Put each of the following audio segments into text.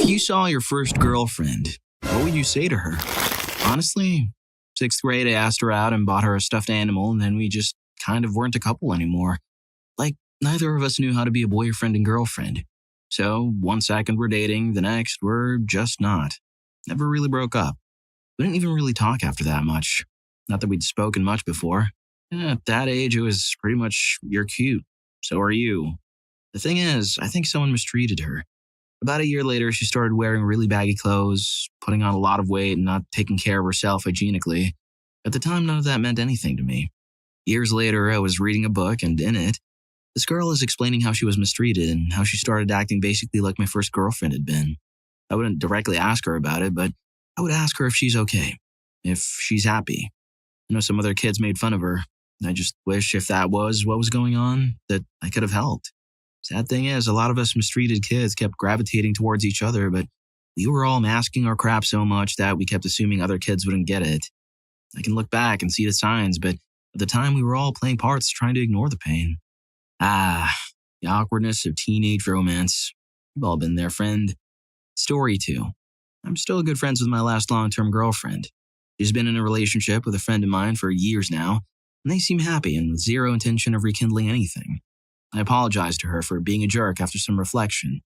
If you saw your first girlfriend, what would you say to her? Honestly, 6th grade, I asked her out and bought her a stuffed animal, and then we just kind of weren't a couple anymore. Like, neither of us knew how to be a boyfriend and girlfriend. So, one second we're dating, the next we're just not. Never really broke up. We didn't even really talk after that much. Not that we'd spoken much before. At that age, it was pretty much, you're cute. So are you. The thing is, I think someone mistreated her. About a year later, she started wearing really baggy clothes, putting on a lot of weight, and not taking care of herself hygienically. At the time, none of that meant anything to me. Years later, I was reading a book, and in it, this girl is explaining how she was mistreated and how she started acting basically like my first girlfriend had been. I wouldn't directly ask her about it, but I would ask her if she's okay, if she's happy. I know some other kids made fun of her. I just wish if that was what was going on, that I could have helped. Sad thing is, a lot of us mistreated kids kept gravitating towards each other, but we were all masking our crap so much that we kept assuming other kids wouldn't get it. I can look back and see the signs, but at the time we were all playing parts trying to ignore the pain. The awkwardness of teenage romance. We've all been there, friend. Story 2. I'm still good friends with my last long-term girlfriend. She's been in a relationship with a friend of mine for years now, and they seem happy and with zero intention of rekindling anything. I apologized to her for being a jerk after some reflection.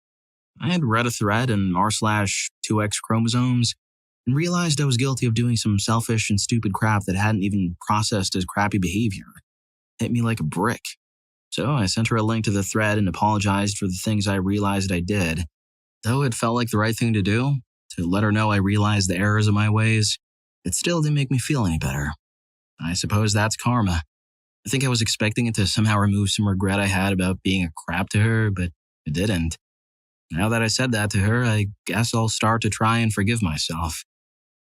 I had read a thread in r/2X chromosomes and realized I was guilty of doing some selfish and stupid crap that hadn't even processed as crappy behavior. It hit me like a brick. So I sent her a link to the thread and apologized for the things I realized I did. Though it felt like the right thing to do, to let her know I realized the errors of my ways, it still didn't make me feel any better. I suppose that's karma. I think I was expecting it to somehow remove some regret I had about being a crap to her, but it didn't. Now that I said that to her, I guess I'll start to try and forgive myself.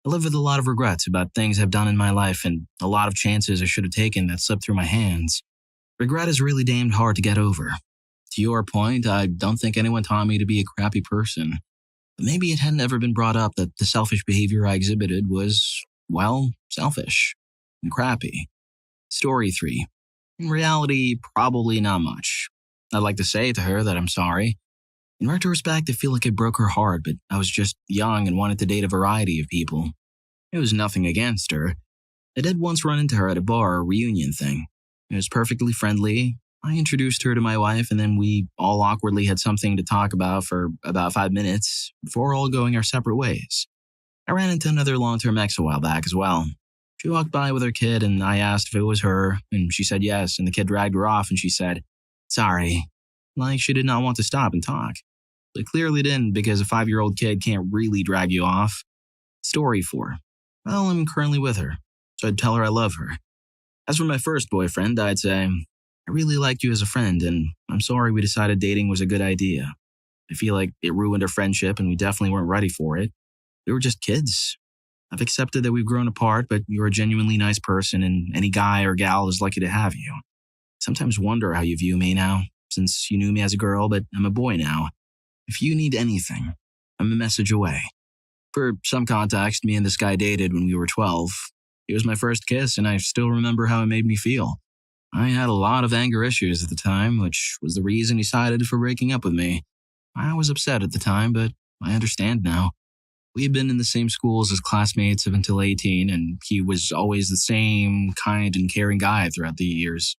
I live with a lot of regrets about things I've done in my life and a lot of chances I should have taken that slipped through my hands. Regret is really damned hard to get over. To your point, I don't think anyone taught me to be a crappy person. But maybe it hadn't ever been brought up that the selfish behavior I exhibited was, well, selfish and crappy. Story 3. In reality, probably not much. I'd like to say to her that I'm sorry. In retrospect, I feel like I broke her heart, but I was just young and wanted to date a variety of people. It was nothing against her. I did once run into her at a bar or reunion thing. It was perfectly friendly. I introduced her to my wife, and then we all awkwardly had something to talk about for about 5 minutes before all going our separate ways. I ran into another long-term ex a while back as well. She walked by with her kid, and I asked if it was her, and she said yes, and the kid dragged her off, and she said, "Sorry," like she did not want to stop and talk. It clearly didn't, because a 5-year-old kid can't really drag you off. Story 4. Well, I'm currently with her, so I'd tell her I love her. As for my first boyfriend, I'd say, I really liked you as a friend, and I'm sorry we decided dating was a good idea. I feel like it ruined our friendship, and we definitely weren't ready for it. We were just kids. I've accepted that we've grown apart, but you're a genuinely nice person, and any guy or gal is lucky to have you. I sometimes wonder how you view me now, since you knew me as a girl, but I'm a boy now. If you need anything, I'm a message away. For some context, me and this guy dated when we were 12. It was my first kiss, and I still remember how it made me feel. I had a lot of anger issues at the time, which was the reason he decided for breaking up with me. I was upset at the time, but I understand now. We had been in the same schools as classmates up until 18, and he was always the same kind and caring guy throughout the years.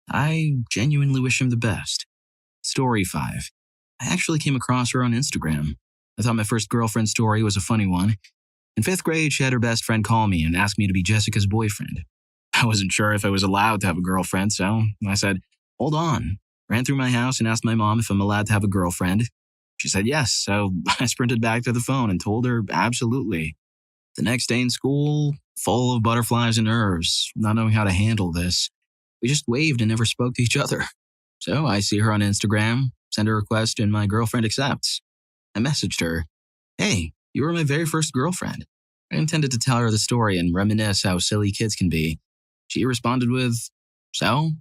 I genuinely wish him the best. Story 5. I actually came across her on Instagram. I thought my first girlfriend story was a funny one. In 5th grade, she had her best friend call me and ask me to be Jessica's boyfriend. I wasn't sure if I was allowed to have a girlfriend, so I said, hold on. Ran through my house and asked my mom if I'm allowed to have a girlfriend. She said yes, so I sprinted back to the phone and told her absolutely. The next day in school, full of butterflies and nerves, not knowing how to handle this, we just waved and never spoke to each other. So I see her on Instagram, send a request, and my girlfriend accepts. I messaged her, "Hey, you were my very first girlfriend." I intended to tell her the story and reminisce how silly kids can be. She responded with, "So?"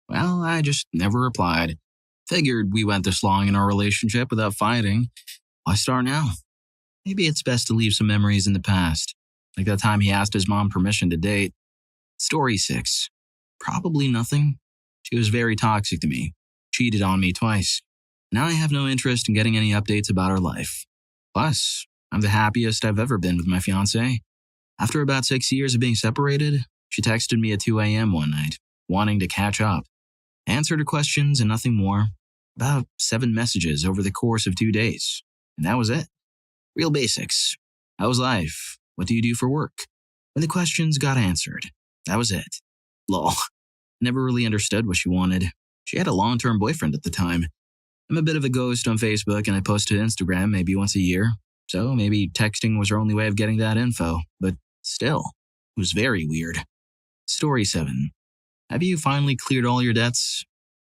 Well, I just never replied. Figured we went this long in our relationship without fighting. Why start now? Maybe it's best to leave some memories in the past, like that time he asked his mom permission to date. Story 6. Probably nothing. She was very toxic to me. Cheated on me twice. Now I have no interest in getting any updates about her life. Plus, I'm the happiest I've ever been with my fiancée. After about 6 years of being separated, she texted me at 2 a.m. one night, wanting to catch up. I answered her questions and nothing more. About 7 messages over the course of 2 days. And that was it. Real basics. How's life? What do you do for work? When the questions got answered, that was it. Lol. Never really understood what she wanted. She had a long-term boyfriend at the time. I'm a bit of a ghost on Facebook and I post to Instagram maybe once a year. So maybe texting was her only way of getting that info. But still, it was very weird. Story 7. Have you finally cleared all your debts?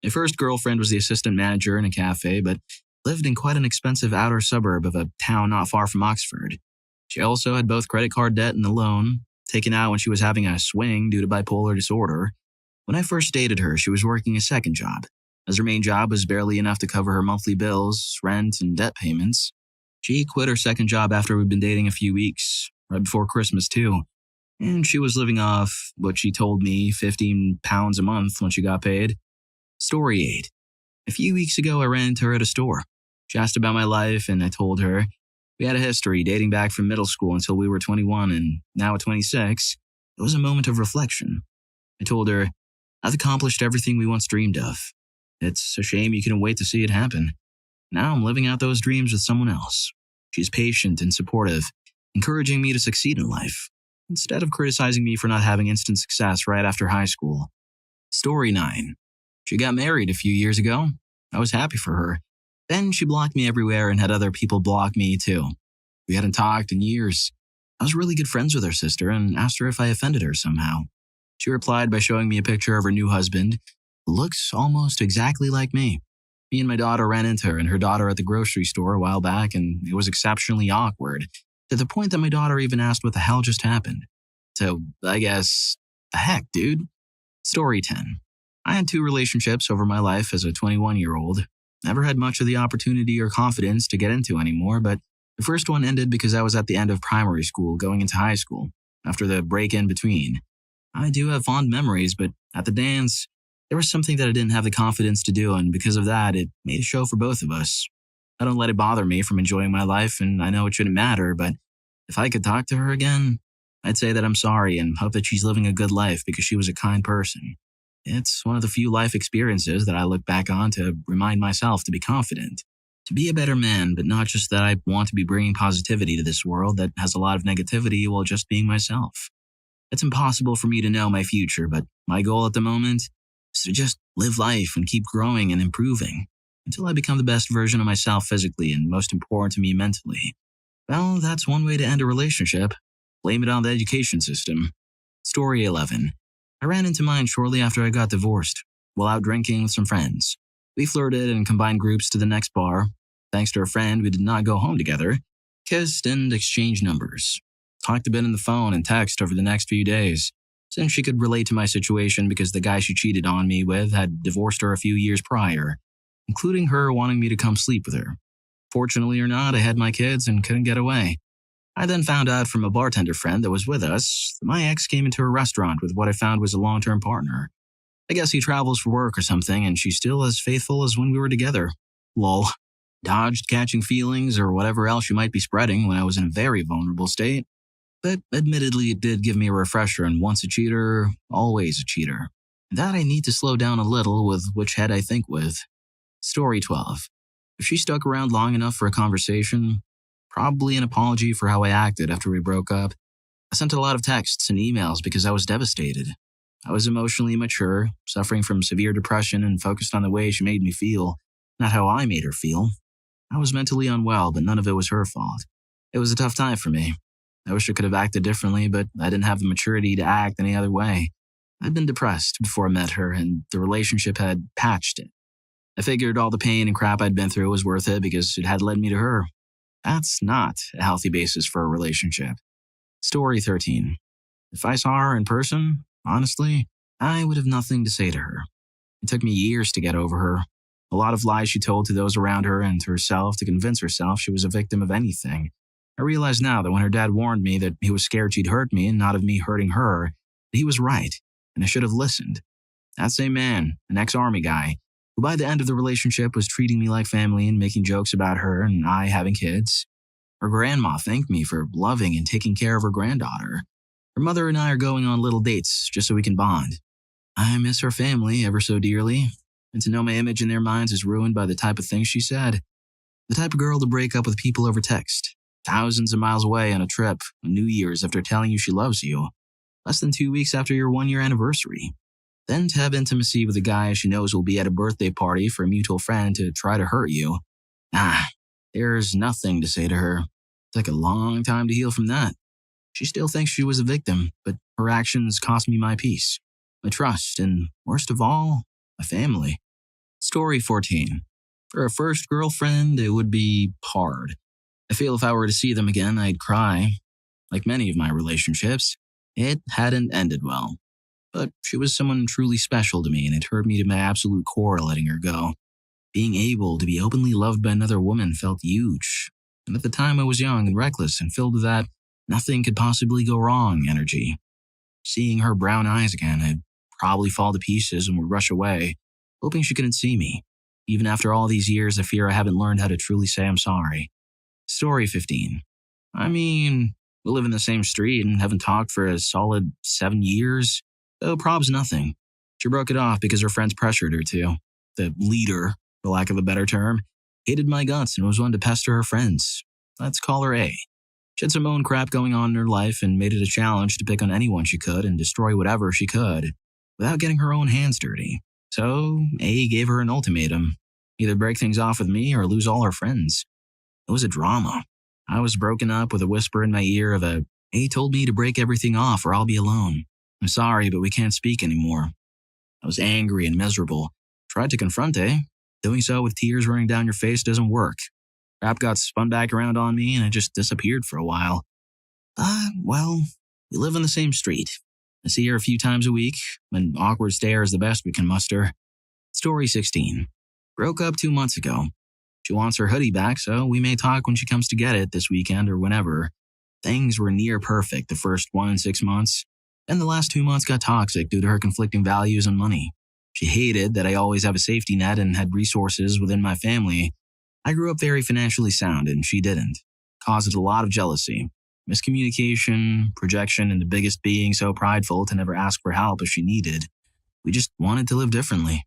My first girlfriend was the assistant manager in a cafe, but lived in quite an expensive outer suburb of a town not far from Oxford. She also had both credit card debt and a loan, taken out when she was having a swing due to bipolar disorder. When I first dated her, she was working a second job, as her main job was barely enough to cover her monthly bills, rent, and debt payments. She quit her second job after we'd been dating a few weeks, right before Christmas too, and she was living off what she told me, £15 a month when she got paid. Story 8. A few weeks ago, I ran into her at a store. She asked about my life, and I told her. We had a history dating back from middle school until we were 21, and now at 26, it was a moment of reflection. I told her, I've accomplished everything we once dreamed of. It's a shame you couldn't wait to see it happen. Now I'm living out those dreams with someone else. She's patient and supportive, encouraging me to succeed in life, instead of criticizing me for not having instant success right after high school. Story 9. She got married a few years ago. I was happy for her. Then she blocked me everywhere and had other people block me too. We hadn't talked in years. I was really good friends with her sister and asked her if I offended her somehow. She replied by showing me a picture of her new husband, who looks almost exactly like me. Me and my daughter ran into her and her daughter at the grocery store a while back, and it was exceptionally awkward, to the point that my daughter even asked what the hell just happened. So, I guess, the heck, dude? Story 10. I had 2 relationships over my life as a 21-year-old. Never had much of the opportunity or confidence to get into anymore, but the first one ended because I was at the end of primary school going into high school, after the break in between. I do have fond memories, but at the dance, there was something that I didn't have the confidence to do, and because of that, it made a show for both of us. I don't let it bother me from enjoying my life, and I know it shouldn't matter, but if I could talk to her again, I'd say that I'm sorry and hope that she's living a good life because she was a kind person. It's one of the few life experiences that I look back on to remind myself to be confident, to be a better man, but not just that I want to be bringing positivity to this world that has a lot of negativity while just being myself. It's impossible for me to know my future, but my goal at the moment is to just live life and keep growing and improving until I become the best version of myself physically and, most important to me, mentally. Well, that's one way to end a relationship. Blame it on the education system. Story 11. I ran into mine shortly after I got divorced, while out drinking with some friends. We flirted and combined groups to the next bar. Thanks to a friend, we did not go home together, kissed and exchanged numbers. Talked a bit on the phone and text over the next few days, since she could relate to my situation because the guy she cheated on me with had divorced her a few years prior, including her wanting me to come sleep with her. Fortunately or not, I had my kids and couldn't get away. I then found out from a bartender friend that was with us that my ex came into a restaurant with what I found was a long-term partner. I guess he travels for work or something, and she's still as faithful as when we were together. Lol. Dodged catching feelings or whatever else she might be spreading when I was in a very vulnerable state. But admittedly, it did give me a refresher, and once a cheater, always a cheater. That I need to slow down a little with which head I think with. Story 12. If she stuck around long enough for a conversation, probably an apology for how I acted after we broke up. I sent a lot of texts and emails because I was devastated. I was emotionally immature, suffering from severe depression and focused on the way she made me feel, not how I made her feel. I was mentally unwell, but none of it was her fault. It was a tough time for me. I wish I could have acted differently, but I didn't have the maturity to act any other way. I'd been depressed before I met her, and the relationship had patched it. I figured all the pain and crap I'd been through was worth it because it had led me to her. That's not a healthy basis for a relationship. Story 13. If I saw her in person, honestly, I would have nothing to say to her. It took me years to get over her. A lot of lies she told to those around her and to herself to convince herself she was a victim of anything. I realize now that when her dad warned me that he was scared she'd hurt me and not of me hurting her, that he was right, and I should have listened. That same man, an ex-army guy, who by the end of the relationship was treating me like family and making jokes about her and I having kids. Her grandma thanked me for loving and taking care of her granddaughter. Her mother and I are going on little dates just so we can bond. I miss her family ever so dearly, and to know my image in their minds is ruined by the type of things she said. The type of girl to break up with people over text, thousands of miles away on a trip on New Year's after telling you she loves you, less than 2 weeks after your 1-year anniversary. Then to have intimacy with a guy she knows will be at a birthday party for a mutual friend to try to hurt you. There's nothing to say to her. It's like a long time to heal from that. She still thinks she was a victim, but her actions cost me my peace, my trust, and worst of all, my family. Story 14. For a first girlfriend, it would be hard. I feel if I were to see them again, I'd cry. Like many of my relationships, it hadn't ended well. But she was someone truly special to me, and it hurt me to my absolute core letting her go. Being able to be openly loved by another woman felt huge. And at the time I was young and reckless and filled with that nothing could possibly go wrong energy. Seeing her brown eyes again, I'd probably fall to pieces and would rush away, hoping she couldn't see me. Even after all these years, I fear I haven't learned how to truly say I'm sorry. Story 15. I mean, we live in the same street and haven't talked for a solid 7 years. So prob's nothing. She broke it off because her friends pressured her to. The leader, for lack of a better term, hated my guts and was one to pester her friends. Let's call her A. She had some own crap going on in her life and made it a challenge to pick on anyone she could and destroy whatever she could, without getting her own hands dirty. So A gave her an ultimatum. Either break things off with me or lose all her friends. It was a drama. I was broken up with a whisper in my ear of A told me to break everything off or I'll be alone. I'm sorry, but we can't speak anymore. I was angry and miserable. Tried to confront A. Doing so with tears running down your face doesn't work. Crap got spun back around on me and I just disappeared for a while. Well, we live on the same street. I see her a few times a week. An awkward stare is the best we can muster. Story 16. Broke up 2 months ago. She wants her hoodie back, so we may talk when she comes to get it this weekend or whenever. Things were near perfect the first 6 months. Then the last 2 months got toxic due to her conflicting values and money. She hated that I always have a safety net and had resources within my family. I grew up very financially sound and she didn't. Caused a lot of jealousy, miscommunication, projection, and the biggest being so prideful to never ask for help if she needed. We just wanted to live differently.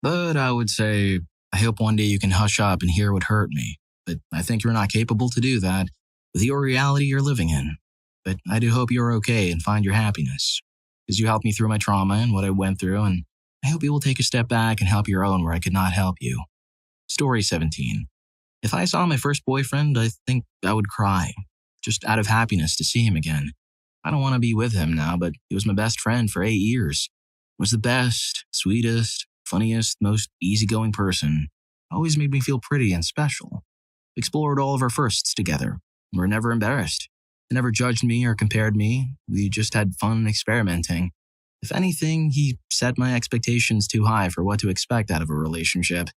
But I would say, I hope one day you can hush up and hear what hurt me. But I think you're not capable to do that with your reality you're living in. But I do hope you're okay and find your happiness. Because you helped me through my trauma and what I went through, and I hope you will take a step back and help your own where I could not help you. Story 17. If I saw my first boyfriend, I think I would cry. Just out of happiness to see him again. I don't want to be with him now, but he was my best friend for 8 years. Was the best, sweetest, funniest, most easygoing person. Always made me feel pretty and special. Explored all of our firsts together. We were never embarrassed. He never judged me or compared me. We just had fun experimenting. If anything, he set my expectations too high for what to expect out of a relationship.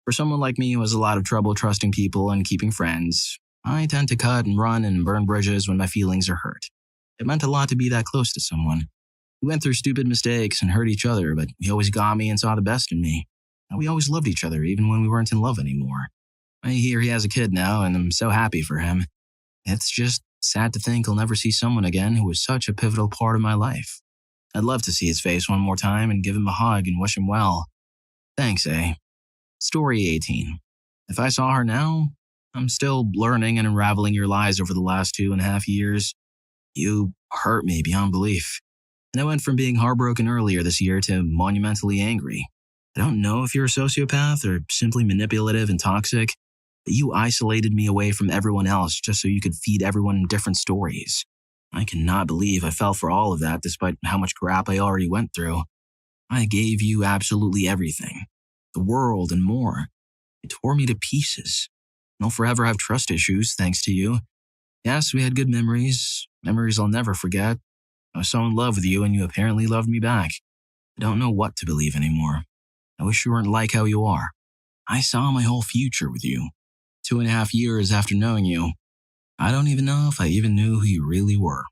For someone like me who has a lot of trouble trusting people and keeping friends, I tend to cut and run and burn bridges when my feelings are hurt. It meant a lot to be that close to someone. We went through stupid mistakes and hurt each other, but he always got me and saw the best in me. And we always loved each other, even when we weren't in love anymore. I hear he has a kid now, and I'm so happy for him. It's just sad to think I'll never see someone again who was such a pivotal part of my life. I'd love to see his face one more time and give him a hug and wish him well. Thanks, A. Story 18. If I saw her now, I'm still learning and unraveling your lies over the last 2.5 years. You hurt me beyond belief. And I went from being heartbroken earlier this year to monumentally angry. I don't know if you're a sociopath or simply manipulative and toxic, but you isolated me away from everyone else just so you could feed everyone different stories. I cannot believe I fell for all of that despite how much crap I already went through. I gave you absolutely everything. The world and more. It tore me to pieces. I'll forever have trust issues thanks to you. Yes, we had good memories I'll never forget. I was so in love with you and you apparently loved me back. I don't know what to believe anymore. I wish you weren't like how you are. I saw my whole future with you. 2.5 years after knowing you, I don't even know if I even knew who you really were.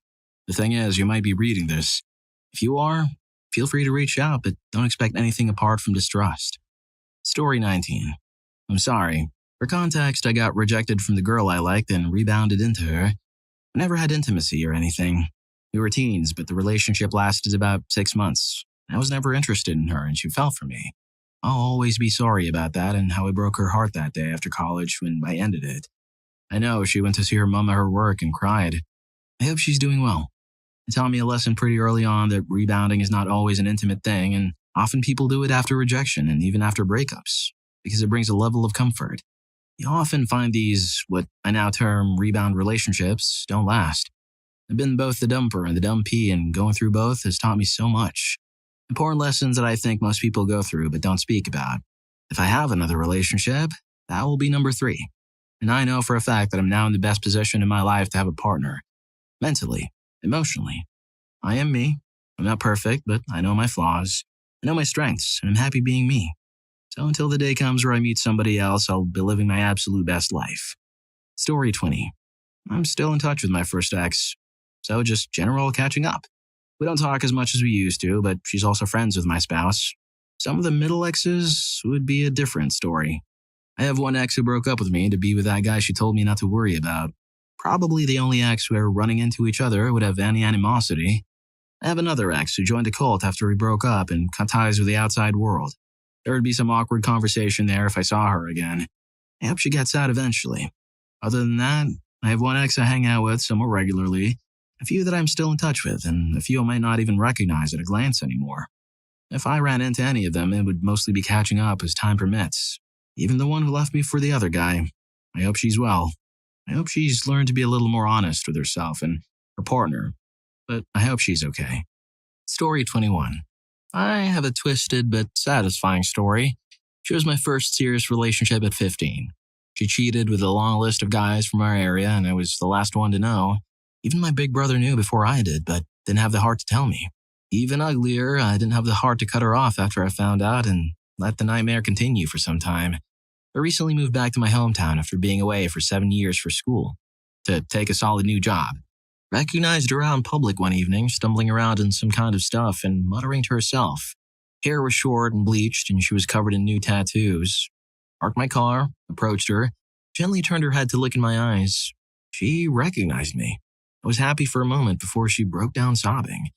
The thing is, you might be reading this. If you are, feel free to reach out, but don't expect anything apart from distrust. Story 19. I'm sorry. For context, I got rejected from the girl I liked and rebounded into her. We never had intimacy or anything. We were teens, but the relationship lasted about 6 months. I was never interested in her, and she fell for me. I'll always be sorry about that and how I broke her heart that day after college when I ended it. I know she went to see her mom at her work and cried. I hope she's doing well. It taught me a lesson pretty early on that rebounding is not always an intimate thing, and often people do it after rejection and even after breakups, because it brings a level of comfort. You often find these, what I now term rebound relationships, don't last. I've been both the dumper and the dumpee, and going through both has taught me so much. Important lessons that I think most people go through but don't speak about. If I have another relationship, that will be number 3. And I know for a fact that I'm now in the best position in my life to have a partner. Mentally, emotionally. I am me. I'm not perfect, but I know my flaws. I know my strengths, and I'm happy being me. So until the day comes where I meet somebody else, I'll be living my absolute best life. Story 20. I'm still in touch with my first ex. So just general catching up. We don't talk as much as we used to, but she's also friends with my spouse. Some of the middle exes would be a different story. I have one ex who broke up with me to be with that guy she told me not to worry about. Probably the only ex where running into each other would have any animosity. I have another ex who joined a cult after we broke up and cut ties with the outside world. There would be some awkward conversation there if I saw her again. I hope she gets out eventually. Other than that, I have one ex I hang out with somewhat regularly, a few that I'm still in touch with, and a few I might not even recognize at a glance anymore. If I ran into any of them, it would mostly be catching up as time permits. Even the one who left me for the other guy. I hope she's well. I hope she's learned to be a little more honest with herself and her partner, but I hope she's okay. Story 21. I have a twisted but satisfying story. She was my first serious relationship at 15. She cheated with a long list of guys from our area, and I was the last one to know. Even my big brother knew before I did, but didn't have the heart to tell me. Even uglier, I didn't have the heart to cut her off after I found out and let the nightmare continue for some time. I recently moved back to my hometown after being away for 7 years for school, to take a solid new job. Recognized her out in public one evening, stumbling around in some kind of stuff and muttering to herself. Hair was short and bleached, and she was covered in new tattoos. Parked my car, approached her, gently turned her head to look in my eyes. She recognized me. I was happy for a moment before she broke down sobbing.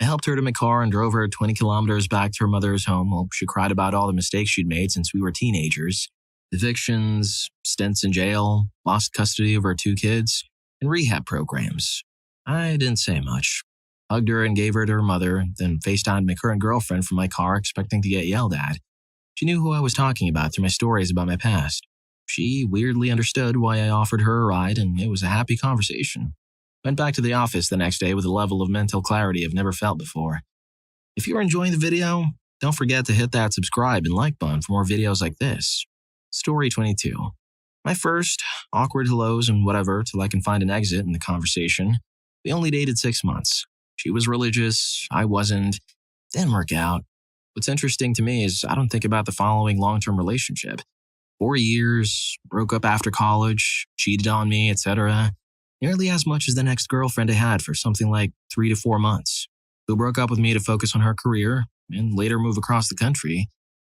I helped her to my car and drove her 20 kilometers back to her mother's home while she cried about all the mistakes she'd made since we were teenagers. Evictions, stints in jail, lost custody of our 2 kids, and rehab programs. I didn't say much. Hugged her and gave her to her mother, then FaceTimed my current girlfriend from my car expecting to get yelled at. She knew who I was talking about through my stories about my past. She weirdly understood why I offered her a ride, and it was a happy conversation. Went back to the office the next day with a level of mental clarity I've never felt before. If you're enjoying the video, don't forget to hit that subscribe and like button for more videos like this. Story 22. My first awkward hellos and whatever till I can find an exit in the conversation. We only dated 6 months. She was religious, I wasn't. Didn't work out. What's interesting to me is I don't think about the following long-term relationship. 4 years, broke up after college, cheated on me, etc. Nearly as much as the next girlfriend I had for something like 3 to 4 months, who broke up with me to focus on her career and later move across the country.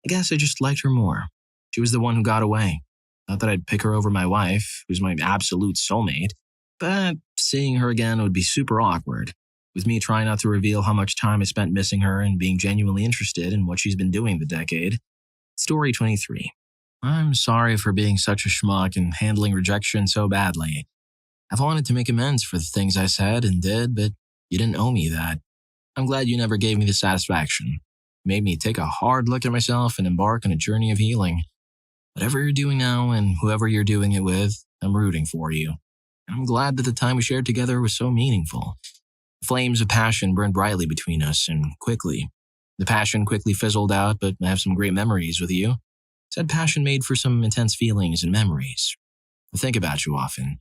I guess I just liked her more. She was the one who got away. Not that I'd pick her over my wife, who's my absolute soulmate, but seeing her again would be super awkward, with me trying not to reveal how much time I spent missing her and being genuinely interested in what she's been doing the decade. Story 23. I'm sorry for being such a schmuck and handling rejection so badly. I've wanted to make amends for the things I said and did, but you didn't owe me that. I'm glad you never gave me the satisfaction. You made me take a hard look at myself and embark on a journey of healing. Whatever you're doing now and whoever you're doing it with, I'm rooting for you. I'm glad that the time we shared together was so meaningful. Flames of passion burned brightly between us, and quickly. The passion quickly fizzled out, but I have some great memories with you. Said passion made for some intense feelings and memories. I think about you often.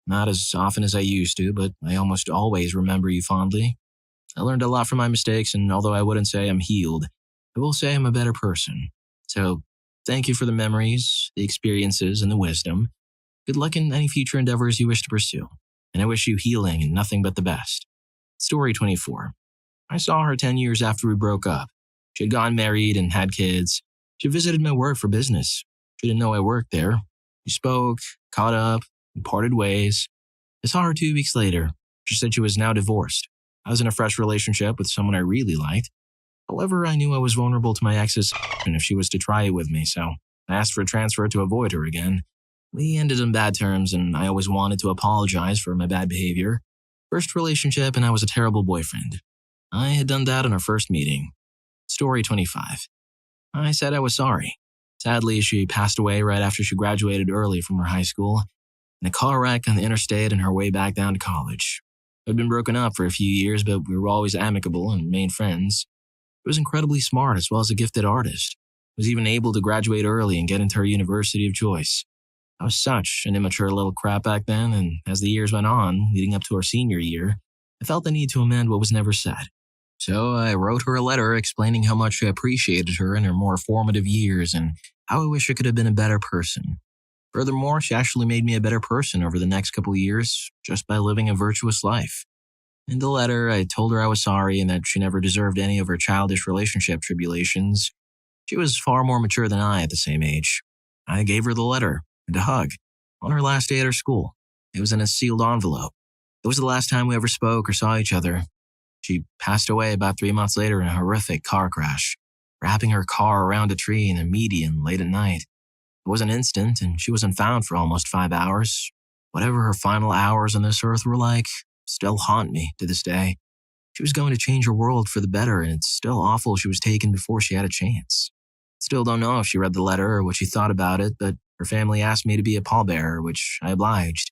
Not as often as I used to, but I almost always remember you fondly. I learned a lot from my mistakes, and although I wouldn't say I'm healed, I will say I'm a better person. So, thank you for the memories, the experiences, and the wisdom. Good luck in any future endeavors you wish to pursue, and I wish you healing and nothing but the best. Story 24. I saw her 10 years after we broke up. She had gotten married and had kids. She visited my work for business. She didn't know I worked there. We spoke, caught up, and parted ways. I saw her 2 weeks later. She said she was now divorced. I was in a fresh relationship with someone I really liked. However, I knew I was vulnerable to my ex's and if she was to try it with me, so I asked for a transfer to avoid her again. We ended on bad terms, and I always wanted to apologize for my bad behavior. First relationship, and I was a terrible boyfriend. I had done that on our first meeting. Story 25. I said I was sorry. Sadly, she passed away right after she graduated early from her high school in a car wreck on the interstate on her way back down to college. We'd been broken up for a few years, but we were always amicable and remained friends. She was incredibly smart as well as a gifted artist. Was even able to graduate early and get into her university of choice. I was such an immature little crap back then, and as the years went on, leading up to our senior year, I felt the need to amend what was never said. So I wrote her a letter explaining how much I appreciated her in her more formative years and how I wish I could have been a better person. Furthermore, she actually made me a better person over the next couple of years just by living a virtuous life. In the letter, I told her I was sorry and that she never deserved any of her childish relationship tribulations. She was far more mature than I at the same age. I gave her the letter and a hug on her last day at her school. It was in a sealed envelope. It was the last time we ever spoke or saw each other. She passed away about 3 months later in a horrific car crash, wrapping her car around a tree in a median late at night. It was an instant, and she wasn't found for almost 5 hours. Whatever her final hours on this earth were like, still haunt me to this day. She was going to change her world for the better, and it's still awful she was taken before she had a chance. Still don't know if she read the letter or what she thought about it, but her family asked me to be a pallbearer, which I obliged.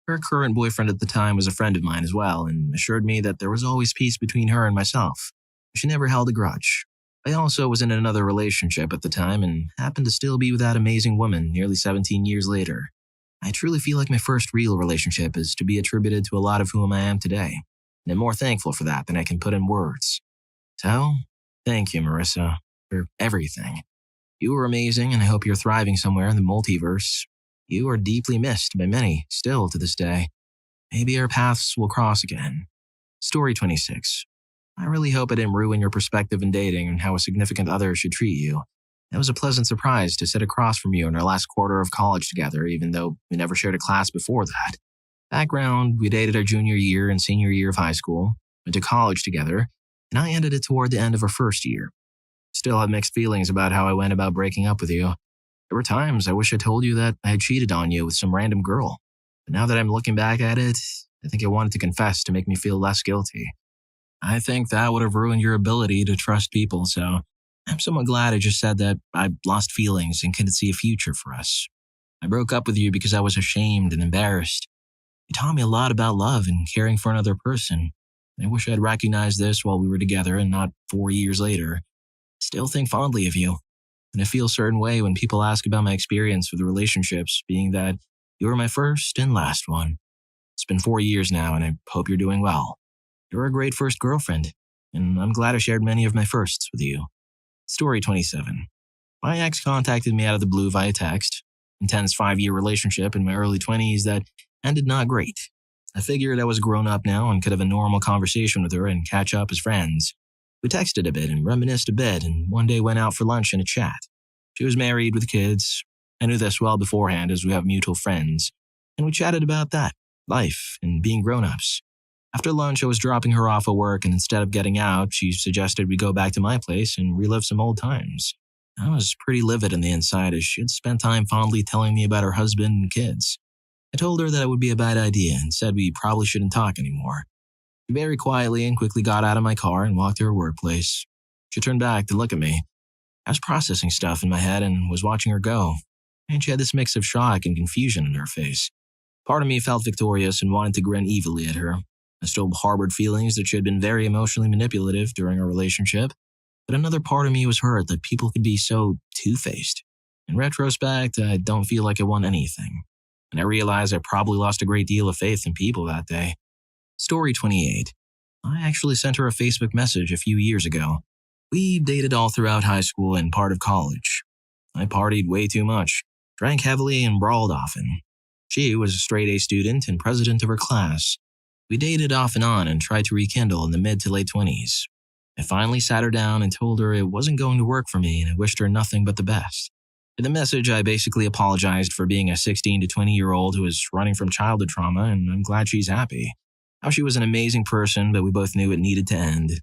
Her current boyfriend at the time was a friend of mine as well, and assured me that there was always peace between her and myself. She never held a grudge. I also was in another relationship at the time and happened to still be with that amazing woman nearly 17 years later. I truly feel like my first real relationship is to be attributed to a lot of whom I am today, and I'm more thankful for that than I can put in words. So, thank you, Marissa, for everything. You were amazing, and I hope you're thriving somewhere in the multiverse. You are deeply missed by many, still to this day. Maybe our paths will cross again. Story 26. I really hope I didn't ruin your perspective in dating and how a significant other should treat you. It was a pleasant surprise to sit across from you in our last quarter of college together, even though we never shared a class before that. Background, we dated our junior year and senior year of high school, went to college together, and I ended it toward the end of our first year. Still have mixed feelings about how I went about breaking up with you. There were times I wish I told you that I had cheated on you with some random girl. But now that I'm looking back at it, I think I wanted to confess to make me feel less guilty. I think that would have ruined your ability to trust people, so I'm somewhat glad I just said that I lost feelings and couldn't see a future for us. I broke up with you because I was ashamed and embarrassed. You taught me a lot about love and caring for another person. I wish I had recognized this while we were together and not 4 years later. I still think fondly of you, and I feel a certain way when people ask about my experience with the relationships, being that you were my first and last one. It's been 4 years now, and I hope you're doing well. You're a great first girlfriend, and I'm glad I shared many of my firsts with you. Story 27. My ex contacted me out of the blue via text. Intense 5-year relationship in my early 20s that ended not great. I figured I was grown up now and could have a normal conversation with her and catch up as friends. We texted a bit and reminisced a bit, and one day went out for lunch in a chat. She was married with kids. I knew this well beforehand as we have mutual friends, and we chatted about that, life, and being grown-ups. After lunch, I was dropping her off at work, and instead of getting out, she suggested we go back to my place and relive some old times. I was pretty livid on the inside as she had spent time fondly telling me about her husband and kids. I told her that it would be a bad idea and said we probably shouldn't talk anymore. She very quietly and quickly got out of my car and walked to her workplace. She turned back to look at me. I was processing stuff in my head and was watching her go, and she had this mix of shock and confusion in her face. Part of me felt victorious and wanted to grin evilly at her. I still harbored feelings that she had been very emotionally manipulative during our relationship, but another part of me was hurt that people could be so two-faced. In retrospect, I don't feel like I won anything, and I realized I probably lost a great deal of faith in people that day. Story 28. I actually sent her a Facebook message a few years ago. We dated all throughout high school and part of college. I partied way too much, drank heavily, and brawled often. She was a straight-A student and president of her class. We dated off and on and tried to rekindle in the mid to late 20s. I finally sat her down and told her it wasn't going to work for me and I wished her nothing but the best. In the message, I basically apologized for being a 16 to 20-year-old who was running from childhood trauma, and I'm glad she's happy. How she was an amazing person, but we both knew it needed to end.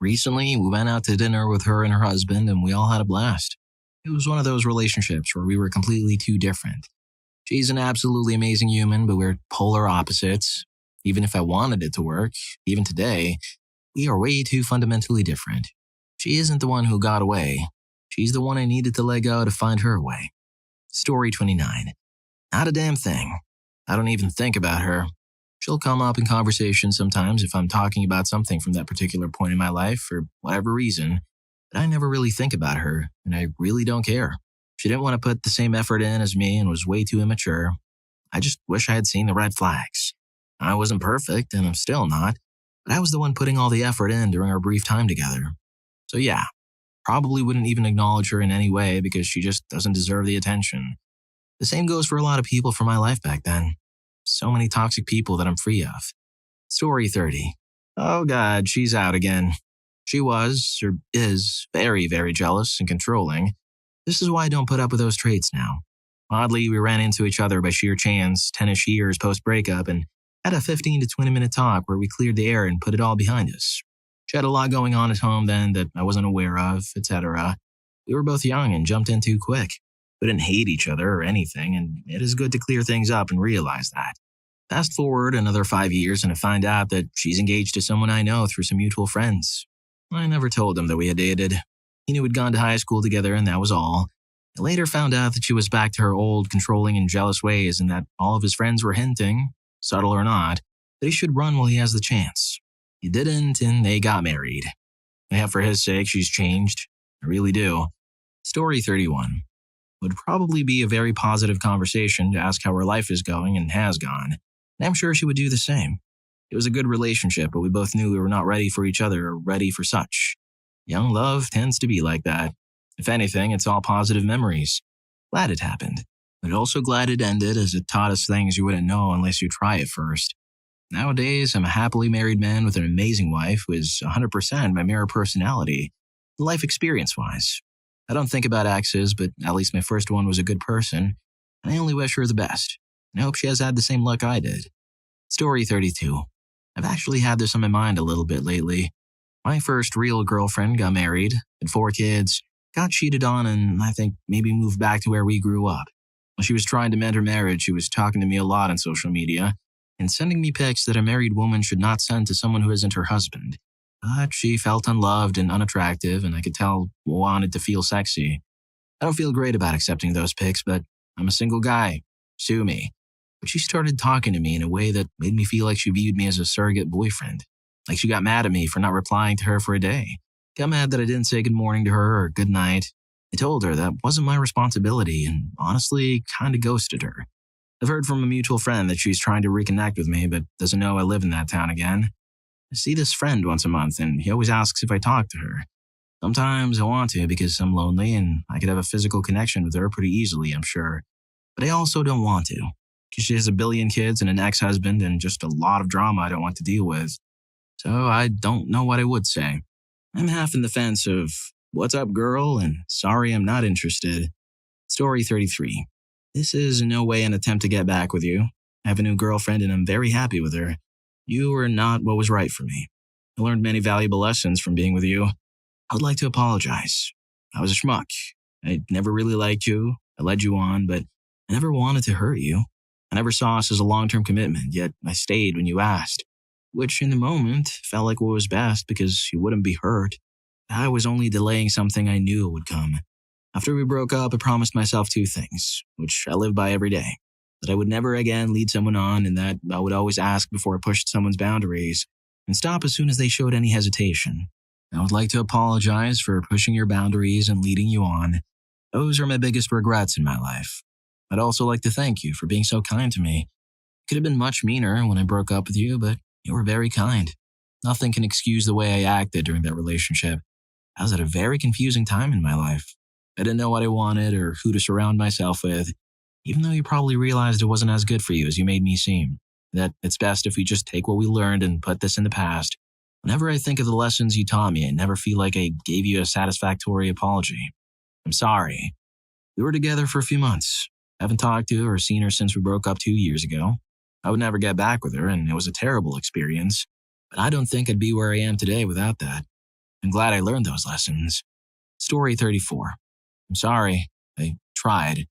Recently, we went out to dinner with her and her husband, and we all had a blast. It was one of those relationships where we were completely too different. She's an absolutely amazing human, but we're polar opposites. Even if I wanted it to work, even today, we are way too fundamentally different. She isn't the one who got away. She's the one I needed to let go to find her way. Story 29. Not a damn thing. I don't even think about her. She'll come up in conversation sometimes if I'm talking about something from that particular point in my life for whatever reason, but I never really think about her, and I really don't care. She didn't want to put the same effort in as me and was way too immature. I just wish I had seen the red flags. I wasn't perfect, and I'm still not, but I was the one putting all the effort in during our brief time together. So yeah, probably wouldn't even acknowledge her in any way because she just doesn't deserve the attention. The same goes for a lot of people from my life back then. So many toxic people that I'm free of. Story 30. Oh God, she's out again. She was, or is, very, very jealous and controlling. This is why I don't put up with those traits now. Oddly, we ran into each other by sheer chance 10-ish years post-breakup and had a 15 to 20-minute talk where we cleared the air and put it all behind us. She had a lot going on at home then that I wasn't aware of, etc. We were both young and jumped in too quick. We didn't hate each other or anything, and it is good to clear things up and realize that. Fast forward another 5 years and I find out that she's engaged to someone I know through some mutual friends. I never told him that we had dated. He knew we'd gone to high school together and that was all. I later found out that she was back to her old controlling and jealous ways and that all of his friends were hinting, subtle or not, that he should run while he has the chance. He didn't, and they got married. I hope for his sake she's changed. I really do. Story 31. Would probably be a very positive conversation to ask how her life is going and has gone. And I'm sure she would do the same. It was a good relationship, but we both knew we were not ready for each other or ready for such. Young love tends to be like that. If anything, it's all positive memories. Glad it happened, but also glad it ended as it taught us things you wouldn't know unless you try it first. Nowadays, I'm a happily married man with an amazing wife who is 100% my mirror personality, life experience-wise. I don't think about exes, but at least my first one was a good person, and I only wish her the best. And I hope she has had the same luck I did. Story 32. I've actually had this on my mind a little bit lately. My first real girlfriend got married, had 4 kids, got cheated on, and I think maybe moved back to where we grew up. While she was trying to mend her marriage, she was talking to me a lot on social media and sending me pics that a married woman should not send to someone who isn't her husband. But she felt unloved and unattractive, and I could tell wanted to feel sexy. I don't feel great about accepting those pics, but I'm a single guy. Sue me. But she started talking to me in a way that made me feel like she viewed me as a surrogate boyfriend. Like she got mad at me for not replying to her for a day. Got mad that I didn't say good morning to her or good night. I told her that wasn't my responsibility and honestly kinda ghosted her. I've heard from a mutual friend that she's trying to reconnect with me but doesn't know I live in that town again. I see this friend once a month and he always asks if I talk to her. Sometimes I want to because I'm lonely and I could have a physical connection with her pretty easily, I'm sure. But I also don't want to because she has a billion kids and an ex-husband and just a lot of drama I don't want to deal with. So I don't know what I would say. I'm half in the fence of, what's up, girl, and sorry I'm not interested. Story 33. This is in no way an attempt to get back with you. I have a new girlfriend and I'm very happy with her. You are not what was right for me. I learned many valuable lessons from being with you. I would like to apologize. I was a schmuck. I never really liked you. I led you on, but I never wanted to hurt you. I never saw us as a long-term commitment, yet I stayed when you asked. Which in the moment felt like what was best because you wouldn't be hurt. I was only delaying something I knew would come. After we broke up, I promised myself 2 things, which I live by every day. That I would never again lead someone on and that I would always ask before I pushed someone's boundaries and stop as soon as they showed any hesitation. I would like to apologize for pushing your boundaries and leading you on. Those are my biggest regrets in my life. I'd also like to thank you for being so kind to me. It could have been much meaner when I broke up with you, but you were very kind. Nothing can excuse the way I acted during that relationship. I was at a very confusing time in my life. I didn't know what I wanted or who to surround myself with, even though you probably realized it wasn't as good for you as you made me seem. That it's best if we just take what we learned and put this in the past. Whenever I think of the lessons you taught me, I never feel like I gave you a satisfactory apology. I'm sorry. We were together for a few months. Haven't talked to or seen her since we broke up 2 years ago. I would never get back with her, and it was a terrible experience. But I don't think I'd be where I am today without that. I'm glad I learned those lessons. Story 34. I'm sorry. I tried.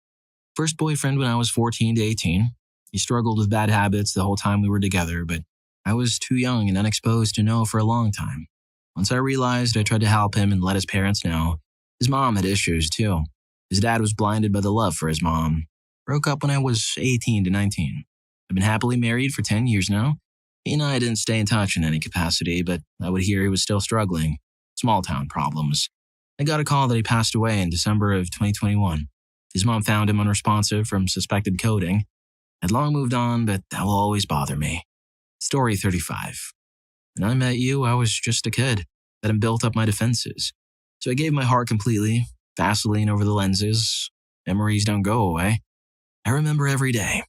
First boyfriend when I was 14 to 18. He struggled with bad habits the whole time we were together, but I was too young and unexposed to know for a long time. Once I realized, I tried to help him and let his parents know. His mom had issues too. His dad was blinded by the love for his mom. Broke up when I was 18 to 19. I've been happily married for 10 years now. He and I didn't stay in touch in any capacity, but I would hear he was still struggling. Small town problems. I got a call that he passed away in December of 2021. His mom found him unresponsive from suspected coding. I'd long moved on, but that will always bother me. Story 35. When I met you, I was just a kid. Hadn't built up my defenses. So I gave my heart completely, Vaseline over the lenses. Memories don't go away. I remember every day.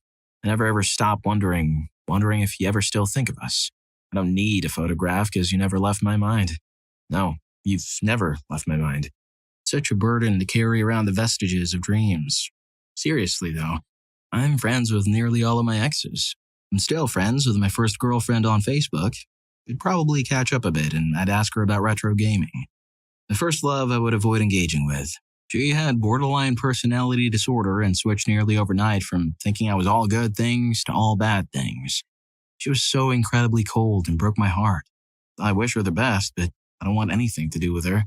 I never ever stop wondering if you ever still think of us. I don't need a photograph because you never left my mind. No, you've never left my mind. Such a burden to carry around the vestiges of dreams. Seriously though, I'm friends with nearly all of my exes. I'm still friends with my first girlfriend on Facebook. We'd probably catch up a bit and I'd ask her about retro gaming. The first love I would avoid engaging with. She had borderline personality disorder and switched nearly overnight from thinking I was all good things to all bad things. She was so incredibly cold and broke my heart. I wish her the best, but I don't want anything to do with her.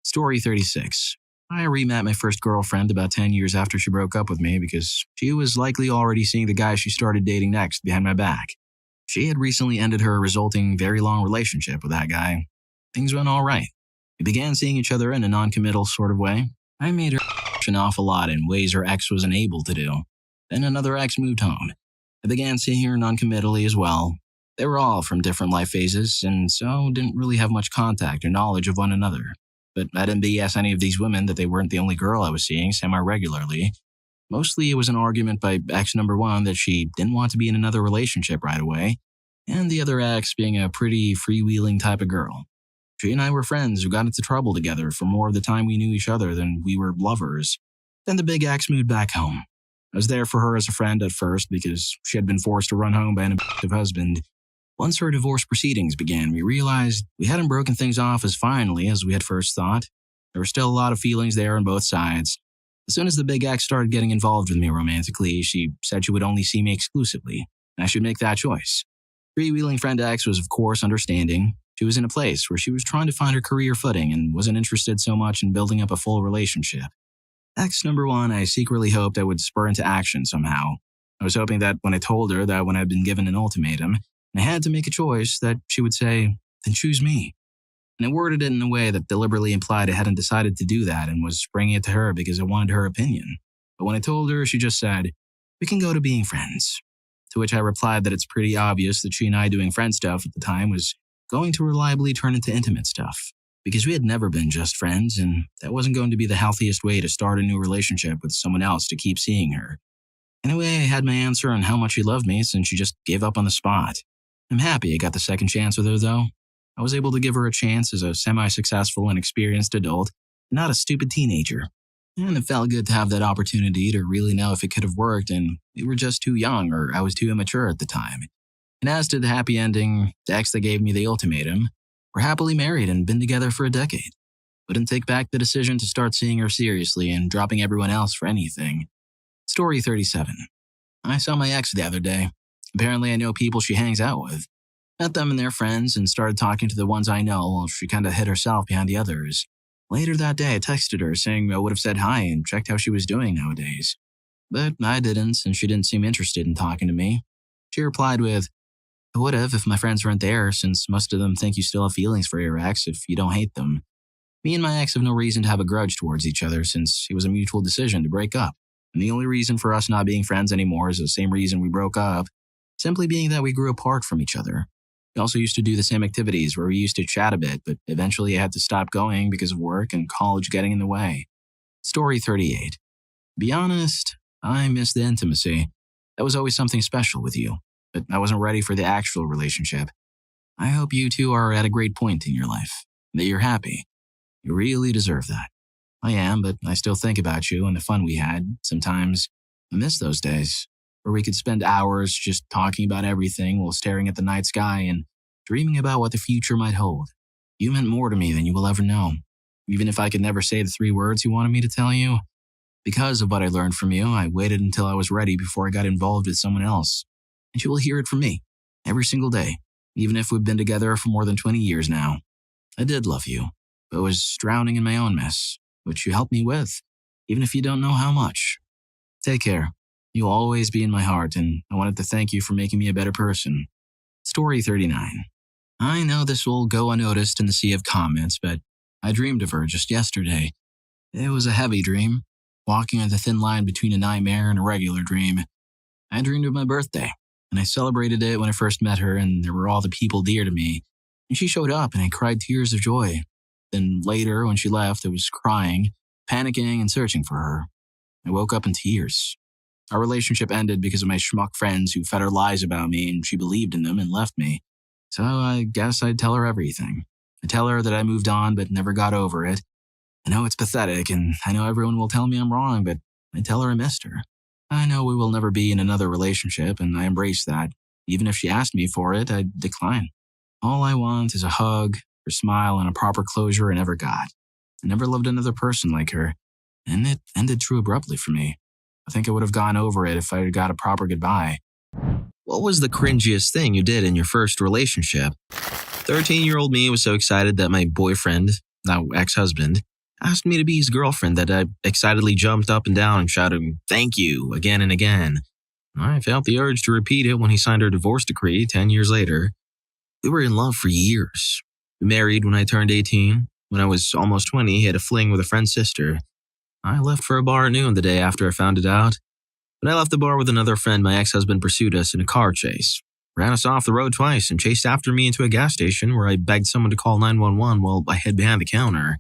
Story 36. I re-met my first girlfriend about 10 years after she broke up with me because she was likely already seeing the guy she started dating next behind my back. She had recently ended her resulting very long relationship with that guy. Things went all right. We began seeing each other in a non-committal sort of way. I made her an awful lot in ways her ex wasn't able to do. Then another ex moved home. I began seeing her non-committally as well. They were all from different life phases, and so didn't really have much contact or knowledge of one another. But I didn't BS any of these women that they weren't the only girl I was seeing semi-regularly. Mostly it was an argument by ex number one that she didn't want to be in another relationship right away, and the other ex being a pretty freewheeling type of girl. She and I were friends who got into trouble together for more of the time we knew each other than we were lovers. Then the big ex moved back home. I was there for her as a friend at first because she had been forced to run home by an abusive husband. Once her divorce proceedings began, we realized we hadn't broken things off as finally as we had first thought. There were still a lot of feelings there on both sides. As soon as the big ex started getting involved with me romantically, she said she would only see me exclusively, and I should make that choice. Freewheeling friend X was of course understanding. She was in a place where she was trying to find her career footing and wasn't interested so much in building up a full relationship. Ex number one, I secretly hoped I would spur into action somehow. I was hoping that when I told her that when I'd been given an ultimatum, and I had to make a choice, that she would say, then choose me. And I worded it in a way that deliberately implied I hadn't decided to do that and was bringing it to her because I wanted her opinion. But when I told her, she just said, we can go to being friends. To which I replied that it's pretty obvious that she and I doing friend stuff at the time was going to reliably turn into intimate stuff. Because we had never been just friends, and that wasn't going to be the healthiest way to start a new relationship with someone else to keep seeing her. Anyway, I had my answer on how much she loved me since she just gave up on the spot. I'm happy I got the second chance with her, though. I was able to give her a chance as a semi-successful and experienced adult, not a stupid teenager. And it felt good to have that opportunity to really know if it could have worked, and we were just too young or I was too immature at the time. And as to the happy ending, the ex that gave me the ultimatum, we're happily married and been together for a decade. Wouldn't take back the decision to start seeing her seriously and dropping everyone else for anything. Story 37. I saw my ex the other day. Apparently I know people she hangs out with. Met them and their friends and started talking to the ones I know while she kinda hid herself behind the others. Later that day I texted her saying I would have said hi and checked how she was doing nowadays. But I didn't since she didn't seem interested in talking to me. She replied with, I would have if my friends weren't there since most of them think you still have feelings for your ex if you don't hate them. Me and my ex have no reason to have a grudge towards each other since it was a mutual decision to break up. And the only reason for us not being friends anymore is the same reason we broke up, simply being that we grew apart from each other. We also used to do the same activities where we used to chat a bit, but eventually I had to stop going because of work and college getting in the way. Story 38. To be honest, I miss the intimacy. That was always something special with you, but I wasn't ready for the actual relationship. I hope you two are at a great point in your life, that you're happy. You really deserve that. I am, but I still think about you and the fun we had. Sometimes I miss those days where we could spend hours just talking about everything while staring at the night sky and dreaming about what the future might hold. You meant more to me than you will ever know. Even if I could never say the 3 words you wanted me to tell you, because of what I learned from you, I waited until I was ready before I got involved with someone else. And you will hear it from me every single day, even if we've been together for more than 20 years now. I did love you, but was drowning in my own mess, which you helped me with, even if you don't know how much. Take care. You'll always be in my heart, and I wanted to thank you for making me a better person. Story 39. I know this will go unnoticed in the sea of comments, but I dreamed of her just yesterday. It was a heavy dream, walking on the thin line between a nightmare and a regular dream. I dreamed of my birthday, and I celebrated it when I first met her, and there were all the people dear to me. And she showed up, and I cried tears of joy. Then later, when she left, I was crying, panicking, and searching for her. I woke up in tears. Our relationship ended because of my schmuck friends who fed her lies about me, and she believed in them and left me. So I guess I'd tell her everything. I'd tell her that I moved on but never got over it. I know it's pathetic, and I know everyone will tell me I'm wrong, but I tell her I missed her. I know we will never be in another relationship, and I embrace that. Even if she asked me for it, I'd decline. All I want is a hug, her smile, and a proper closure I never got. I never loved another person like her, and it ended too abruptly for me. I think I would have gone over it if I had got a proper goodbye. What was the cringiest thing you did in your first relationship? 13-year-old me was so excited that my boyfriend, now ex-husband, asked me to be his girlfriend that I excitedly jumped up and down and shouted, "Thank you," again and again. I felt the urge to repeat it when he signed our divorce decree 10 years later. We were in love for years. We married when I turned 18. When I was almost 20, he had a fling with a friend's sister. I left for a bar at noon the day after I found it out. When I left the bar with another friend, my ex-husband pursued us in a car chase, ran us off the road twice, and chased after me into a gas station where I begged someone to call 911 while I hid behind the counter.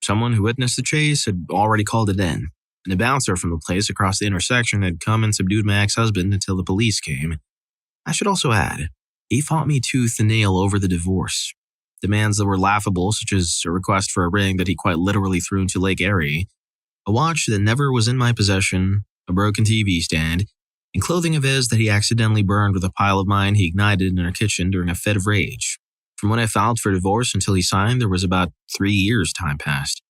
Someone who witnessed the chase had already called it in, and a bouncer from the place across the intersection had come and subdued my ex-husband until the police came. I should also add, he fought me tooth and nail over the divorce. Demands that were laughable, such as a request for a ring that he quite literally threw into Lake Erie, a watch that never was in my possession, a broken TV stand, and clothing of his that he accidentally burned with a pile of mine he ignited in our kitchen during a fit of rage. From when I filed for divorce until he signed, there was about 3 years time passed.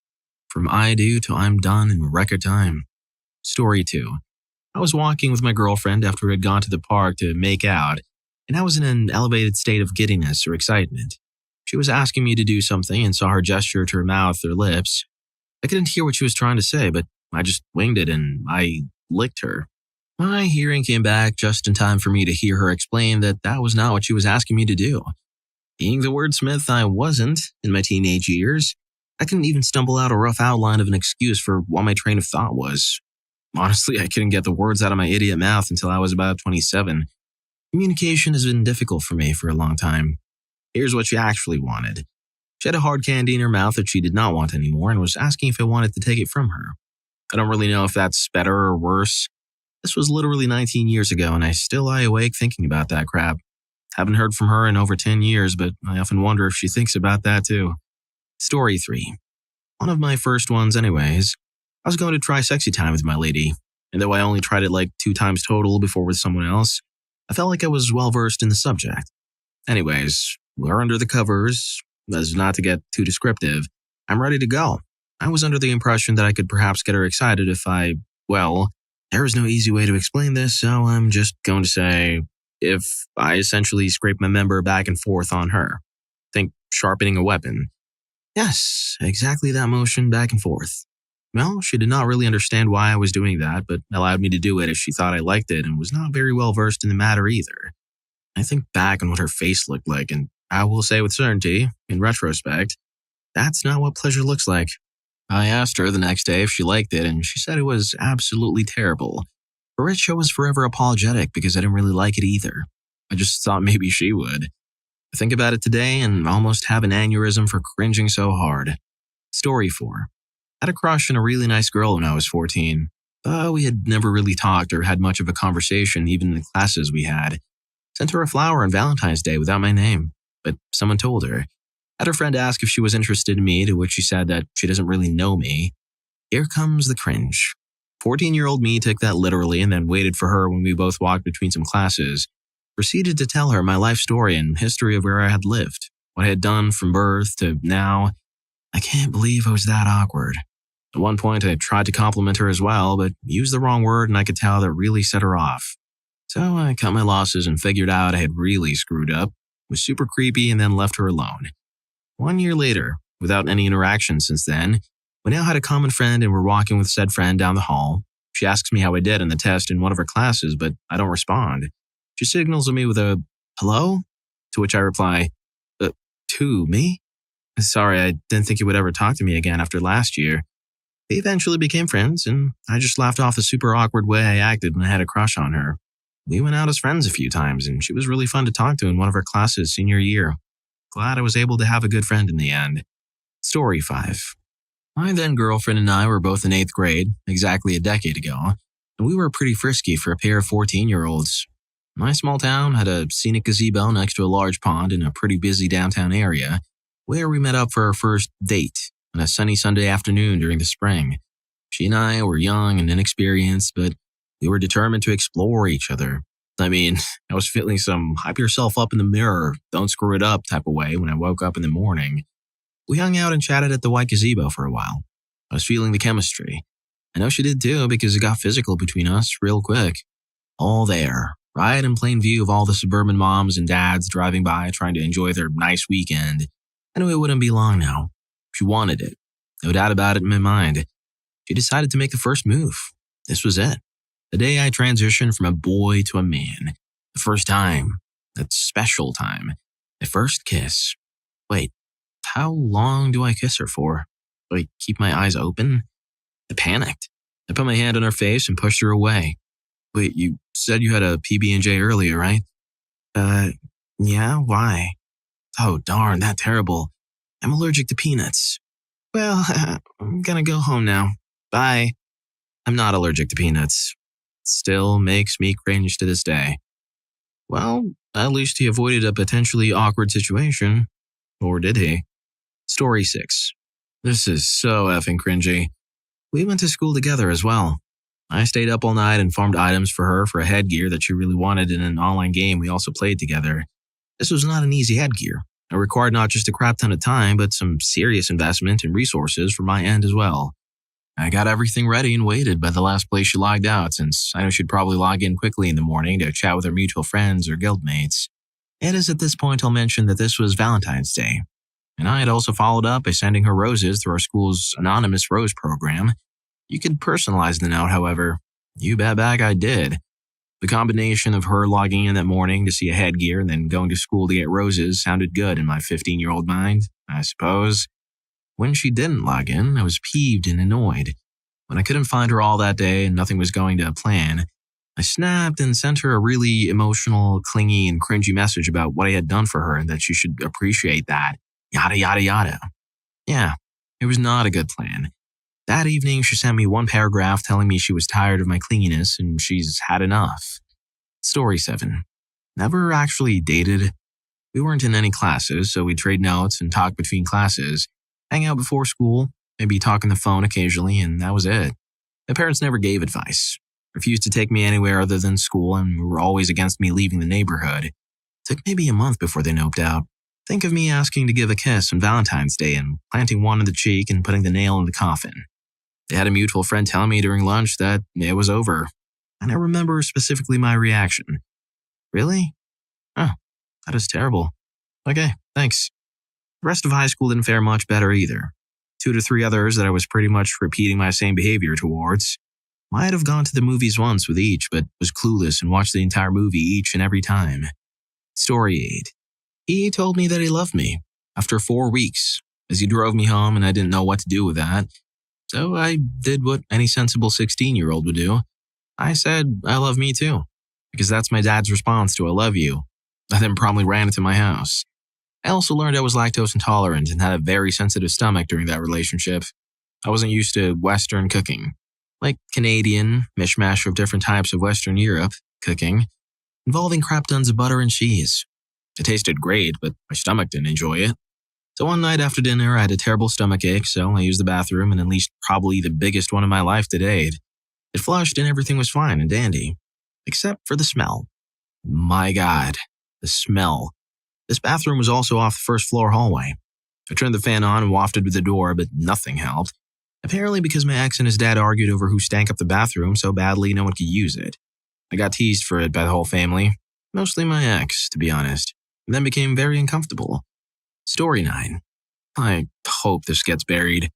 From I do to I'm done in record time. Story 2. I was walking with my girlfriend after we had gone to the park to make out, and I was in an elevated state of giddiness or excitement. She was asking me to do something and saw her gesture to her mouth or lips. I couldn't hear what she was trying to say, but I just winged it and I licked her. My hearing came back just in time for me to hear her explain that that was not what she was asking me to do. Being the wordsmith I wasn't in my teenage years, I couldn't even stumble out a rough outline of an excuse for what my train of thought was. Honestly, I couldn't get the words out of my idiot mouth until I was about 27. Communication has been difficult for me for a long time. Here's what she actually wanted. She had a hard candy in her mouth that she did not want anymore and was asking if I wanted to take it from her. I don't really know if that's better or worse. This was literally 19 years ago, and I still lie awake thinking about that crap. Haven't heard from her in over 10 years, but I often wonder if she thinks about that too. Story 3. One of my first ones anyways. I was going to try sexy time with my lady, and though I only tried it like 2 times total before with someone else, I felt like I was well versed in the subject. Anyways, we're under the covers, as not to get too descriptive. I'm ready to go. I was under the impression that I could perhaps get her excited if there is no easy way to explain this, so I'm just going to say, if I essentially scrape my member back and forth on her. Think sharpening a weapon. Yes, exactly that motion back and forth. Well, she did not really understand why I was doing that, but allowed me to do it as she thought I liked it and was not very well versed in the matter either. I think back on what her face looked like, and I will say with certainty, in retrospect, that's not what pleasure looks like. I asked her the next day if she liked it, and she said it was absolutely terrible. For which I was forever apologetic because I didn't really like it either. I just thought maybe she would. I think about it today and almost have an aneurysm for cringing so hard. Story 4. I had a crush on a really nice girl when I was 14. But we had never really talked or had much of a conversation even in the classes we had. Sent her a flower on Valentine's Day without my name, but someone told her. Had her friend ask if she was interested in me, to which she said that she doesn't really know me. Here comes the cringe. 14-year-old me took that literally and then waited for her when we both walked between some classes. Proceeded to tell her my life story and history of where I had lived, what I had done from birth to now. I can't believe I was that awkward. At one point, I tried to compliment her as well, but used the wrong word and I could tell that really set her off. So I cut my losses and figured out I had really screwed up, was super creepy, and then left her alone. 1 year later, without any interaction since then, we now had a common friend and were walking with said friend down the hall. She asks me how I did in the test in one of her classes, but I don't respond. She signals at me with a, "Hello?" To which I reply, "To me? Sorry, I didn't think you would ever talk to me again after last year." We eventually became friends, and I just laughed off the super awkward way I acted when I had a crush on her. We went out as friends a few times, and she was really fun to talk to in one of her classes senior year. Glad I was able to have a good friend in the end. Story 5. My then girlfriend and I were both in 8th grade, exactly a decade ago, and we were pretty frisky for a pair of 14-year-olds. My small town had a scenic gazebo next to a large pond in a pretty busy downtown area, where we met up for our first date on a sunny Sunday afternoon during the spring. She and I were young and inexperienced, but we were determined to explore each other. I mean, I was feeling some hype yourself up in the mirror, don't screw it up type of way when I woke up in the morning. We hung out and chatted at the white gazebo for a while. I was feeling the chemistry. I know she did too because it got physical between us real quick. All there, right in plain view of all the suburban moms and dads driving by trying to enjoy their nice weekend. I knew it wouldn't be long now. She wanted it. No doubt about it in my mind. She decided to make the first move. This was it. The day I transitioned from a boy to a man. The first time. That special time. The first kiss. Wait, how long do I kiss her for? Do I keep my eyes open? I panicked. I put my hand on her face and pushed her away. Wait, you said you had a PB&J earlier, right? Yeah, why? Oh, darn, that terrible. I'm allergic to peanuts. Well, I'm gonna go home now. Bye. I'm not allergic to peanuts. Still makes me cringe to this day. Well, at least he avoided a potentially awkward situation. Or did he? Story 6. This is so effing cringy. We went to school together as well. I stayed up all night and farmed items for her for a headgear that she really wanted in an online game we also played together. This was not an easy headgear. It required not just a crap ton of time, but some serious investment and resources from my end as well. I got everything ready and waited by the last place she logged out, since I know she'd probably log in quickly in the morning to chat with her mutual friends or guildmates. It is at this point I'll mention that this was Valentine's Day, and I had also followed up by sending her roses through our school's anonymous rose program. You could personalize the note, however. You bet back I did. The combination of her logging in that morning to see a headgear and then going to school to get roses sounded good in my 15-year-old mind, I suppose. When she didn't log in, I was peeved and annoyed. When I couldn't find her all that day and nothing was going to plan, I snapped and sent her a really emotional, clingy, and cringy message about what I had done for her and that she should appreciate that. Yada, yada, yada. Yeah, it was not a good plan. That evening, she sent me one paragraph telling me she was tired of my clinginess and she's had enough. Story 7. Never actually dated. We weren't in any classes, so we'd trade notes and talk between classes, hang out before school, maybe talk on the phone occasionally, and that was it. My parents never gave advice, refused to take me anywhere other than school, and were always against me leaving the neighborhood. It took maybe a month before they noped out. Think of me asking to give a kiss on Valentine's Day and planting one on the cheek and putting the nail in the coffin. They had a mutual friend tell me during lunch that it was over, and I remember specifically my reaction. Really? Oh, that is terrible. Okay, thanks. The rest of high school didn't fare much better either. 2 to 3 others that I was pretty much repeating my same behavior towards. Might have gone to the movies once with each, but was clueless and watched the entire movie each and every time. Story 8. He told me that he loved me after 4 weeks, as he drove me home and I didn't know what to do with that. So I did what any sensible 16-year-old would do. I said, I love me too, because that's my dad's response to I love you. I then promptly ran into my house. I also learned I was lactose intolerant and had a very sensitive stomach during that relationship. I wasn't used to Western cooking, like Canadian, mishmash of different types of Western Europe cooking, involving crap tons of butter and cheese. It tasted great, but my stomach didn't enjoy it. So one night after dinner, I had a terrible stomachache, so I used the bathroom and unleashed probably the biggest one of my life to date. It flushed and everything was fine and dandy. Except for the smell. My God, the smell. This bathroom was also off the first floor hallway. I turned the fan on and wafted to the door, but nothing helped. Apparently because my ex and his dad argued over who stank up the bathroom so badly no one could use it. I got teased for it by the whole family. Mostly my ex, to be honest. And then became very uncomfortable. Story 9. I hope this gets buried.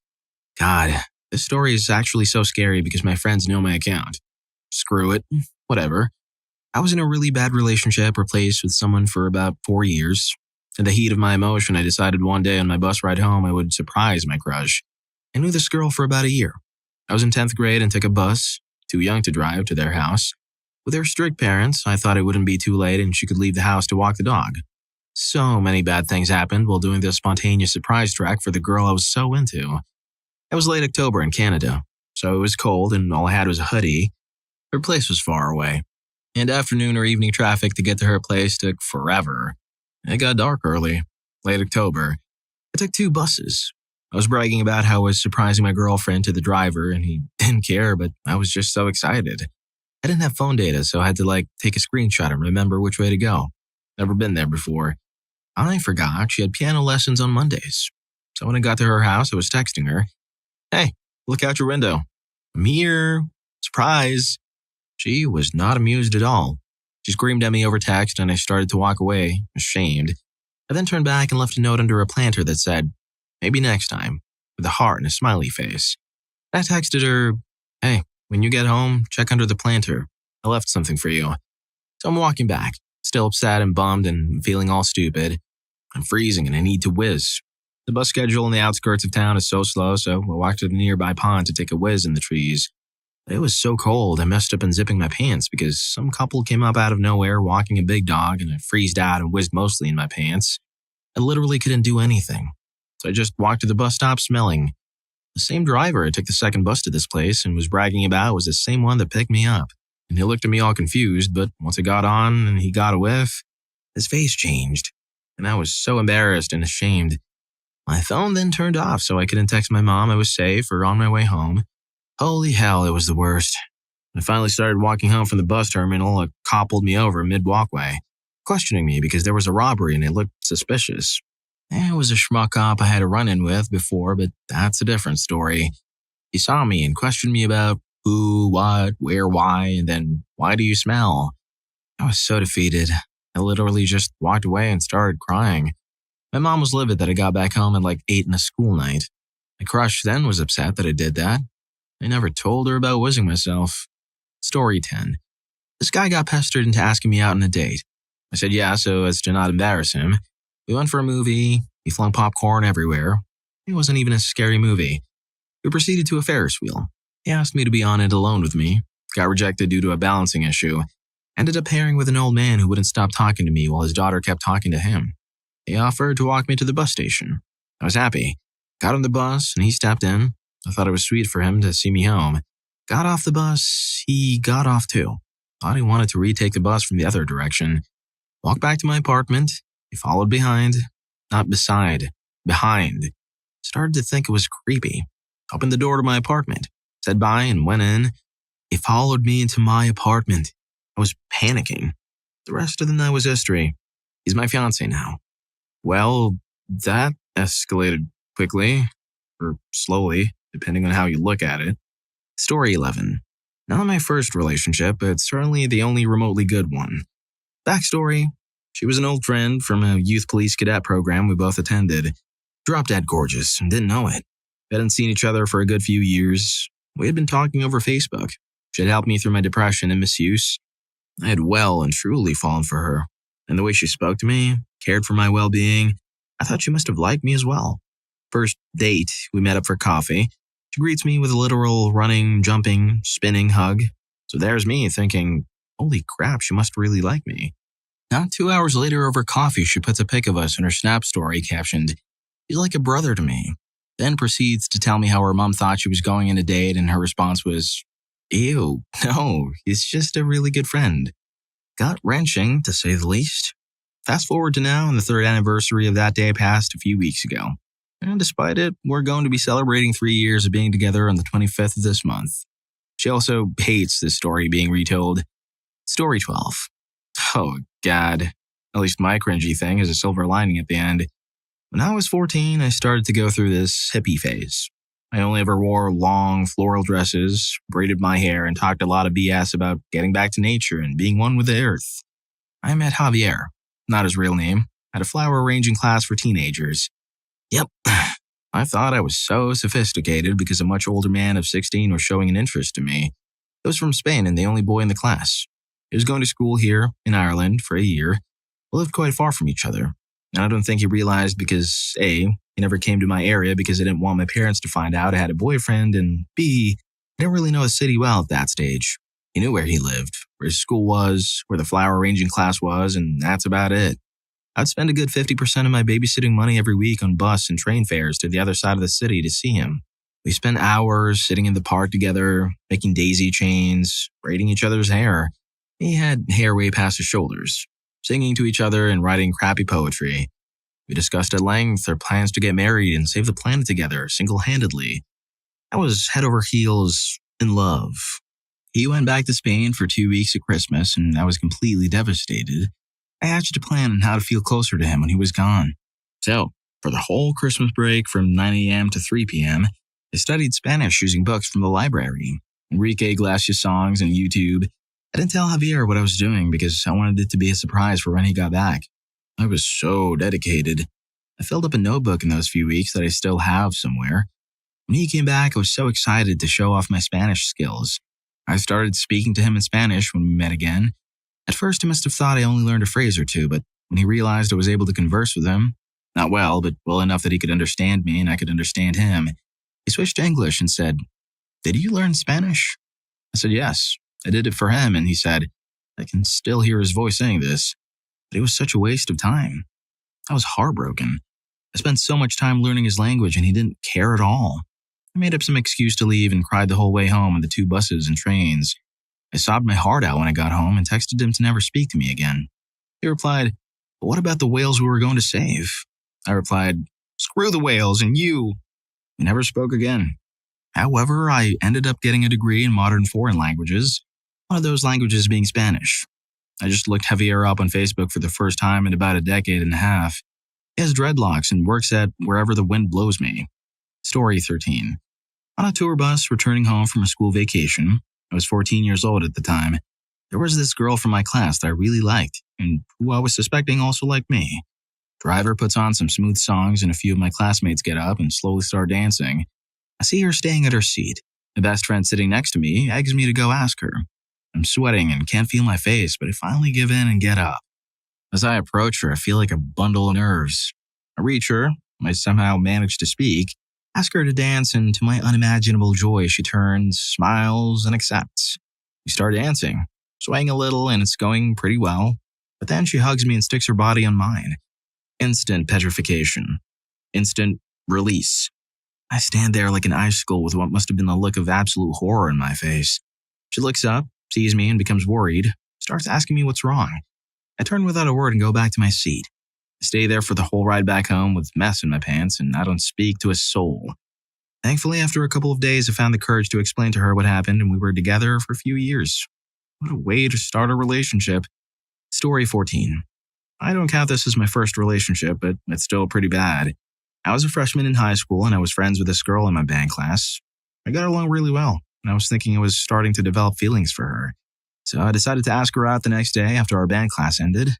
God, this story is actually so scary because my friends know my account. Screw it. Whatever. I was in a really bad relationship, replaced with someone for about 4 years. In the heat of my emotion, I decided one day on my bus ride home I would surprise my crush. I knew this girl for about a year. I was in 10th grade and took a bus, too young to drive, to their house. With her strict parents, I thought it wouldn't be too late and she could leave the house to walk the dog. So many bad things happened while doing this spontaneous surprise track for the girl I was so into. It was late October in Canada, so it was cold and all I had was a hoodie. Her place was far away, and afternoon or evening traffic to get to her place took forever. It got dark early, late October. I took 2 buses. I was bragging about how I was surprising my girlfriend to the driver, and he didn't care, but I was just so excited. I didn't have phone data, so I had to take a screenshot and remember which way to go. Never been there before. I forgot she had piano lessons on Mondays. So when I got to her house, I was texting her, "Hey, look out your window. I'm here. Surprise." She was not amused at all. She screamed at me over text and I started to walk away, ashamed. I then turned back and left a note under a planter that said, "Maybe next time," with a heart and a smiley face. I texted her, "Hey, when you get home, check under the planter. I left something for you." So I'm walking back, still upset and bummed and feeling all stupid. I'm freezing and I need to whiz. The bus schedule in the outskirts of town is so slow, so I walked to the nearby pond to take a whiz in the trees. But it was so cold I messed up unzipping my pants because some couple came up out of nowhere walking a big dog and I freezed out and whizzed mostly in my pants. I literally couldn't do anything. So I just walked to the bus stop smelling. The same driver I took the second bus to this place and was bragging about was the same one that picked me up. And he looked at me all confused, but once I got on and he got a whiff, his face changed. And I was so embarrassed and ashamed. My phone then turned off so I couldn't text my mom I was safe or on my way home. Holy hell, it was the worst. When I finally started walking home from the bus terminal, a cop pulled me over mid-walkway, questioning me because there was a robbery and it looked suspicious. It was a schmuck cop I had a run-in with before, but that's a different story. He saw me and questioned me about who, what, where, why, and then why do you smell? I was so defeated. I literally just walked away and started crying. My mom was livid that I got back home at 8 in a school night. My crush then was upset that I did that. I never told her about whizzing myself. Story 10. This guy got pestered into asking me out on a date. I said yeah so as to not embarrass him. We went for a movie. He flung popcorn everywhere. It wasn't even a scary movie. We proceeded to a Ferris wheel. He asked me to be on it alone with me. Got rejected due to a balancing issue. Ended up pairing with an old man who wouldn't stop talking to me while his daughter kept talking to him. He offered to walk me to the bus station. I was happy. Got on the bus and he stepped in. I thought it was sweet for him to see me home. Got off the bus, he got off too. Thought he wanted to retake the bus from the other direction. Walked back to my apartment. He followed behind. Not beside. Behind. Started to think it was creepy. Opened the door to my apartment. Said bye and went in. He followed me into my apartment. I was panicking. The rest of the night was history. He's my fiancé now. Well, that escalated quickly. Or slowly, depending on how you look at it. Story 11. Not my first relationship, but certainly the only remotely good one. Backstory. She was an old friend from a youth police cadet program we both attended. Drop dead gorgeous, and didn't know it. We hadn't seen each other for a good few years. We had been talking over Facebook. She had helped me through my depression and misuse. I had well and truly fallen for her. And the way she spoke to me, cared for my well-being, I thought she must have liked me as well. First date, we met up for coffee. She greets me with a literal running, jumping, spinning hug. So there's me thinking, holy crap, she must really like me. Not 2 hours later over coffee, she puts a pic of us in her Snap story captioned, "He's like a brother to me." Then proceeds to tell me how her mom thought she was going on a date and her response was, "Ew, no, he's just a really good friend." Gut-wrenching, to say the least. Fast forward to now, and the third anniversary of that day passed a few weeks ago. And despite it, we're going to be celebrating 3 years of being together on the 25th of this month. She also hates this story being retold. Story 12. Oh, God. At least my cringy thing has a silver lining at the end. When I was 14, I started to go through this hippie phase. I only ever wore long floral dresses, braided my hair, and talked a lot of BS about getting back to nature and being one with the earth. I met Javier, not his real name, at a flower arranging class for teenagers. Yep, I thought I was so sophisticated because a much older man of 16 was showing an interest in me. He was from Spain and the only boy in the class. He was going to school here in Ireland for a year. We lived quite far from each other. And I don't think he realized because A, he never came to my area because I didn't want my parents to find out I had a boyfriend, and B, I didn't really know the city well at that stage. He knew where he lived, where his school was, where the flower arranging class was, and that's about it. I'd spend a good 50% of my babysitting money every week on bus and train fares to the other side of the city to see him. We spent hours sitting in the park together, making daisy chains, braiding each other's hair. He had hair way past his shoulders, singing to each other and writing crappy poetry. We discussed at length our plans to get married and save the planet together single-handedly. I was head over heels in love. He went back to Spain for 2 weeks at Christmas, and I was completely devastated. I hatched a plan on how to feel closer to him when he was gone. So, for the whole Christmas break from 9 a.m. to 3 p.m., I studied Spanish using books from the library, Enrique Iglesias songs, and YouTube. I didn't tell Javier what I was doing because I wanted it to be a surprise for when he got back. I was so dedicated. I filled up a notebook in those few weeks that I still have somewhere. When he came back, I was so excited to show off my Spanish skills. I started speaking to him in Spanish when we met again. At first, he must have thought I only learned a phrase or two, but when he realized I was able to converse with him, not well, but well enough that he could understand me and I could understand him, he switched to English and said, "Did you learn Spanish?" I said, "Yes, I did it for him," and he said, I can still hear his voice saying this, but it was such a waste of time. I was heartbroken. I spent so much time learning his language and he didn't care at all. I made up some excuse to leave and cried the whole way home on the 2 buses and trains. I sobbed my heart out when I got home and texted him to never speak to me again. He replied, "But what about the whales we were going to save?" I replied, "Screw the whales and you." We never spoke again. However, I ended up getting a degree in modern foreign languages, one of those languages being Spanish. I just looked Javier up on Facebook for the first time in about a decade and a half. He has dreadlocks and works at wherever the wind blows me. Story 13. On a tour bus returning home from a school vacation, I was 14 years old at the time. There was this girl from my class that I really liked, and who I was suspecting also liked me. Driver puts on some smooth songs and a few of my classmates get up and slowly start dancing. I see her staying at her seat. My best friend sitting next to me eggs me to go ask her. I'm sweating and can't feel my face, but I finally give in and get up. As I approach her, I feel like a bundle of nerves. I reach her, I somehow manage to speak, ask her to dance, and to my unimaginable joy, she turns, smiles, and accepts. We start dancing, swaying a little, and it's going pretty well. But then she hugs me and sticks her body on mine. Instant petrification. Instant release. I stand there like an icicle with what must have been the look of absolute horror in my face. She looks up, sees me, and becomes worried, starts asking me what's wrong. I turn without a word and go back to my seat. I stay there for the whole ride back home with mess in my pants, and I don't speak to a soul. Thankfully, after a couple of days, I found the courage to explain to her what happened, and we were together for a few years. What a way to start a relationship. Story 14. I don't count this as my first relationship, but it's still pretty bad. I was a freshman in high school, and I was friends with this girl in my band class. I got along really well, and I was thinking I was starting to develop feelings for her. So I decided to ask her out the next day after our band class ended.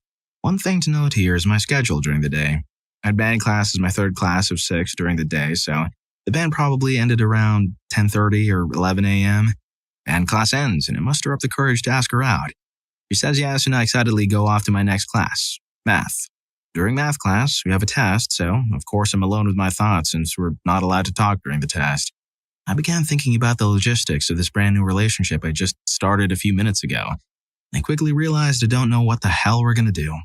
One thing to note here is my schedule during the day. I had band class as my third class of 6 during the day, so the band probably ended around 10:30 or 11 a.m. Band class ends, and I muster up the courage to ask her out. She says yes, and I excitedly go off to my next class, math. During math class, we have a test, so of course I'm alone with my thoughts since we're not allowed to talk during the test. I began thinking about the logistics of this brand new relationship I just started a few minutes ago. I quickly realized I don't know what the hell we're going to do.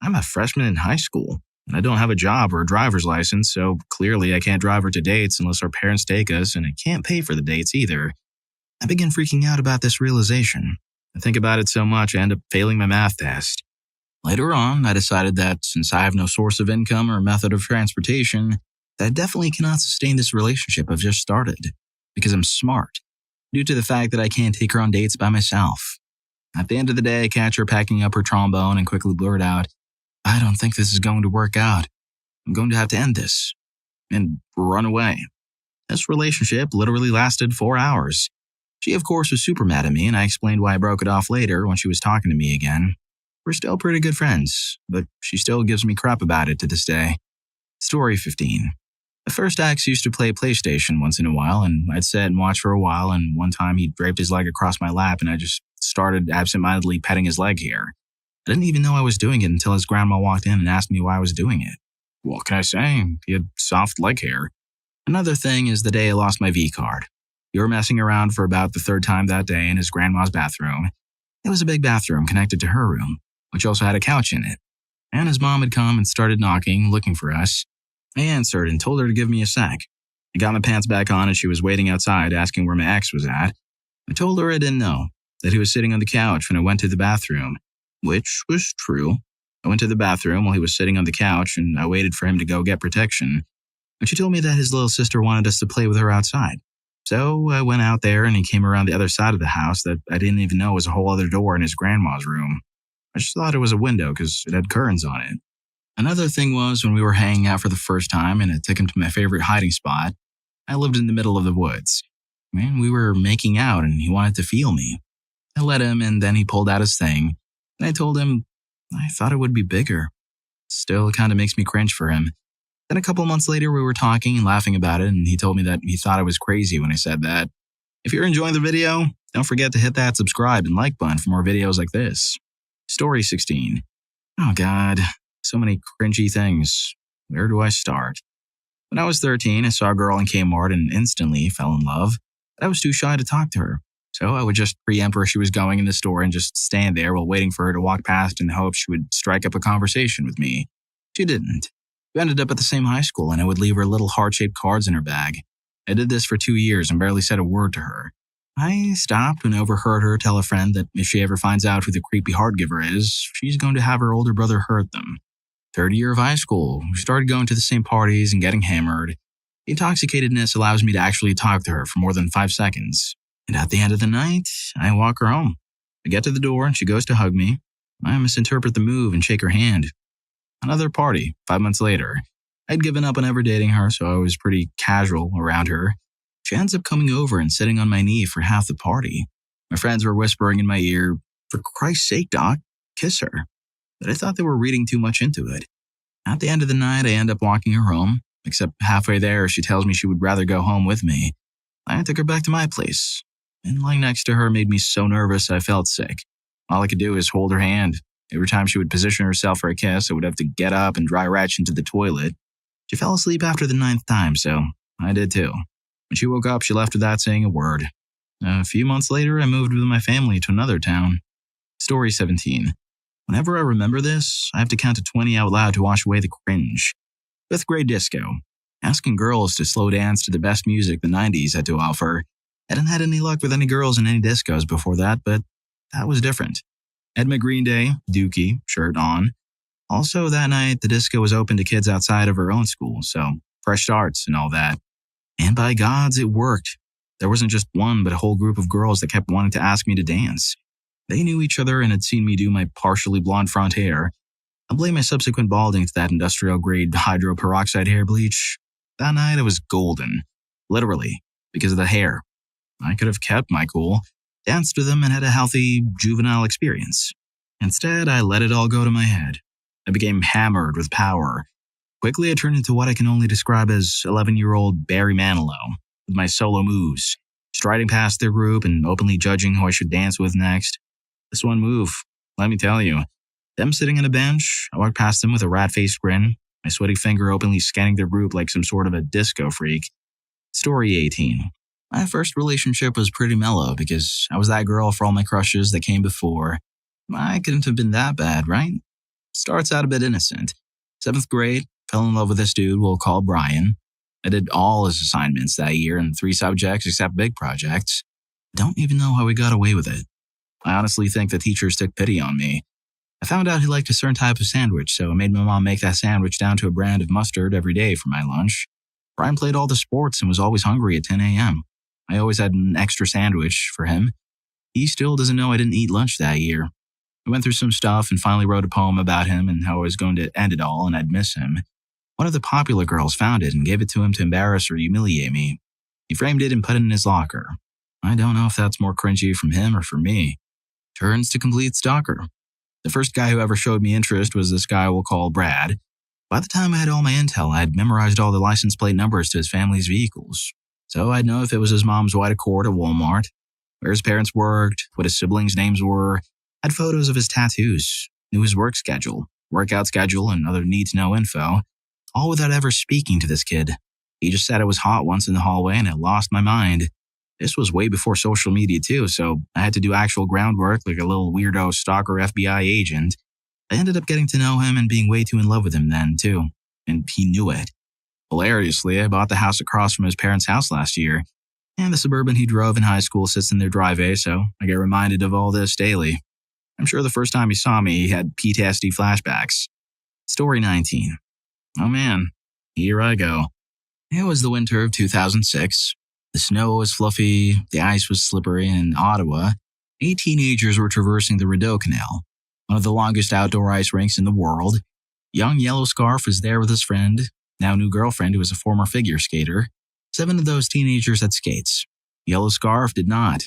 I'm a freshman in high school, and I don't have a job or a driver's license, so clearly I can't drive her to dates unless our parents take us, and I can't pay for the dates either. I begin freaking out about this realization. I think about it so much I end up failing my math test. Later on, I decided that since I have no source of income or method of transportation, that I definitely cannot sustain this relationship I've just started, because I'm smart, due to the fact that I can't take her on dates by myself. At the end of the day, I catch her packing up her trombone and quickly blurt out, "I don't think this is going to work out. I'm going to have to end this," and run away. This relationship literally lasted 4 hours. She, of course, was super mad at me, and I explained why I broke it off later when she was talking to me again. We're still pretty good friends, but she still gives me crap about it to this day. Story 15. The first ex used to play PlayStation once in a while, and I'd sit and watch for a while, and one time he draped his leg across my lap, and I just started absentmindedly petting his leg hair. I didn't even know I was doing it until his grandma walked in and asked me why I was doing it. What can I say? He had soft leg hair. Another thing is the day I lost my V-card. We were messing around for about the third time that day in his grandma's bathroom. It was a big bathroom connected to her room, which also had a couch in it. And his mom had come and started knocking, looking for us. I answered and told her to give me a sec. I got my pants back on and she was waiting outside asking where my ex was at. I told her I didn't know, that he was sitting on the couch when I went to the bathroom, which was true. I went to the bathroom while he was sitting on the couch and I waited for him to go get protection. And she told me that his little sister wanted us to play with her outside. So I went out there and he came around the other side of the house that I didn't even know was a whole other door in his grandma's room. I just thought it was a window because it had curtains on it. Another thing was when we were hanging out for the first time and I took him to my favorite hiding spot, I lived in the middle of the woods. Man, we were making out and he wanted to feel me. I let him and then he pulled out his thing. And I told him I thought it would be bigger. Still, it kind of makes me cringe for him. Then a couple months later, we were talking and laughing about it, and he told me that he thought I was crazy when I said that. If you're enjoying the video, don't forget to hit that subscribe and like button for more videos like this. Story 16. Oh God, so many cringy things. Where do I start? When I was 13, I saw a girl in Kmart and instantly fell in love, but I was too shy to talk to her. So I would just preempt where she was going in the store and just stand there while waiting for her to walk past in the hope she would strike up a conversation with me. She didn't. We ended up at the same high school and I would leave her little heart-shaped cards in her bag. I did this for 2 years and barely said a word to her. I stopped when I overheard her tell a friend that if she ever finds out who the creepy heart giver is, she's going to have her older brother hurt them. Third year of high school, we started going to the same parties and getting hammered. The intoxicatedness allows me to actually talk to her for more than 5 seconds. And at the end of the night, I walk her home. I get to the door and she goes to hug me. I misinterpret the move and shake her hand. Another party, 5 months later. I'd given up on ever dating her, so I was pretty casual around her. She ends up coming over and sitting on my knee for half the party. My friends were whispering in my ear, "For Christ's sake, Doc, kiss her." But I thought they were reading too much into it. At the end of the night, I end up walking her home, except halfway there, she tells me she would rather go home with me. I took her back to my place, and lying next to her made me so nervous I felt sick. All I could do is hold her hand. Every time she would position herself for a kiss, I would have to get up and dry retch into the toilet. She fell asleep after the 9th time, so I did too. When she woke up, she left without saying a word. A few months later, I moved with my family to another town. Story 17. Whenever I remember this, I have to count to 20 out loud to wash away the cringe. 5th grade disco. Asking girls to slow dance to the best music the 90s had to offer. I hadn't had any luck with any girls in any discos before that, but that was different. Had my Green Day, Dookie, shirt on. Also that night, the disco was open to kids outside of our own school, so fresh starts and all that. And by gods, it worked. There wasn't just one, but a whole group of girls that kept wanting to ask me to dance. They knew each other and had seen me do my partially blonde front hair. I blame my subsequent balding to that industrial-grade hydroperoxide hair bleach. That night, I was golden. Literally, because of the hair. I could have kept my cool, danced with them, and had a healthy, juvenile experience. Instead, I let it all go to my head. I became hammered with power. Quickly, I turned into what I can only describe as 11-year-old Barry Manilow, with my solo moves, striding past their group and openly judging who I should dance with next. This one move, let me tell you. Them sitting on a bench, I walked past them with a rat-faced grin, my sweaty finger openly scanning their group like some sort of a disco freak. Story 18. My first relationship was pretty mellow because I was that girl for all my crushes that came before. I couldn't have been that bad, right? Starts out a bit innocent. 7th grade, fell in love with this dude we'll call Brian. I did all his assignments that year in 3 subjects except big projects. I don't even know how we got away with it. I honestly think the teachers took pity on me. I found out he liked a certain type of sandwich, so I made my mom make that sandwich down to a brand of mustard every day for my lunch. Brian played all the sports and was always hungry at 10 a.m. I always had an extra sandwich for him. He still doesn't know I didn't eat lunch that year. I went through some stuff and finally wrote a poem about him and how I was going to end it all and I'd miss him. One of the popular girls found it and gave it to him to embarrass or humiliate me. He framed it and put it in his locker. I don't know if that's more cringy from him or from me. Turns to complete stalker. The first guy who ever showed me interest was this guy we'll call Brad. By the time I had all my intel, I had memorized all the license plate numbers to his family's vehicles. So I'd know if it was his mom's white Accord at Walmart, where his parents worked, what his siblings' names were. I had photos of his tattoos, knew his work schedule, workout schedule, and other need-to-know info, all without ever speaking to this kid. He just said it was hot once in the hallway and I lost my mind. This was way before social media too, so I had to do actual groundwork like a little weirdo stalker FBI agent. I ended up getting to know him and being way too in love with him then too, and he knew it. Hilariously, I bought the house across from his parents' house last year, and the Suburban he drove in high school sits in their driveway, so I get reminded of all this daily. I'm sure the first time he saw me, he had PTSD flashbacks. Story 19. Oh man, here I go. It was the winter of 2006. The snow was fluffy, the ice was slippery, and in Ottawa, 8 teenagers were traversing the Rideau Canal, one of the longest outdoor ice rinks in the world. Young Yellow Scarf was there with his friend, now new girlfriend who was a former figure skater. 7 of those teenagers had skates. Yellow Scarf did not.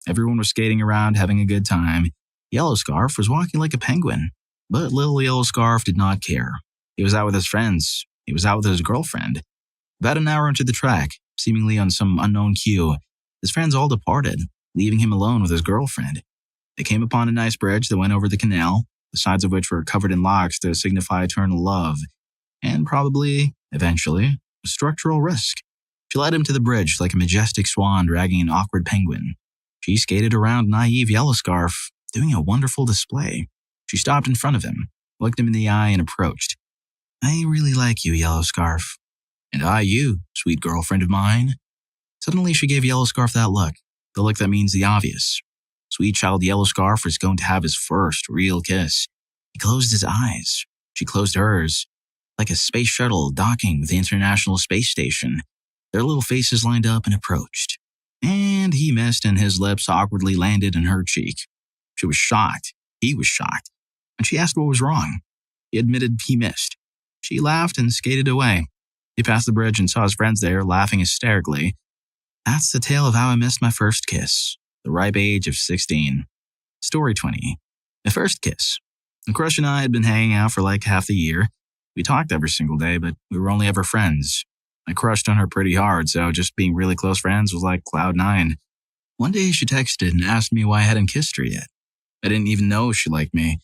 Everyone was skating around, having a good time. Yellow Scarf was walking like a penguin, but little Yellow Scarf did not care. He was out with his friends. He was out with his girlfriend. About an hour into the track, seemingly on some unknown cue, his friends all departed, leaving him alone with his girlfriend. They came upon a nice bridge that went over the canal, the sides of which were covered in locks to signify eternal love, and probably, eventually, a structural risk. She led him to the bridge like a majestic swan dragging an awkward penguin. She skated around naive Yellow Scarf, doing a wonderful display. She stopped in front of him, looked him in the eye, and approached. I really like you, Yellow Scarf. And I you, sweet girlfriend of mine. Suddenly she gave Yellow Scarf that look, the look that means the obvious. Sweet child Yellow Scarf was going to have his first real kiss. He closed his eyes. She closed hers. Like a space shuttle docking with the International Space Station, their little faces lined up and approached. And he missed and his lips awkwardly landed in her cheek. She was shocked. He was shocked. And she asked what was wrong. He admitted he missed. She laughed and skated away. He passed the bridge and saw his friends there, laughing hysterically. That's the tale of how I missed my first kiss, the ripe age of 16. Story 20. The first kiss. The crush and I had been hanging out for like half the year. We talked every single day, but we were only ever friends. I crushed on her pretty hard, so just being really close friends was like cloud 9. One day she texted and asked me why I hadn't kissed her yet. I didn't even know she liked me.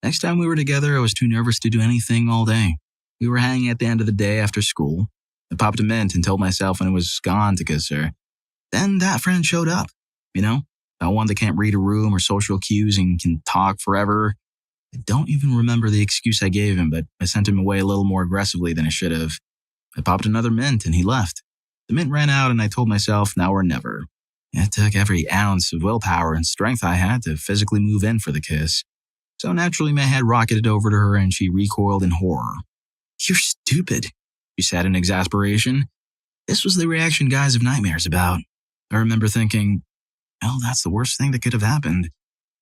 Next time we were together, I was too nervous to do anything all day. We were hanging at the end of the day after school. I popped a mint and told myself when I was gone to kiss her. Then that friend showed up. You know, that one that can't read a room or social cues and can talk forever. I don't even remember the excuse I gave him, but I sent him away a little more aggressively than I should have. I popped another mint and he left. The mint ran out and I told myself now or never. It took every ounce of willpower and strength I had to physically move in for the kiss. So naturally my head rocketed over to her and she recoiled in horror. You're stupid, she said in exasperation. This was the reaction guys have nightmares about. I remember thinking, well, that's the worst thing that could have happened.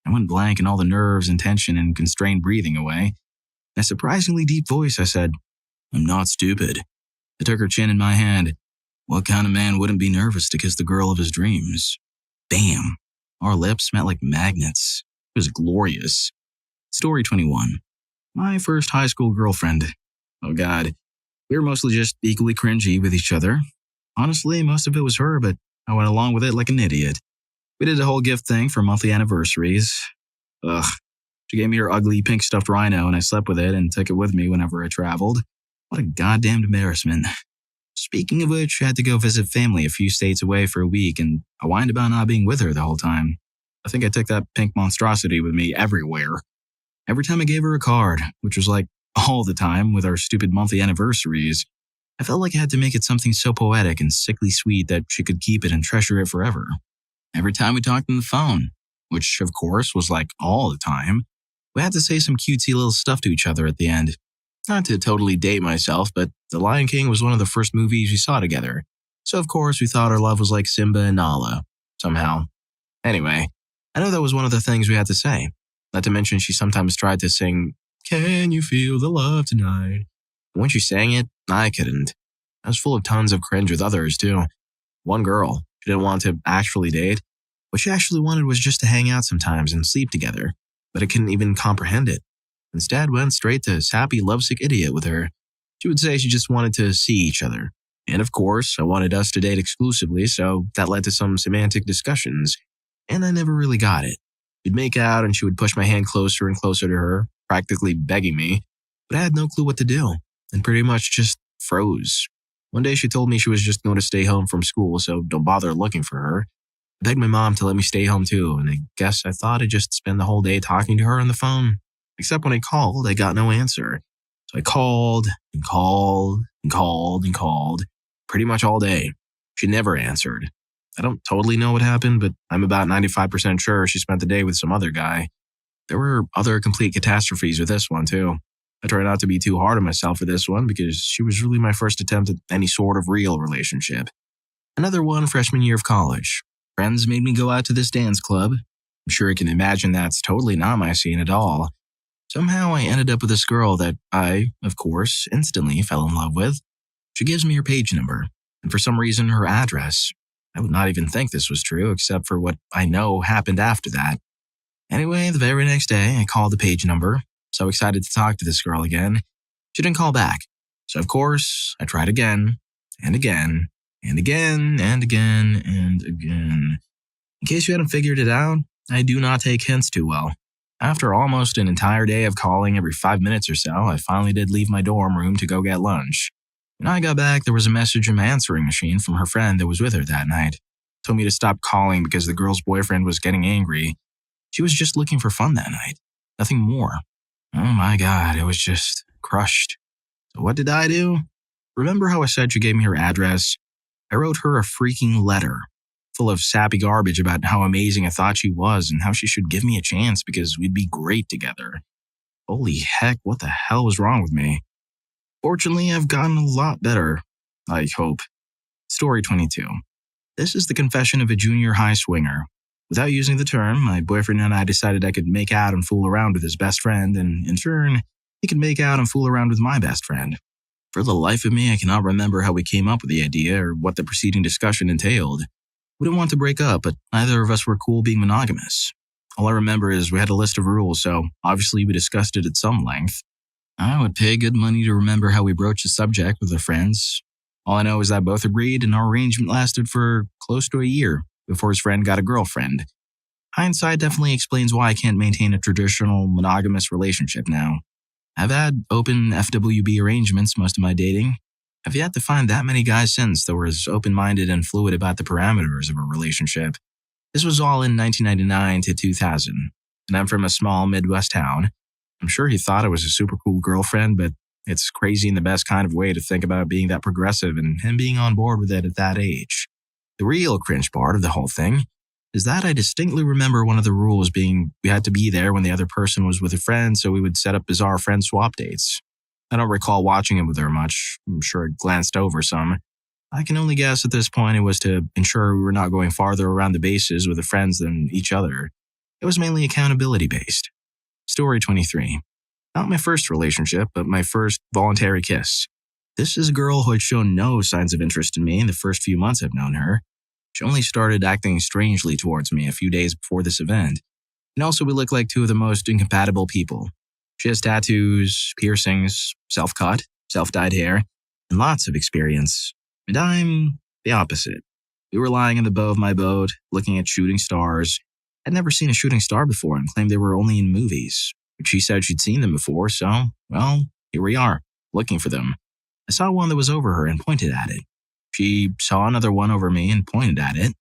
I went blank and all the nerves and tension and constrained breathing away. In a surprisingly deep voice, I said, I'm not stupid. I took her chin in my hand. What kind of man wouldn't be nervous to kiss the girl of his dreams? Bam! Our lips met like magnets. It was glorious. Story 21. My first high school girlfriend. Oh God. We were mostly just equally cringy with each other. Honestly, most of it was her, but I went along with it like an idiot. We did a whole gift thing for monthly anniversaries. Ugh. She gave me her ugly pink stuffed rhino and I slept with it and took it with me whenever I traveled. What a goddamn embarrassment. Speaking of which, I had to go visit family a few states away for a week and I whined about not being with her the whole time. I think I took that pink monstrosity with me everywhere. Every time I gave her a card, which was like all the time with our stupid monthly anniversaries, I felt like I had to make it something so poetic and sickly sweet that she could keep it and treasure it forever. Every time we talked on the phone, which of course was like all the time, We had to say some cutesy little stuff to each other at the end. Not to totally date myself, but The Lion King was one of the first movies we saw together. So of course we thought our love was like Simba and Nala, somehow. Anyway, I know that was one of the things we had to say. Not to mention she sometimes tried to sing, "Can you feel the love tonight?" But when she sang it, I couldn't. I was full of tons of cringe with others too. One girl, she didn't want to actually date. What she actually wanted was just to hang out sometimes and sleep together, but I couldn't even comprehend it. Instead, went straight to sappy, lovesick idiot with her. She would say she just wanted to see each other. And of course, I wanted us to date exclusively, so that led to some semantic discussions. And I never really got it. We'd make out and she would push my hand closer and closer to her, practically begging me, but I had no clue what to do, and pretty much just froze. One day she told me she was just going to stay home from school, so don't bother looking for her. I begged my mom to let me stay home too, and I guess I thought I'd just spend the whole day talking to her on the phone. Except when I called, I got no answer. So I called and called and called and called, pretty much all day. She never answered. I don't totally know what happened, but I'm about 95% sure she spent the day with some other guy. There were other complete catastrophes with this one too. I try not to be too hard on myself for this one because she was really my first attempt at any sort of real relationship. Another one freshman year of college. Friends made me go out to this dance club. I'm sure you can imagine that's totally not my scene at all. Somehow I ended up with this girl that I, of course, instantly fell in love with. She gives me her page number, and for some reason her address. I would not even think this was true except for what I know happened after that. Anyway, the very next day I called the page number, so excited to talk to this girl again. She didn't call back, so of course I tried again, and again, and again, and again, and again. In case you hadn't figured it out, I do not take hints too well. After almost an entire day of calling every 5 minutes or so, I finally did leave my dorm room to go get lunch. When I got back, there was a message in my answering machine from her friend that was with her that night. Told me to stop calling because the girl's boyfriend was getting angry. She was just looking for fun that night. Nothing more. Oh my god, I was just crushed. So what did I do? Remember how I said she gave me her address? I wrote her a freaking letter, full of sappy garbage about how amazing I thought she was and how she should give me a chance because we'd be great together. Holy heck, what the hell was wrong with me? Fortunately, I've gotten a lot better, I hope. Story 22. This is the confession of a junior high swinger. Without using the term, my boyfriend and I decided I could make out and fool around with his best friend, and in turn, he could make out and fool around with my best friend. For the life of me, I cannot remember how we came up with the idea or what the preceding discussion entailed. We didn't want to break up, but neither of us were cool being monogamous. All I remember is we had a list of rules, so obviously we discussed it at some length. I would pay good money to remember how we broached the subject with our friends. All I know is that both agreed, and our arrangement lasted for close to a year before his friend got a girlfriend. Hindsight definitely explains why I can't maintain a traditional monogamous relationship now. I've had open FWB arrangements most of my dating. I've yet to find that many guys since that were as open-minded and fluid about the parameters of a relationship. This was all in 1999 to 2000, and I'm from a small Midwest town. I'm sure he thought I was a super cool girlfriend, but it's crazy in the best kind of way to think about being that progressive and him being on board with it at that age. The real cringe part of the whole thing is that I distinctly remember one of the rules being we had to be there when the other person was with a friend, so we would set up bizarre friend swap dates. I don't recall watching it with her much. I'm sure I glanced over some. I can only guess at this point it was to ensure we were not going farther around the bases with the friends than each other. It was mainly accountability based. Story 23. Not my first relationship, but my first voluntary kiss. This is a girl who had shown no signs of interest in me in the first few months I've known her. She only started acting strangely towards me a few days before this event. And also we look like two of the most incompatible people. She has tattoos, piercings, self-cut, self-dyed hair, and lots of experience. And I'm the opposite. We were lying in the bow of my boat, looking at shooting stars. I'd never seen a shooting star before and claimed they were only in movies. But she said she'd seen them before, so, well, here we are, looking for them. I saw one that was over her and pointed at it. She saw another one over me and pointed at it,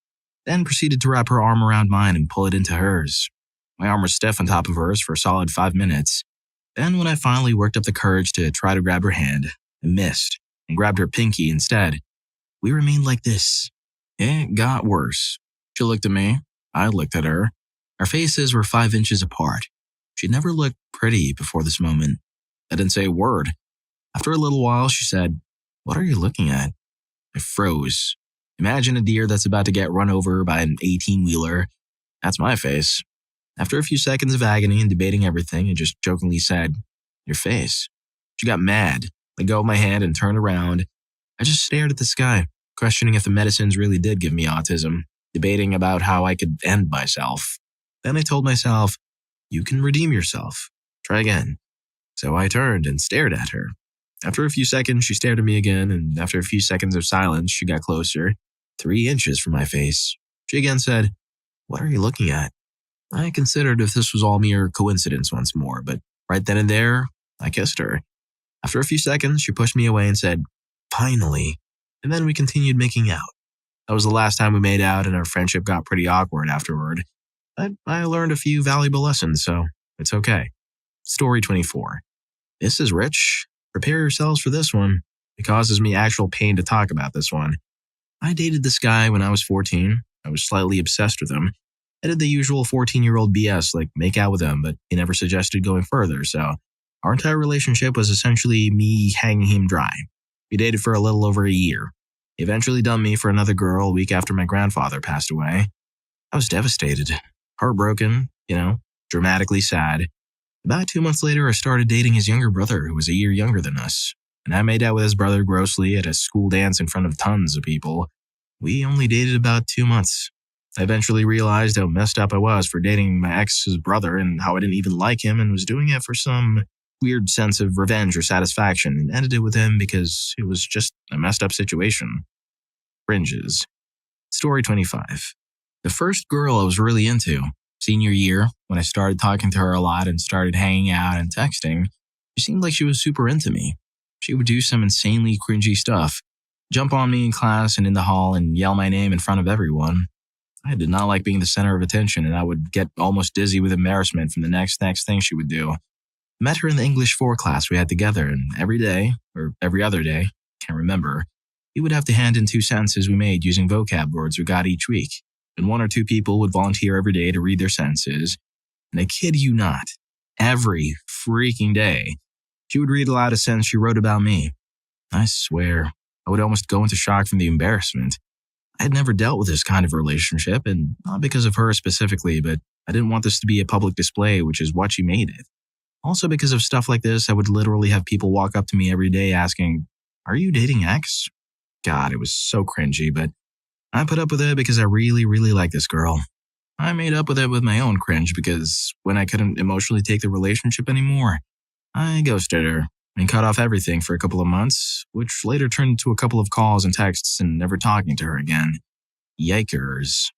then proceeded to wrap her arm around mine and pull it into hers. My arm was stiff on top of hers for a solid 5 minutes. Then when I finally worked up the courage to try to grab her hand, I missed and grabbed her pinky instead. We remained like this. It got worse. She looked at me. I looked at her. Our faces were 5 inches apart. She'd never looked pretty before this moment. I didn't say a word. After a little while, she said, "What are you looking at?" I froze. Imagine a deer that's about to get run over by an 18-wheeler. That's my face. After a few seconds of agony and debating everything, I just jokingly said, "Your face." She got mad, let go of my hand and turned around. I just stared at the sky, questioning if the medicines really did give me autism, debating about how I could end myself. Then I told myself, "You can redeem yourself. Try again." So I turned and stared at her. After a few seconds, she stared at me again, and after a few seconds of silence, she got closer, 3 inches from my face. She again said, "What are you looking at?" I considered if this was all mere coincidence once more, but right then and there, I kissed her. After a few seconds, she pushed me away and said, "Finally." And then we continued making out. That was the last time we made out, and our friendship got pretty awkward afterward. But I learned a few valuable lessons, so it's okay. Story 24. This is rich. Prepare yourselves for this one. It causes me actual pain to talk about this one. I dated this guy when I was 14. I was slightly obsessed with him. I did the usual 14-year-old BS, like make out with him, but he never suggested going further, so our entire relationship was essentially me hanging him dry. We dated for a little over a year. He eventually dumped me for another girl a week after my grandfather passed away. I was devastated, heartbroken, dramatically sad. About 2 months later, I started dating his younger brother, who was a year younger than us, and I made out with his brother grossly at a school dance in front of tons of people. We only dated about 2 months. I eventually realized how messed up I was for dating my ex's brother and how I didn't even like him and was doing it for some weird sense of revenge or satisfaction, and ended it with him because it was just a messed up situation. Cringes. Story 25. The first girl I was really into, senior year, when I started talking to her a lot and started hanging out and texting, she seemed like she was super into me. She would do some insanely cringy stuff, jump on me in class and in the hall and yell my name in front of everyone. I did not like being the center of attention, and I would get almost dizzy with embarrassment from the next thing she would do. Met her in the English 4 class we had together, and every day, or every other day, can't remember, we would have to hand in 2 sentences we made using vocab words we got each week, and 1 or 2 people would volunteer every day to read their sentences. And I kid you not, every freaking day, she would read aloud a sentence she wrote about me. I swear, I would almost go into shock from the embarrassment. I had never dealt with this kind of relationship, and not because of her specifically, but I didn't want this to be a public display, which is what she made it. Also because of stuff like this, I would literally have people walk up to me every day asking, "Are you dating X?" God, it was so cringy, but I put up with it because I really, really like this girl. I made up with it with my own cringe because when I couldn't emotionally take the relationship anymore, I ghosted her and cut off everything for a couple of months, which later turned into a couple of calls and texts and never talking to her again. Yikers.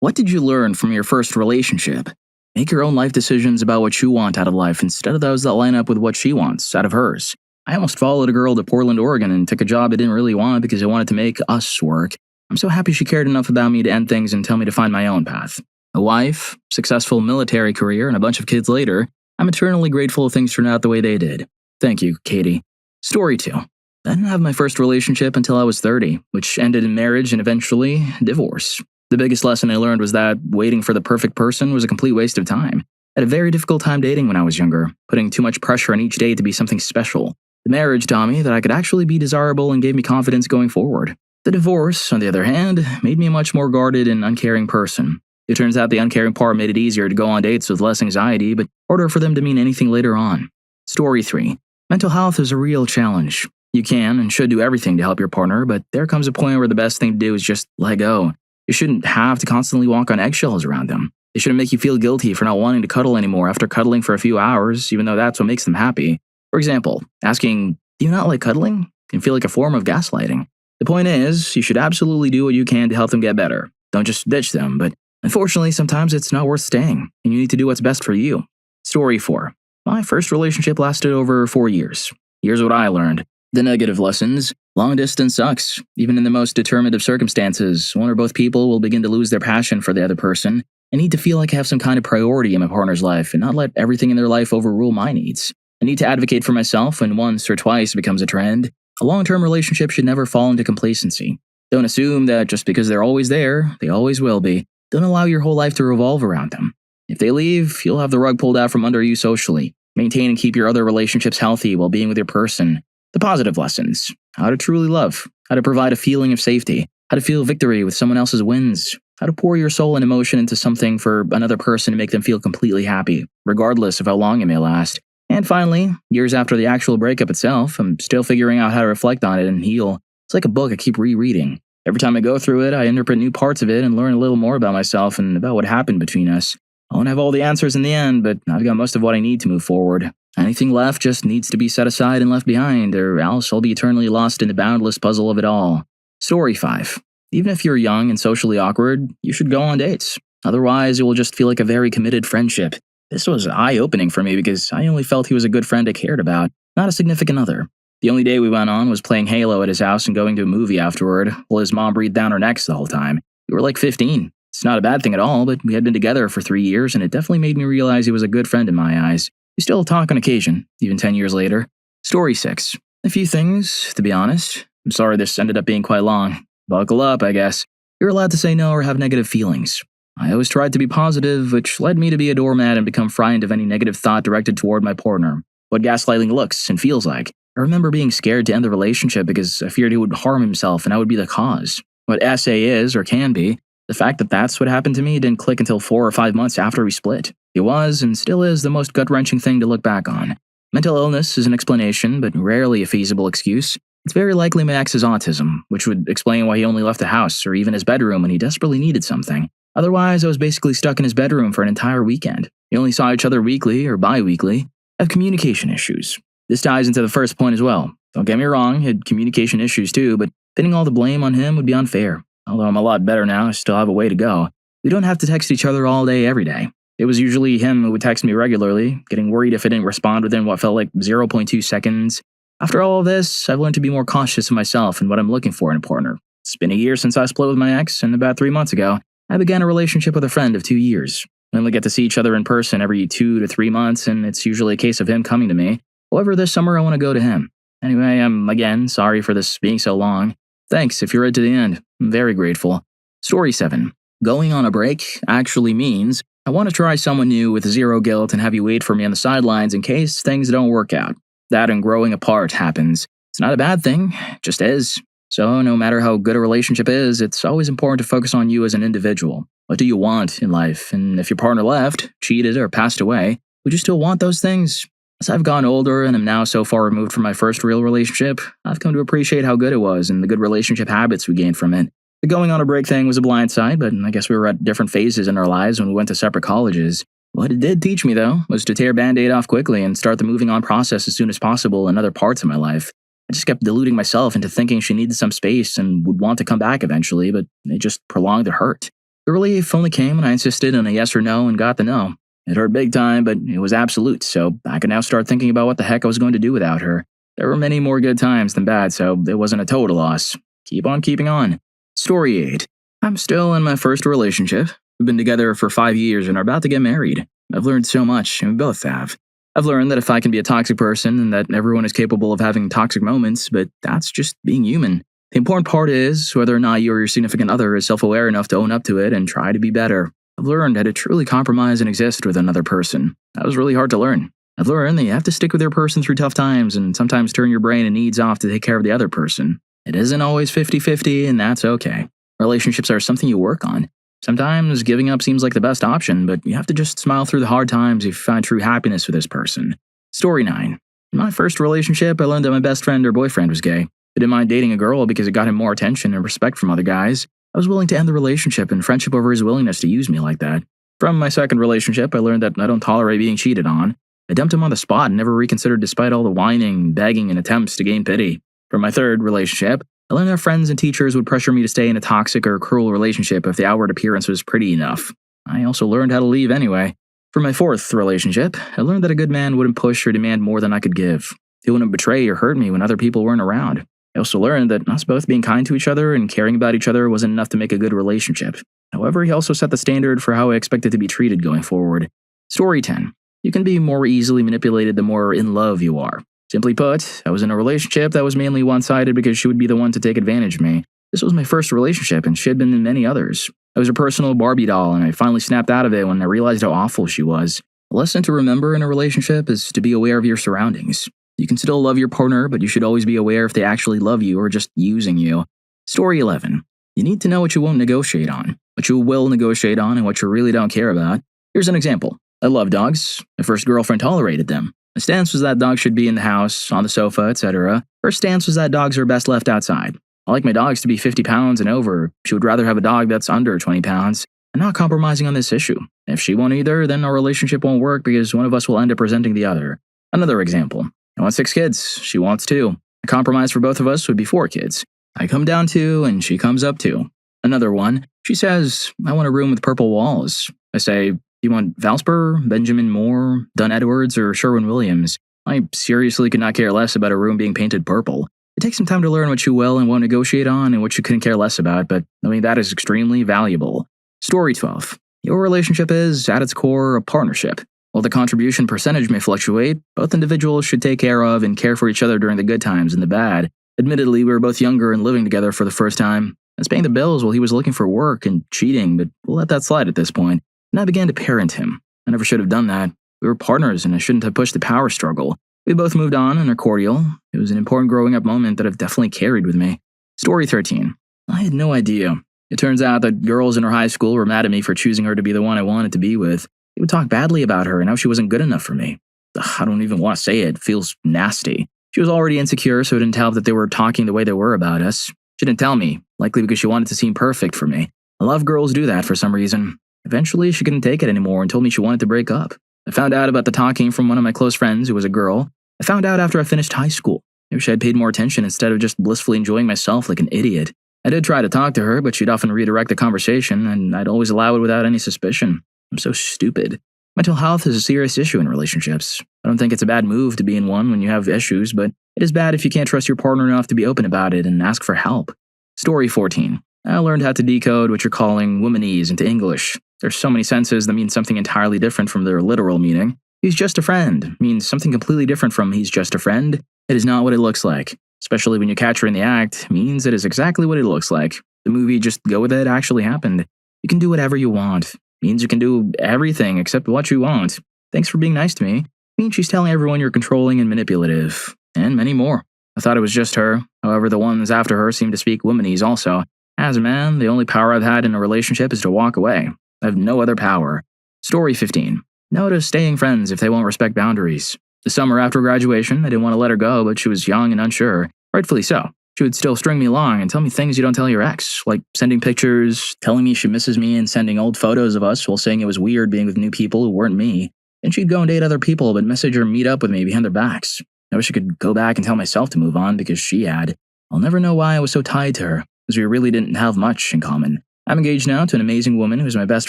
What did you learn from your first relationship? Make your own life decisions about what you want out of life instead of those that line up with what she wants out of hers. I almost followed a girl to Portland, Oregon and took a job I didn't really want because I wanted to make us work. I'm so happy she cared enough about me to end things and tell me to find my own path. A wife, successful military career, and a bunch of kids later, I'm eternally grateful things turned out the way they did. Thank you, Katie. Story 2. I didn't have my first relationship until I was 30, which ended in marriage and eventually divorce. The biggest lesson I learned was that waiting for the perfect person was a complete waste of time. I had a very difficult time dating when I was younger, putting too much pressure on each day to be something special. The marriage taught me that I could actually be desirable and gave me confidence going forward. The divorce, on the other hand, made me a much more guarded and uncaring person. It turns out the uncaring part made it easier to go on dates with less anxiety, but harder for them to mean anything later on. Story 3. Mental health is a real challenge. You can and should do everything to help your partner, but there comes a point where the best thing to do is just let go. You shouldn't have to constantly walk on eggshells around them. It shouldn't make you feel guilty for not wanting to cuddle anymore after cuddling for a few hours, even though that's what makes them happy. For example, asking, "Do you not like cuddling?" can feel like a form of gaslighting. The point is, you should absolutely do what you can to help them get better. Don't just ditch them, but unfortunately, sometimes it's not worth staying, and you need to do what's best for you. Story 4. My first relationship lasted over 4 years. Here's what I learned. The negative lessons. Long distance sucks. Even in the most determined of circumstances, one or both people will begin to lose their passion for the other person. I need to feel like I have some kind of priority in my partner's life and not let everything in their life overrule my needs. I need to advocate for myself when once or twice becomes a trend. A long-term relationship should never fall into complacency. Don't assume that just because they're always there, they always will be. Don't allow your whole life to revolve around them. If they leave, you'll have the rug pulled out from under you socially. Maintain and keep your other relationships healthy while being with your person. The positive lessons. How to truly love. How to provide a feeling of safety. How to feel victory with someone else's wins. How to pour your soul and emotion into something for another person to make them feel completely happy, regardless of how long it may last. And finally, years after the actual breakup itself, I'm still figuring out how to reflect on it and heal. It's like a book I keep rereading. Every time I go through it, I interpret new parts of it and learn a little more about myself and about what happened between us. I won't have all the answers in the end, but I've got most of what I need to move forward. Anything left just needs to be set aside and left behind, or else I'll be eternally lost in the boundless puzzle of it all. Story 5. Even if you're young and socially awkward, you should go on dates. Otherwise, it will just feel like a very committed friendship. This was eye-opening for me because I only felt he was a good friend I cared about, not a significant other. The only day we went on was playing Halo at his house and going to a movie afterward, while his mom breathed down our necks the whole time. We were like 15. It's not a bad thing at all, but we had been together for 3 years, and it definitely made me realize he was a good friend in my eyes. We still talk on occasion, even 10 years later. Story 6. A few things, to be honest. I'm sorry this ended up being quite long. Buckle up, I guess. You're allowed to say no or have negative feelings. I always tried to be positive, which led me to be a doormat and become frightened of any negative thought directed toward my partner. What gaslighting looks and feels like. I remember being scared to end the relationship because I feared he would harm himself and I would be the cause. What SA is, or can be, the fact that that's what happened to me didn't click until 4 or 5 months after we split. It was, and still is, the most gut-wrenching thing to look back on. Mental illness is an explanation, but rarely a feasible excuse. It's very likely my ex's autism, which would explain why he only left the house or even his bedroom when he desperately needed something. Otherwise, I was basically stuck in his bedroom for an entire weekend. We only saw each other weekly or bi-weekly. I have communication issues. This ties into the first point as well. Don't get me wrong, I had communication issues too, but pinning all the blame on him would be unfair. Although I'm a lot better now, I still have a way to go. We don't have to text each other all day, every day. It was usually him who would text me regularly, getting worried if I didn't respond within what felt like 0.2 seconds. After all of this, I've learned to be more cautious of myself and what I'm looking for in a partner. It's been a year since I split with my ex, and about 3 months ago, I began a relationship with a friend of 2 years. We only get to see each other in person every 2 to 3 months, and it's usually a case of him coming to me. However, this summer I want to go to him. Anyway, I'm again sorry for this being so long. Thanks if you're right to the end. I'm very grateful. Story 7. Going on a break actually means I want to try someone new with zero guilt and have you wait for me on the sidelines in case things don't work out. That and growing apart happens. It's not a bad thing, it just is. So no matter how good a relationship is, it's always important to focus on you as an individual. What do you want in life? And if your partner left, cheated, or passed away, would you still want those things? As I've gotten older and am now so far removed from my first real relationship, I've come to appreciate how good it was and the good relationship habits we gained from it. The going on a break thing was a blindside, but I guess we were at different phases in our lives when we went to separate colleges. What it did teach me, though, was to tear Band-Aid off quickly and start the moving on process as soon as possible in other parts of my life. I just kept deluding myself into thinking she needed some space and would want to come back eventually, but it just prolonged the hurt. The relief only came when I insisted on a yes or no and got the no. It hurt big time, but it was absolute, so I could now start thinking about what the heck I was going to do without her. There were many more good times than bad, so it wasn't a total loss. Keep on keeping on. Story 8. I'm still in my first relationship. We've been together for 5 years and are about to get married. I've learned so much, and we both have. I've learned that if I can be a toxic person and that everyone is capable of having toxic moments, but that's just being human. The important part is whether or not you or your significant other is self-aware enough to own up to it and try to be better. I've learned how to truly compromise and exist with another person. That was really hard to learn. I've learned that you have to stick with your person through tough times and sometimes turn your brain and needs off to take care of the other person. It isn't always 50-50, and that's okay. Relationships are something you work on. Sometimes giving up seems like the best option, but you have to just smile through the hard times if you find true happiness with this person. Story 9. In my first relationship, I learned that my best friend or boyfriend was gay. I didn't mind dating a girl because it got him more attention and respect from other guys. I was willing to end the relationship and friendship over his willingness to use me like that. From my second relationship, I learned that I don't tolerate being cheated on. I dumped him on the spot and never reconsidered despite all the whining, begging, and attempts to gain pity. From my third relationship, I learned that friends and teachers would pressure me to stay in a toxic or cruel relationship if the outward appearance was pretty enough. I also learned how to leave anyway. From my fourth relationship, I learned that a good man wouldn't push or demand more than I could give. He wouldn't betray or hurt me when other people weren't around. I also learned that us both being kind to each other and caring about each other wasn't enough to make a good relationship. However, he also set the standard for how I expected to be treated going forward. Story 10. You can be more easily manipulated the more in love you are. Simply put, I was in a relationship that was mainly one-sided because she would be the one to take advantage of me. This was my first relationship, and she had been in many others. I was her personal Barbie doll, and I finally snapped out of it when I realized how awful she was. A lesson to remember in a relationship is to be aware of your surroundings. You can still love your partner, but you should always be aware if they actually love you or just using you. Story 11. You need to know what you won't negotiate on, what you will negotiate on, and what you really don't care about. Here's an example. I love dogs. My first girlfriend tolerated them. My stance was that dogs should be in the house, on the sofa, etc. Her stance was that dogs are best left outside. I like my dogs to be 50 pounds and over. She would rather have a dog that's under 20 pounds. I'm not compromising on this issue. If she won't either, then our relationship won't work because one of us will end up resenting the other. Another example. I want 6 kids. She wants 2. A compromise for both of us would be 4 kids. I come down 2 and she comes up 2. Another one. She says, I want a room with purple walls. I say, you want Valsper, Benjamin Moore, Dunn Edwards, or Sherwin-Williams? I seriously could not care less about a room being painted purple. It takes some time to learn what you will and won't negotiate on and what you couldn't care less about, but knowing that is extremely valuable. Story 12. Your relationship is, at its core, a partnership. While the contribution percentage may fluctuate, both individuals should take care of and care for each other during the good times and the bad. Admittedly, we were both younger and living together for the first time. I was paying the bills while he was looking for work and cheating, but we'll let that slide at this point. And I began to parent him. I never should have done that. We were partners and I shouldn't have pushed the power struggle. We both moved on and are cordial. It was an important growing up moment that I've definitely carried with me. Story 13. I had no idea. It turns out that girls in her high school were mad at me for choosing her to be the one I wanted to be with. They would talk badly about her and how she wasn't good enough for me. Ugh, I don't even want to say it. It feels nasty. She was already insecure, so it didn't help that they were talking the way they were about us. She didn't tell me, likely because she wanted to seem perfect for me. A lot of girls do that for some reason. Eventually, she couldn't take it anymore and told me she wanted to break up. I found out about the talking from one of my close friends who was a girl. I found out after I finished high school. I wish I had paid more attention instead of just blissfully enjoying myself like an idiot. I did try to talk to her, but she'd often redirect the conversation, and I'd always allow it without any suspicion. I'm so stupid. Mental health is a serious issue in relationships. I don't think it's a bad move to be in one when you have issues, but it is bad if you can't trust your partner enough to be open about it and ask for help. Story 14. I learned how to decode what you're calling womanese into English. There's so many senses that mean something entirely different from their literal meaning. He's just a friend means something completely different from he's just a friend. It is not what it looks like. Especially when you catch her in the act, means it is exactly what it looks like. The movie Just Go With It actually happened. You can do whatever you want. Means you can do everything except what you want. Thanks for being nice to me. Means she's telling everyone you're controlling and manipulative. And many more. I thought it was just her. However, the ones after her seem to speak womanese also. As a man, the only power I've had in a relationship is to walk away. I have no other power. Story 15. No to staying friends if they won't respect boundaries. The summer after graduation, I didn't want to let her go, but she was young and unsure. Rightfully so. She would still string me along and tell me things you don't tell your ex, like sending pictures, telling me she misses me, and sending old photos of us while saying it was weird being with new people who weren't me. Then she'd go and date other people, but message or meet up with me behind their backs. I wish I could go back and tell myself to move on because she had. I'll never know why I was so tied to her, because we really didn't have much in common. I'm engaged now to an amazing woman who's my best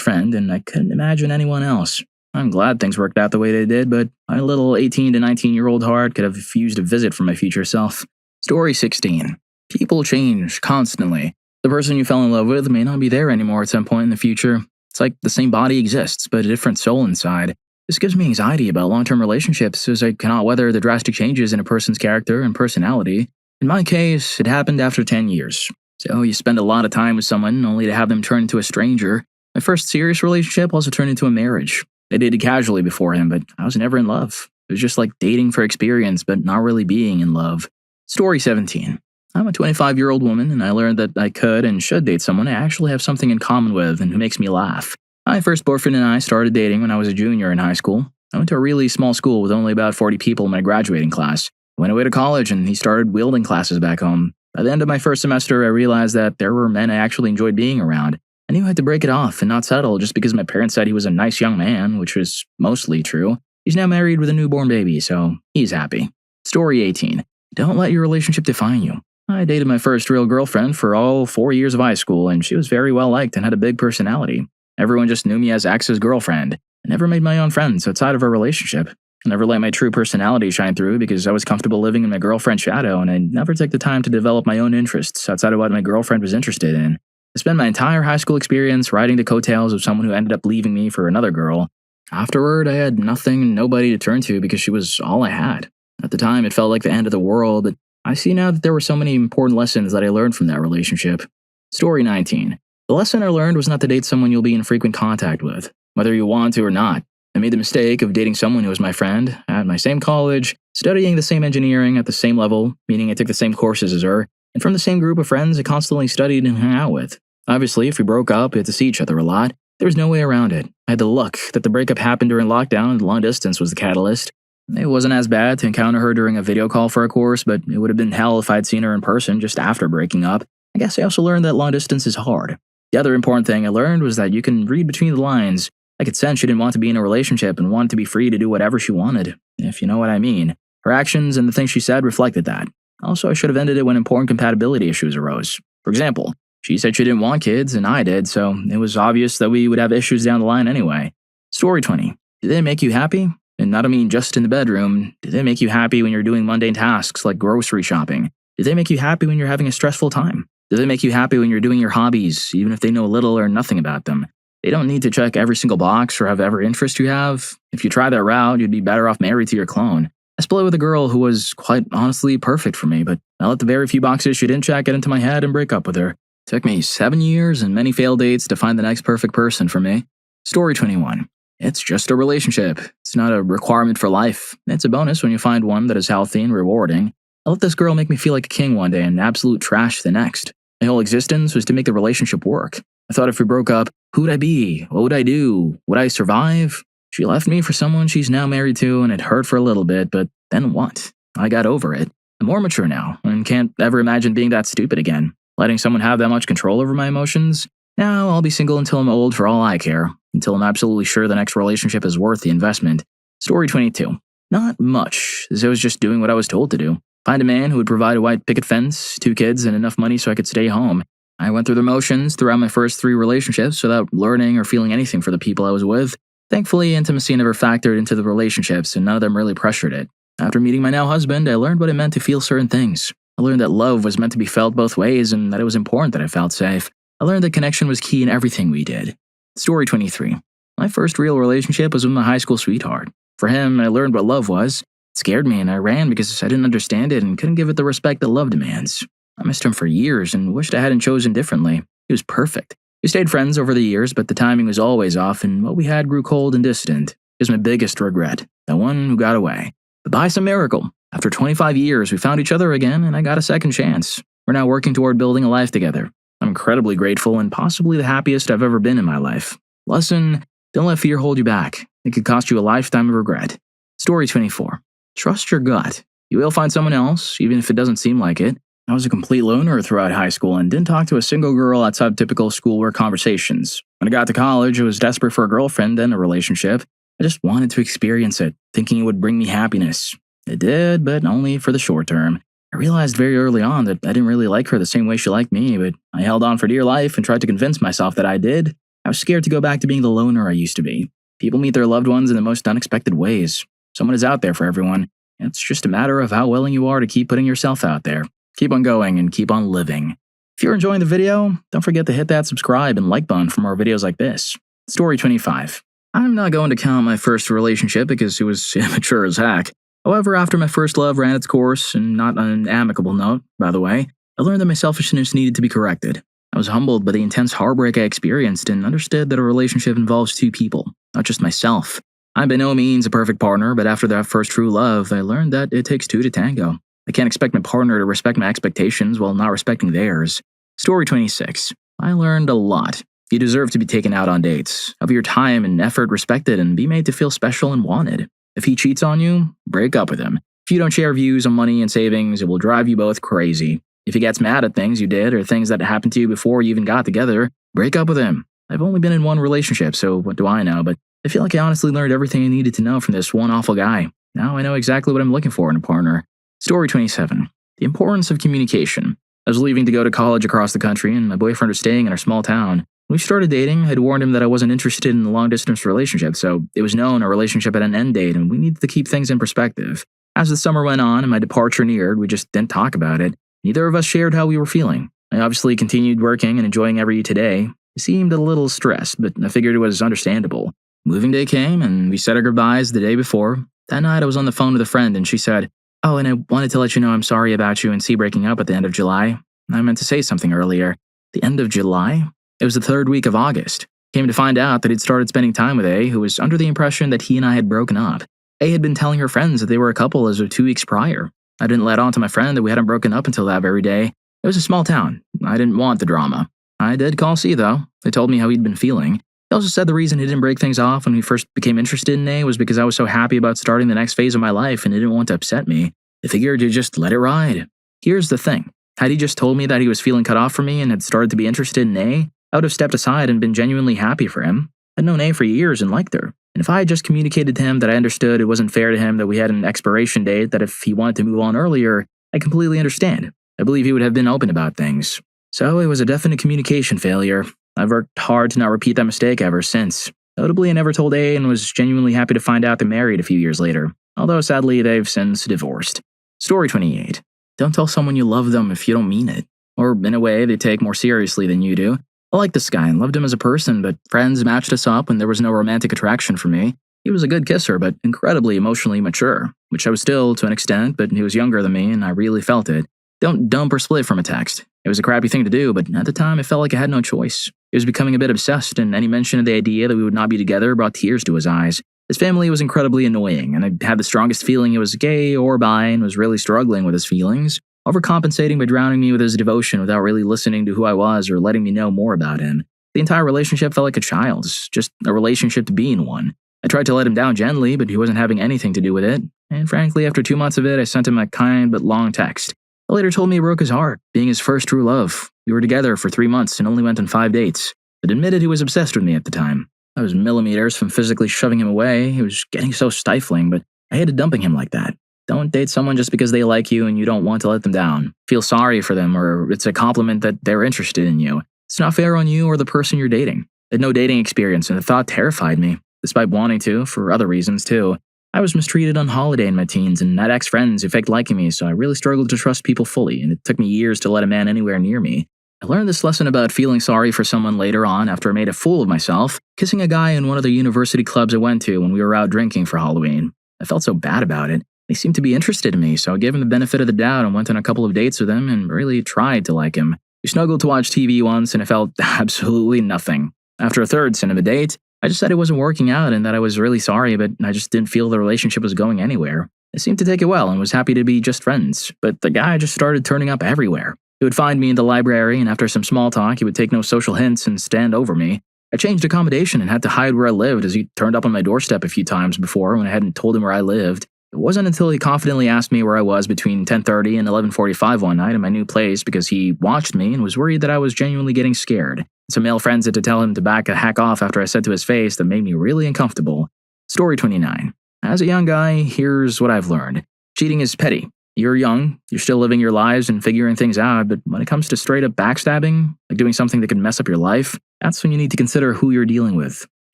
friend, and I couldn't imagine anyone else. I'm glad things worked out the way they did, but my little 18 to 19-year-old heart could have used a visit from my future self. Story 16. People change constantly. The person you fell in love with may not be there anymore at some point in the future. It's like the same body exists, but a different soul inside. This gives me anxiety about long-term relationships as I cannot weather the drastic changes in a person's character and personality. In my case, it happened after 10 years. So you spend a lot of time with someone only to have them turn into a stranger. My first serious relationship also turned into a marriage. I dated casually before him, but I was never in love. It was just like dating for experience, but not really being in love. Story 17. I'm a 25-year-old woman, and I learned that I could and should date someone I actually have something in common with and who makes me laugh. My first boyfriend and I started dating when I was a junior in high school. I went to a really small school with only about 40 people in my graduating class. I went away to college, and he started wielding classes back home. By the end of my first semester, I realized that there were men I actually enjoyed being around. I knew I had to break it off and not settle just because my parents said he was a nice young man, which was mostly true. He's now married with a newborn baby, so he's happy. Story 18. Don't let your relationship define you. I dated my first real girlfriend for all 4 years of high school, and she was very well liked and had a big personality. Everyone just knew me as X's girlfriend. I never made my own friends outside of our relationship. I never let my true personality shine through because I was comfortable living in my girlfriend's shadow, and I never took the time to develop my own interests outside of what my girlfriend was interested in. I spent my entire high school experience riding the coattails of someone who ended up leaving me for another girl. Afterward, I had nothing and nobody to turn to because she was all I had. At the time, it felt like the end of the world, but I see now that there were so many important lessons that I learned from that relationship. Story 19. The lesson I learned was not to date someone you'll be in frequent contact with, whether you want to or not. I made the mistake of dating someone who was my friend, at my same college, studying the same engineering at the same level, meaning I took the same courses as her, and from the same group of friends I constantly studied and hung out with. Obviously, if we broke up, we had to see each other a lot. There was no way around it. I had the luck that the breakup happened during lockdown and long distance was the catalyst. It wasn't as bad to encounter her during a video call for a course, but it would have been hell if I'd seen her in person just after breaking up. I guess I also learned that long distance is hard. The other important thing I learned was that you can read between the lines. I could sense she didn't want to be in a relationship and wanted to be free to do whatever she wanted, if you know what I mean. Her actions and the things she said reflected that. Also, I should have ended it when important compatibility issues arose. For example, she said she didn't want kids, and I did, so it was obvious that we would have issues down the line anyway. Story 20. Do they make you happy? And not I mean just in the bedroom. Do they make you happy when you're doing mundane tasks like grocery shopping? Do they make you happy when you're having a stressful time? Do they make you happy when you're doing your hobbies, even if they know little or nothing about them? They don't need to check every single box or have every interest you have. If you try that route, you'd be better off married to your clone. I split with a girl who was quite honestly perfect for me, but I let the very few boxes she didn't check get into my head and break up with her. It took me 7 years and many failed dates to find the next perfect person for me. Story 21. It's just a relationship. It's not a requirement for life. It's a bonus when you find one that is healthy and rewarding. I let this girl make me feel like a king one day and absolute trash the next. My whole existence was to make the relationship work. I thought if we broke up, who would I be? What would I do? Would I survive? She left me for someone she's now married to, and it hurt for a little bit, but then what? I got over it. I'm more mature now, and can't ever imagine being that stupid again. Letting someone have that much control over my emotions? Now I'll be single until I'm old for all I care, until I'm absolutely sure the next relationship is worth the investment. Story 22. Not much, as I was just doing what I was told to do. Find a man who would provide a white picket fence, 2 kids, and enough money so I could stay home. I went through the motions throughout my first 3 relationships without learning or feeling anything for the people I was with. Thankfully, intimacy never factored into the relationships, and none of them really pressured it. After meeting my now husband, I learned what it meant to feel certain things. I learned that love was meant to be felt both ways and that it was important that I felt safe. I learned that connection was key in everything we did. Story 23. My first real relationship was with my high school sweetheart. For him, I learned what love was. It scared me and I ran because I didn't understand it and couldn't give it the respect that love demands. I missed him for years and wished I hadn't chosen differently. He was perfect. We stayed friends over the years, but the timing was always off and what we had grew cold and distant. It was my biggest regret, the one who got away. But by some miracle, after 25 years, we found each other again and I got a second chance. We're now working toward building a life together. I'm incredibly grateful and possibly the happiest I've ever been in my life. Lesson: don't let fear hold you back. It could cost you a lifetime of regret. Story 24. Trust your gut. You will find someone else, even if it doesn't seem like it. I was a complete loner throughout high school and didn't talk to a single girl outside of typical schoolwork conversations. When I got to college, I was desperate for a girlfriend and a relationship. I just wanted to experience it, thinking it would bring me happiness. It did, but only for the short term. I realized very early on that I didn't really like her the same way she liked me, but I held on for dear life and tried to convince myself that I did. I was scared to go back to being the loner I used to be. People meet their loved ones in the most unexpected ways. Someone is out there for everyone. It's just a matter of how willing you are to keep putting yourself out there. Keep on going and keep on living. If you're enjoying the video, don't forget to hit that subscribe and like button for more videos like this. Story 25. I'm not going to count my first relationship because it was immature as heck. However, after my first love ran its course, and not on an amicable note, by the way, I learned that my selfishness needed to be corrected. I was humbled by the intense heartbreak I experienced and understood that a relationship involves 2 people, not just myself. I'm by no means a perfect partner, but after that first true love, I learned that it takes 2 to tango. I can't expect my partner to respect my expectations while not respecting theirs. Story 26. I learned a lot. You deserve to be taken out on dates, have your time and effort respected, and be made to feel special and wanted. If he cheats on you, break up with him. If you don't share views on money and savings, it will drive you both crazy. If he gets mad at things you did or things that happened to you before you even got together, break up with him. I've only been in one relationship, so what do I know? But I feel like I honestly learned everything I needed to know from this one awful guy. Now I know exactly what I'm looking for in a partner. Story 27. The importance of communication. I was leaving to go to college across the country, and my boyfriend was staying in our small town. When we started dating, I had warned him that I wasn't interested in a long-distance relationship, so it was known our relationship had an end date, and we needed to keep things in perspective. As the summer went on and my departure neared, we just didn't talk about it. Neither of us shared how we were feeling. I obviously continued working and enjoying every day. He seemed a little stressed, but I figured it was understandable. Moving day came, and we said our goodbyes the day before. That night, I was on the phone with a friend, and she said, Oh, and I wanted to let you know I'm sorry about you and C breaking up at the end of July. I meant to say something earlier. The end of July? It was the third week of August. Came to find out that he'd started spending time with A, who was under the impression that he and I had broken up. A had been telling her friends that they were a couple as of 2 weeks prior. I didn't let on to my friend that we hadn't broken up until that very day. It was a small town. I didn't want the drama. I did call C, though. They told me how he'd been feeling. He also said the reason he didn't break things off when we first became interested in A was because I was so happy about starting the next phase of my life and he didn't want to upset me. I figured to just let it ride. Here's the thing. Had he just told me that he was feeling cut off from me and had started to be interested in A, I would have stepped aside and been genuinely happy for him. I'd known A for years and liked her. And if I had just communicated to him that I understood it wasn't fair to him that we had an expiration date, that if he wanted to move on earlier, I completely understand. I believe he would have been open about things. So it was a definite communication failure. I've worked hard to not repeat that mistake ever since. Notably, I never told A and was genuinely happy to find out they married a few years later, although sadly they've since divorced. Story 28. Don't tell someone you love them if you don't mean it. Or in a way they take more seriously than you do. I liked this guy and loved him as a person, but friends matched us up when there was no romantic attraction for me. He was a good kisser, but incredibly emotionally mature, which I was still to an extent, but he was younger than me and I really felt it. Don't dump or split from a text. It was a crappy thing to do, but at the time I felt like I had no choice. He was becoming a bit obsessed, and any mention of the idea that we would not be together brought tears to his eyes. His family was incredibly annoying, and I had the strongest feeling he was gay or bi and was really struggling with his feelings, overcompensating by drowning me with his devotion without really listening to who I was or letting me know more about him. The entire relationship felt like a child's, just a relationship to be in one. I tried to let him down gently, but he wasn't having anything to do with it, and frankly, after 2 months of it, I sent him a kind but long text. He later told me it broke his heart, being his first true love. We were together for 3 months and only went on 5 dates, but admitted he was obsessed with me at the time. I was millimeters from physically shoving him away. He was getting so stifling, but I hated dumping him like that. Don't date someone just because they like you and you don't want to let them down. Feel sorry for them, or it's a compliment that they're interested in you. It's not fair on you or the person you're dating. I had no dating experience, and the thought terrified me, despite wanting to, for other reasons too. I was mistreated on holiday in my teens and had ex-friends who faked liking me, so I really struggled to trust people fully, and it took me years to let a man anywhere near me. I learned this lesson about feeling sorry for someone later on after I made a fool of myself, kissing a guy in one of the university clubs I went to when we were out drinking for Halloween. I felt so bad about it. He seemed to be interested in me, so I gave him the benefit of the doubt and went on a couple of dates with him and really tried to like him. We snuggled to watch TV once and I felt absolutely nothing. After a third cinema date, I just said it wasn't working out and that I was really sorry, but I just didn't feel the relationship was going anywhere. I seemed to take it well and was happy to be just friends, but the guy just started turning up everywhere. He would find me in the library, and after some small talk, he would take no social hints and stand over me. I changed accommodation and had to hide where I lived as he turned up on my doorstep a few times before when I hadn't told him where I lived. It wasn't until he confidently asked me where I was between 10:30 and 11:45 one night in my new place because he watched me and was worried that I was genuinely getting scared. Some male friends had to tell him to back a hack off after I said to his face that made me really uncomfortable. Story 29. As a young guy, here's what I've learned. Cheating is petty. You're young, you're still living your lives and figuring things out, but when it comes to straight up backstabbing, like doing something that could mess up your life, that's when you need to consider who you're dealing with.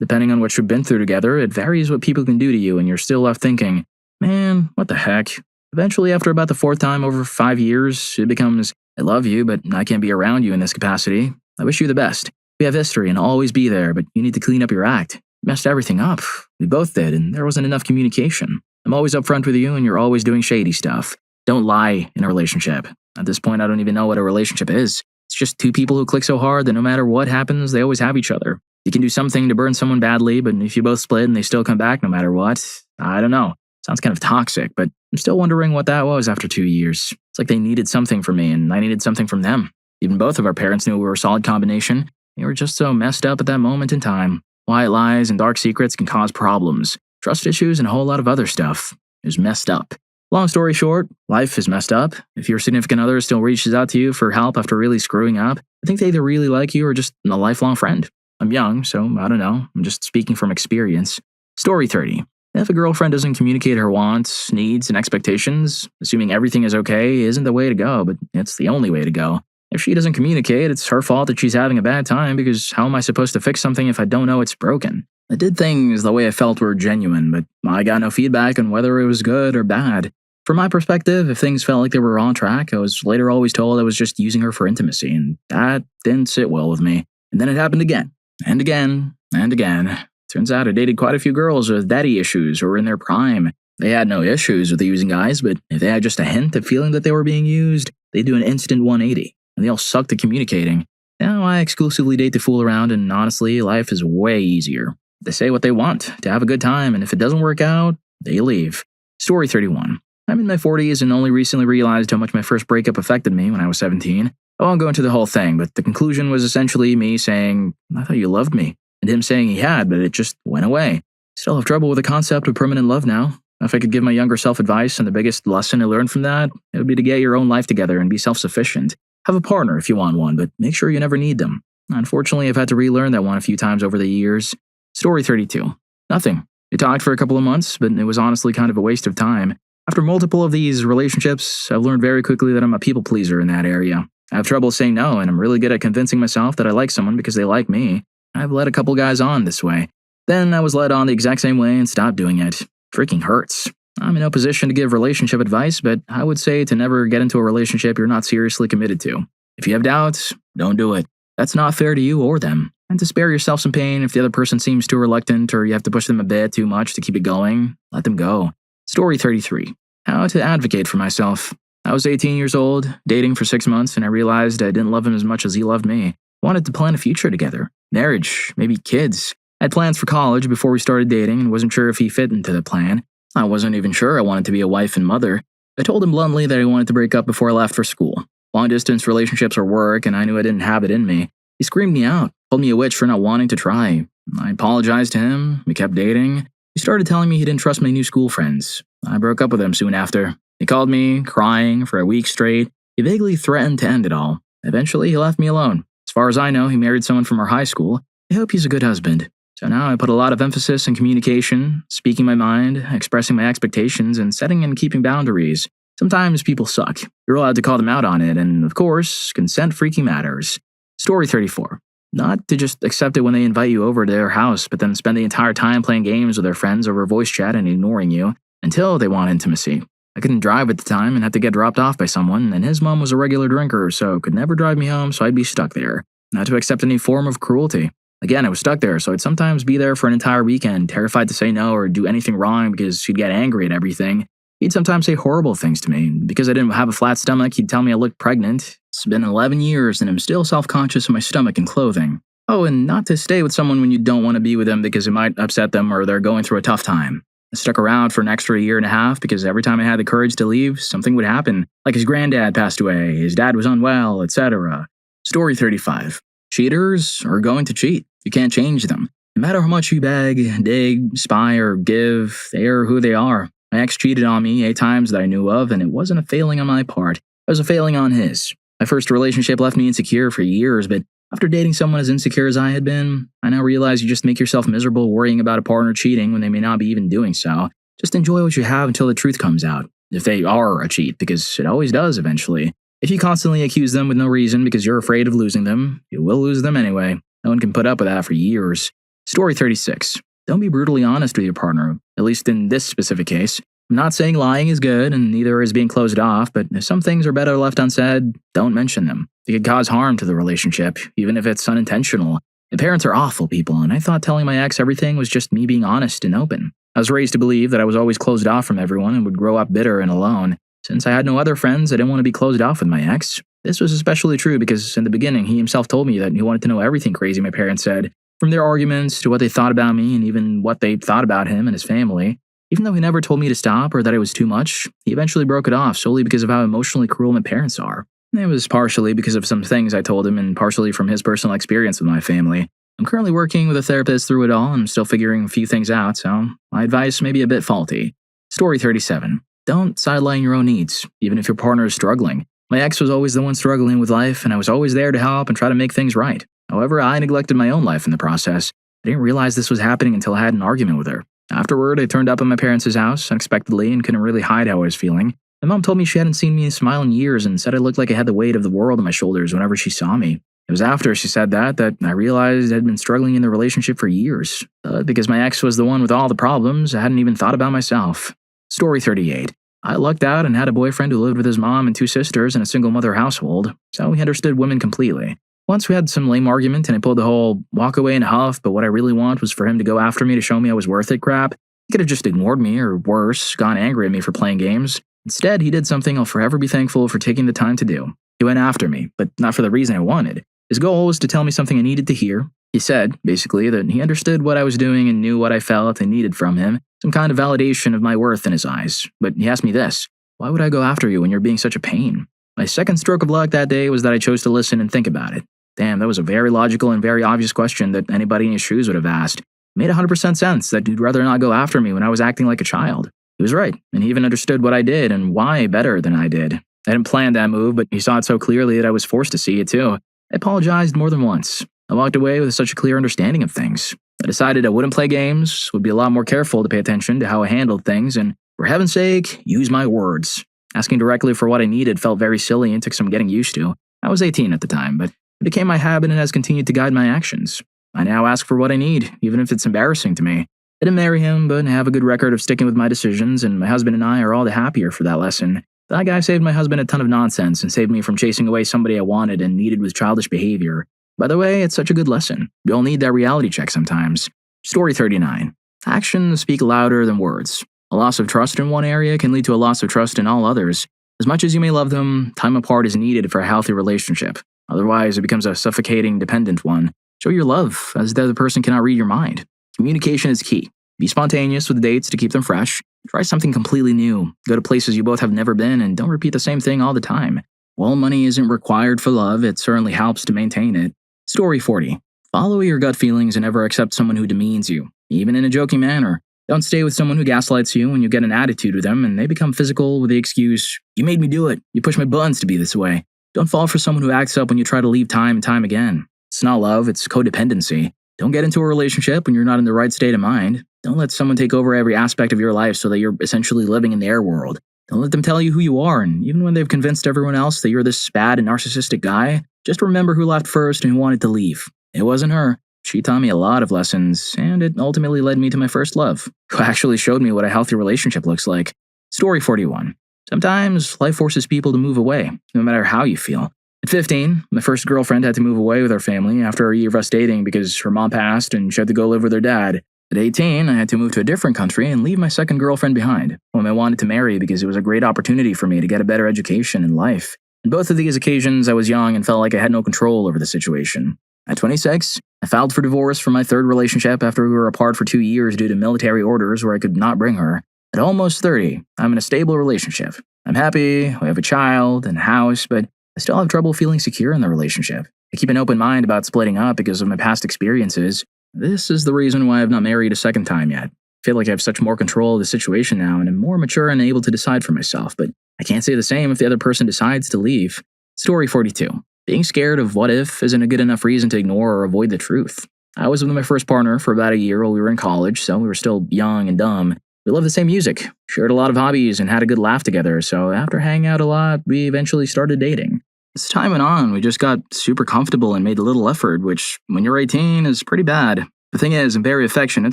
Depending on what you've been through together, it varies what people can do to you and you're still left thinking, man, what the heck? Eventually, after about the fourth time over 5 years, it becomes, I love you, but I can't be around you in this capacity. I wish you the best. We have history and I'll always be there, but you need to clean up your act. You messed everything up. We both did, and there wasn't enough communication. I'm always upfront with you, and you're always doing shady stuff. Don't lie in a relationship. At this point, I don't even know what a relationship is. It's just two people who click so hard that no matter what happens, they always have each other. You can do something to burn someone badly, but if you both split and they still come back no matter what, I don't know. Sounds kind of toxic, but I'm still wondering what that was after 2 years. It's like they needed something from me, and I needed something from them. Even both of our parents knew we were a solid combination. They were just so messed up at that moment in time. White lies and dark secrets can cause problems, trust issues, and a whole lot of other stuff. It was messed up. Long story short, life is messed up. If your significant other still reaches out to you for help after really screwing up, I think they either really like you or just a lifelong friend. I'm young, so I don't know. I'm just speaking from experience. Story 30. If a girlfriend doesn't communicate her wants, needs, and expectations, assuming everything is okay isn't the way to go, but it's the only way to go. If she doesn't communicate, it's her fault that she's having a bad time because how am I supposed to fix something if I don't know it's broken? I did things the way I felt were genuine, but I got no feedback on whether it was good or bad. From my perspective, if things felt like they were on track, I was later always told I was just using her for intimacy, and that didn't sit well with me. And then it happened again, and again, and again. Turns out I dated quite a few girls with daddy issues who were in their prime. They had no issues with the using guys, but if they had just a hint of feeling that they were being used, they'd do an instant 180, and they all sucked at communicating. Now I exclusively date to fool around, and honestly, life is way easier. They say what they want, to have a good time, and if it doesn't work out, they leave. Story 31. I'm in my 40s and only recently realized how much my first breakup affected me when I was 17. I won't go into the whole thing, but the conclusion was essentially me saying, I thought you loved me, and him saying he had, but it just went away. Still have trouble with the concept of permanent love now. If I could give my younger self advice, and the biggest lesson I learned from that, it would be to get your own life together and be self-sufficient. Have a partner if you want one, but make sure you never need them. Unfortunately, I've had to relearn that one a few times over the years. Story 32. Nothing. We talked for a couple of months, but it was honestly kind of a waste of time. After multiple of these relationships, I've learned very quickly that I'm a people pleaser in that area. I have trouble saying no, and I'm really good at convincing myself that I like someone because they like me. I've led a couple guys on this way. Then I was led on the exact same way and stopped doing it. Freaking hurts. I'm in no position to give relationship advice, but I would say to never get into a relationship you're not seriously committed to. If you have doubts, don't do it. That's not fair to you or them. And to spare yourself some pain if the other person seems too reluctant or you have to push them a bit too much to keep it going, let them go. Story 33. How to advocate for myself. I was 18 years old, dating for 6 months, and I realized I didn't love him as much as he loved me. I wanted to plan a future together. Marriage, maybe kids. I had plans for college before we started dating and wasn't sure if he fit into the plan. I wasn't even sure I wanted to be a wife and mother. I told him bluntly that I wanted to break up before I left for school. Long-distance relationships are work, and I knew I didn't have it in me. He screamed me out, called me a witch for not wanting to try. I apologized to him. We kept dating. He started telling me he didn't trust my new school friends. I broke up with him soon after. He called me, crying, for a week straight. He vaguely threatened to end it all. Eventually, he left me alone. As far as I know, he married someone from our high school. I hope he's a good husband. So now I put a lot of emphasis in communication, speaking my mind, expressing my expectations, and setting and keeping boundaries. Sometimes people suck. You're allowed to call them out on it, and of course, consent freaking matters. Story 34. Not to just accept it when they invite you over to their house, but then spend the entire time playing games with their friends over voice chat and ignoring you until they want intimacy. I couldn't drive at the time and had to get dropped off by someone, and his mom was a regular drinker, so could never drive me home, so I'd be stuck there. Not to accept any form of cruelty. Again, I was stuck there, so I'd sometimes be there for an entire weekend, terrified to say no or do anything wrong because she'd get angry at everything. He'd sometimes say horrible things to me. Because I didn't have a flat stomach, he'd tell me I looked pregnant. It's been 11 years and I'm still self-conscious of my stomach and clothing. Oh, and not to stay with someone when you don't want to be with them because it might upset them or they're going through a tough time. I stuck around for an extra year and a half because every time I had the courage to leave, something would happen. Like his granddad passed away, his dad was unwell, etc. Story 35. Cheaters are going to cheat. You can't change them. No matter how much you beg, dig, spy, or give, they are who they are. My ex cheated on me 8 times that I knew of, and it wasn't a failing on my part. It was a failing on his. My first relationship left me insecure for years, but after dating someone as insecure as I had been, I now realize you just make yourself miserable worrying about a partner cheating when they may not be even doing so. Just enjoy what you have until the truth comes out. If they are a cheat, because it always does eventually. If you constantly accuse them with no reason because you're afraid of losing them, you will lose them anyway. No one can put up with that for years. Story 36. Don't be brutally honest with your partner, at least in this specific case. I'm not saying lying is good, and neither is being closed off, but if some things are better left unsaid, don't mention them. They could cause harm to the relationship, even if it's unintentional. My parents are awful people, and I thought telling my ex everything was just me being honest and open. I was raised to believe that I was always closed off from everyone and would grow up bitter and alone. Since I had no other friends, I didn't want to be closed off with my ex. This was especially true because in the beginning, he himself told me that he wanted to know everything crazy my parents said, from their arguments to what they thought about me and even what they thought about him and his family. Even though he never told me to stop or that it was too much, he eventually broke it off solely because of how emotionally cruel my parents are. It was partially because of some things I told him and partially from his personal experience with my family. I'm currently working with a therapist through it all and I'm still figuring a few things out, so my advice may be a bit faulty. Story 37. Don't sideline your own needs, even if your partner is struggling. My ex was always the one struggling with life, and I was always there to help and try to make things right. However, I neglected my own life in the process. I didn't realize this was happening until I had an argument with her. Afterward, I turned up at my parents' house unexpectedly and couldn't really hide how I was feeling. My mom told me she hadn't seen me smile in years and said I looked like I had the weight of the world on my shoulders whenever she saw me. It was after she said that I realized I'd been struggling in the relationship for years. Because my ex was the one with all the problems, I hadn't even thought about myself. Story 38. I lucked out and had a boyfriend who lived with his mom and 2 sisters in a single mother household, so he understood women completely. Once we had some lame argument and I pulled the whole walk away in a huff, but what I really want was for him to go after me to show me I was worth it crap. He could have just ignored me, or worse, gone angry at me for playing games. Instead, he did something I'll forever be thankful for taking the time to do. He went after me, but not for the reason I wanted. His goal was to tell me something I needed to hear. He said, basically, that he understood what I was doing and knew what I felt and needed from him, some kind of validation of my worth in his eyes. But he asked me this: why would I go after you when you're being such a pain? My second stroke of luck that day was that I chose to listen and think about it. Damn, that was a very logical and very obvious question that anybody in his shoes would have asked. It made 100% sense that he'd rather not go after me when I was acting like a child. He was right, and he even understood what I did and why better than I did. I didn't plan that move, but he saw it so clearly that I was forced to see it too. I apologized more than once. I walked away with such a clear understanding of things. I decided I wouldn't play games, would be a lot more careful to pay attention to how I handled things, and for heaven's sake, use my words. Asking directly for what I needed felt very silly and took some getting used to. I was 18 at the time, but it became my habit and has continued to guide my actions. I now ask for what I need, even if it's embarrassing to me. I didn't marry him, but have a good record of sticking with my decisions, and my husband and I are all the happier for that lesson. That guy saved my husband a ton of nonsense and saved me from chasing away somebody I wanted and needed with childish behavior. By the way, it's such a good lesson. We all need that reality check sometimes. Story 39. Actions speak louder than words. A loss of trust in one area can lead to a loss of trust in all others. As much as you may love them, time apart is needed for a healthy relationship. Otherwise, it becomes a suffocating, dependent one. Show your love, as the other person cannot read your mind. Communication is key. Be spontaneous with dates to keep them fresh. Try something completely new. Go to places you both have never been, and don't repeat the same thing all the time. While money isn't required for love, it certainly helps to maintain it. Story 40. Follow your gut feelings and never accept someone who demeans you, even in a joking manner. Don't stay with someone who gaslights you when you get an attitude with them and they become physical with the excuse, "You made me do it. You pushed my buttons to be this way." Don't fall for someone who acts up when you try to leave time and time again. It's not love, it's codependency. Don't get into a relationship when you're not in the right state of mind. Don't let someone take over every aspect of your life so that you're essentially living in their world. Don't let them tell you who you are, and even when they've convinced everyone else that you're this bad and narcissistic guy, just remember who left first and who wanted to leave. It wasn't her. She taught me a lot of lessons, and it ultimately led me to my first love, who actually showed me what a healthy relationship looks like. Story 41. Sometimes life forces people to move away, no matter how you feel. At 15, my first girlfriend had to move away with her family after a year of us dating because her mom passed and she had to go live with her dad. At 18, I had to move to a different country and leave my second girlfriend behind, whom I wanted to marry because it was a great opportunity for me to get a better education in life. On both of these occasions, I was young and felt like I had no control over the situation. At 26, I filed for divorce from my third relationship after we were apart for 2 years due to military orders where I could not bring her. At almost 30, I'm in a stable relationship. I'm happy, we have a child and a house, but I still have trouble feeling secure in the relationship. I keep an open mind about splitting up because of my past experiences. This is the reason why I've not married a second time yet. I feel like I have such more control of the situation now and I'm more mature and able to decide for myself, but I can't say the same if the other person decides to leave. Story 42. Being scared of what if isn't a good enough reason to ignore or avoid the truth. I was with my first partner for about a year while we were in college, so we were still young and dumb. We loved the same music, shared a lot of hobbies, and had a good laugh together, so after hanging out a lot, we eventually started dating. As time went on, we just got super comfortable and made a little effort, which, when you're 18, is pretty bad. The thing is, I'm very affectionate,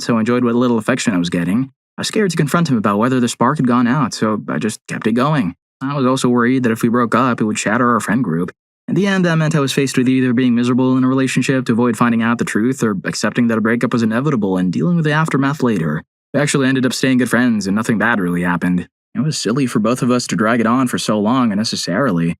so I enjoyed what little affection I was getting. I was scared to confront him about whether the spark had gone out, so I just kept it going. I was also worried that if we broke up, it would shatter our friend group. In the end, that meant I was faced with either being miserable in a relationship to avoid finding out the truth or accepting that a breakup was inevitable and dealing with the aftermath later. We actually ended up staying good friends and nothing bad really happened. It was silly for both of us to drag it on for so long unnecessarily.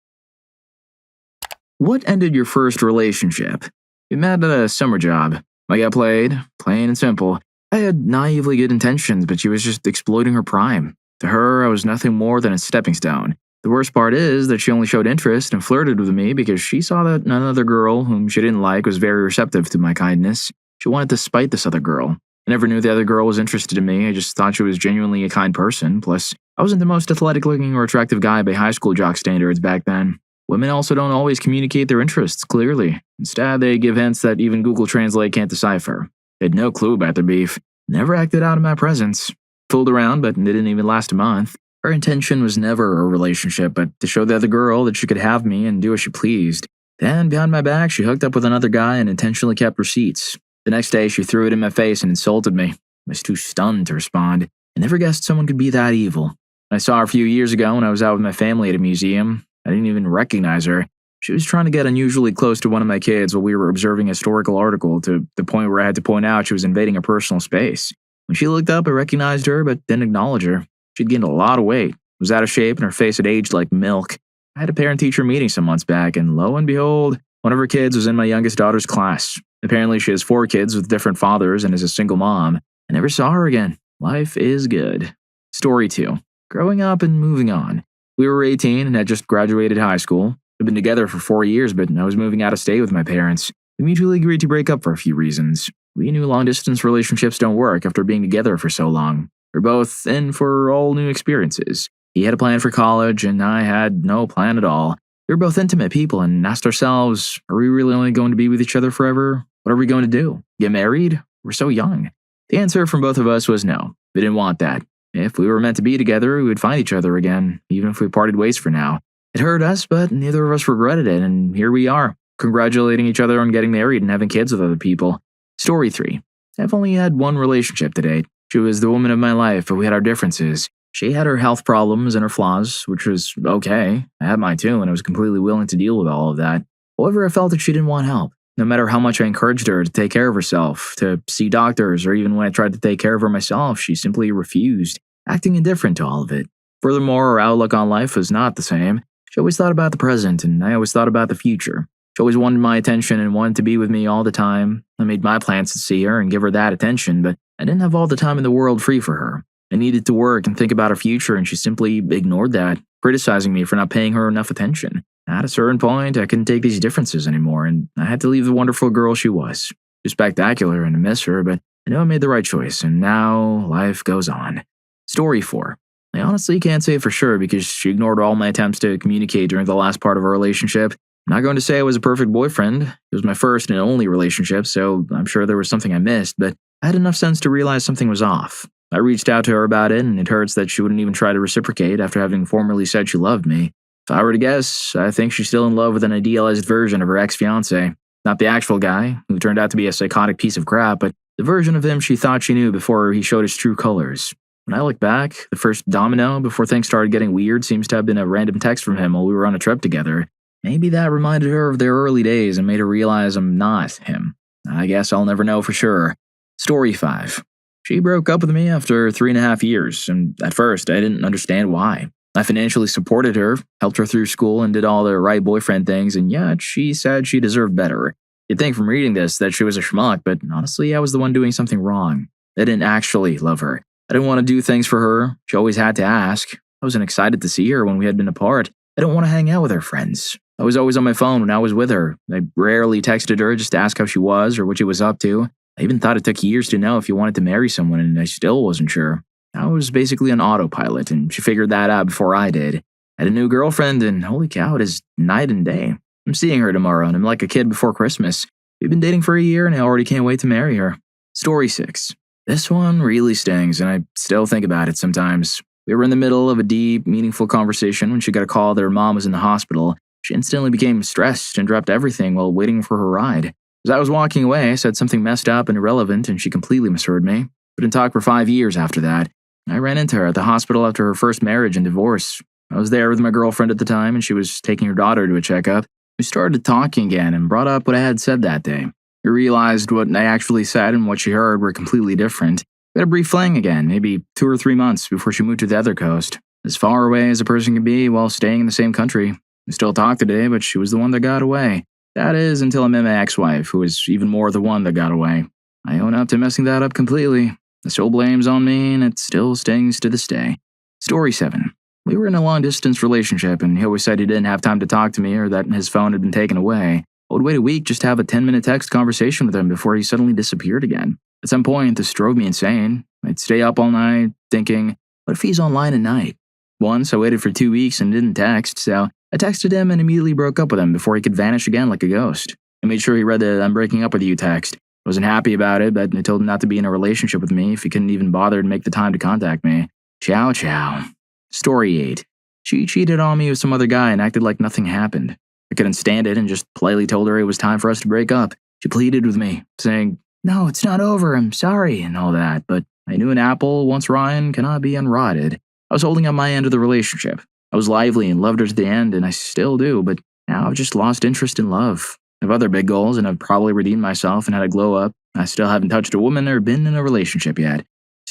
What ended your first relationship? We met at a summer job. I got played, plain and simple. I had naively good intentions, but she was just exploiting her prime. To her, I was nothing more than a stepping stone. The worst part is that she only showed interest and flirted with me because she saw that another girl whom she didn't like was very receptive to my kindness. She wanted to spite this other girl. I never knew the other girl was interested in me, I just thought she was genuinely a kind person, plus I wasn't the most athletic-looking or attractive guy by high school jock standards back then. Women also don't always communicate their interests clearly. Instead, they give hints that even Google Translate can't decipher. They had no clue about their beef. Never acted out in my presence. Fooled around, but it didn't even last a month. Her intention was never a relationship, but to show the other girl that she could have me and do as she pleased. Then, behind my back, she hooked up with another guy and intentionally kept receipts. The next day, she threw it in my face and insulted me. I was too stunned to respond. I never guessed someone could be that evil. I saw her a few years ago when I was out with my family at a museum. I didn't even recognize her. She was trying to get unusually close to one of my kids while we were observing a historical article to the point where I had to point out she was invading her personal space. When she looked up, I recognized her but didn't acknowledge her. She'd gained a lot of weight, was out of shape, and her face had aged like milk. I had a parent-teacher meeting some months back, and lo and behold, one of her kids was in my youngest daughter's class. Apparently, she has 4 kids with different fathers and is a single mom. I never saw her again. Life is good. Story 2. Growing up and moving on. We were 18 and had just graduated high school. We'd been together for 4 years, but I was moving out of state with my parents. We mutually agreed to break up for a few reasons. We knew long-distance relationships don't work after being together for so long. We're both in for all new experiences. He had a plan for college, and I had no plan at all. We were both intimate people and asked ourselves, are we really only going to be with each other forever? What are we going to do? Get married? We're so young. The answer from both of us was no. We didn't want that. If we were meant to be together, we would find each other again, even if we parted ways for now. It hurt us, but neither of us regretted it, and here we are, congratulating each other on getting married and having kids with other people. Story 3. I've only had one relationship to date. She was the woman of my life, but we had our differences. She had her health problems and her flaws, which was okay. I had mine too, and I was completely willing to deal with all of that. However, I felt that she didn't want help. No matter how much I encouraged her to take care of herself, to see doctors, or even when I tried to take care of her myself, she simply refused, acting indifferent to all of it. Furthermore, her outlook on life was not the same. She always thought about the present, and I always thought about the future. She always wanted my attention and wanted to be with me all the time. I made my plans to see her and give her that attention, but I didn't have all the time in the world free for her. I needed to work and think about her future, and she simply ignored that, criticizing me for not paying her enough attention. At a certain point, I couldn't take these differences anymore, and I had to leave the wonderful girl she was. She was spectacular, and I miss her, but I know I made the right choice, and now life goes on. Story 4. I honestly can't say for sure because she ignored all my attempts to communicate during the last part of our relationship. I'm not going to say I was a perfect boyfriend. It was my first and only relationship, so I'm sure there was something I missed, but I had enough sense to realize something was off. I reached out to her about it, and it hurts that she wouldn't even try to reciprocate after having formerly said she loved me. If I were to guess, I think she's still in love with an idealized version of her ex-fiancé. Not the actual guy, who turned out to be a psychotic piece of crap, but the version of him she thought she knew before he showed his true colors. When I look back, the first domino before things started getting weird seems to have been a random text from him while we were on a trip together. Maybe that reminded her of their early days and made her realize I'm not him. I guess I'll never know for sure. Story 5. She broke up with me after 3.5 years, and at first I didn't understand why. I financially supported her, helped her through school, and did all the right boyfriend things, and yet she said she deserved better. You'd think from reading this that she was a schmuck, but honestly I was the one doing something wrong. I didn't actually love her. I didn't want to do things for her. She always had to ask. I wasn't excited to see her when we had been apart. I didn't want to hang out with her friends. I was always on my phone when I was with her. I rarely texted her just to ask how she was or what she was up to. I even thought it took years to know if you wanted to marry someone, and I still wasn't sure. I was basically on autopilot, and she figured that out before I did. I had a new girlfriend, and holy cow, it is night and day. I'm seeing her tomorrow, and I'm like a kid before Christmas. We've been dating for a year, and I already can't wait to marry her. Story 6. This one really stings, and I still think about it sometimes. We were in the middle of a deep, meaningful conversation when she got a call that her mom was in the hospital. She instantly became stressed and dropped everything while waiting for her ride. As I was walking away, I said something messed up and irrelevant, and she completely misheard me. We didn't talk for 5 years after that. I ran into her at the hospital after her first marriage and divorce. I was there with my girlfriend at the time, and she was taking her daughter to a checkup. We started talking again and brought up what I had said that day. We realized what I actually said and what she heard were completely different. We had a brief fling again, maybe 2 or 3 months before she moved to the other coast. As far away as a person can be while staying in the same country. We still talk today, but she was the one that got away. That is, until I met my ex-wife, who was even more the one that got away. I own up to messing that up completely. The sole blame's on me, and it still stings to this day. Story 7. We were in a long-distance relationship, and he always said he didn't have time to talk to me or that his phone had been taken away. I would wait a week just to have a 10-minute text conversation with him before he suddenly disappeared again. At some point, this drove me insane. I'd stay up all night, thinking, what if he's online at night? Once, I waited for 2 weeks and didn't text, so I texted him and immediately broke up with him before he could vanish again like a ghost. I made sure he read the "I'm breaking up with you" text. I wasn't happy about it, but I told him not to be in a relationship with me if he couldn't even bother to make the time to contact me. Ciao, ciao. Story 8. She cheated on me with some other guy and acted like nothing happened. I couldn't stand it and just politely told her it was time for us to break up. She pleaded with me, saying, "No, it's not over, I'm sorry," and all that, but I knew an apple, once rotten, cannot be unrotted. I was holding up my end of the relationship. I was lively and loved her to the end, and I still do, but now I've just lost interest in love. I have other big goals, and I've probably redeemed myself and had a glow up. I still haven't touched a woman or been in a relationship yet.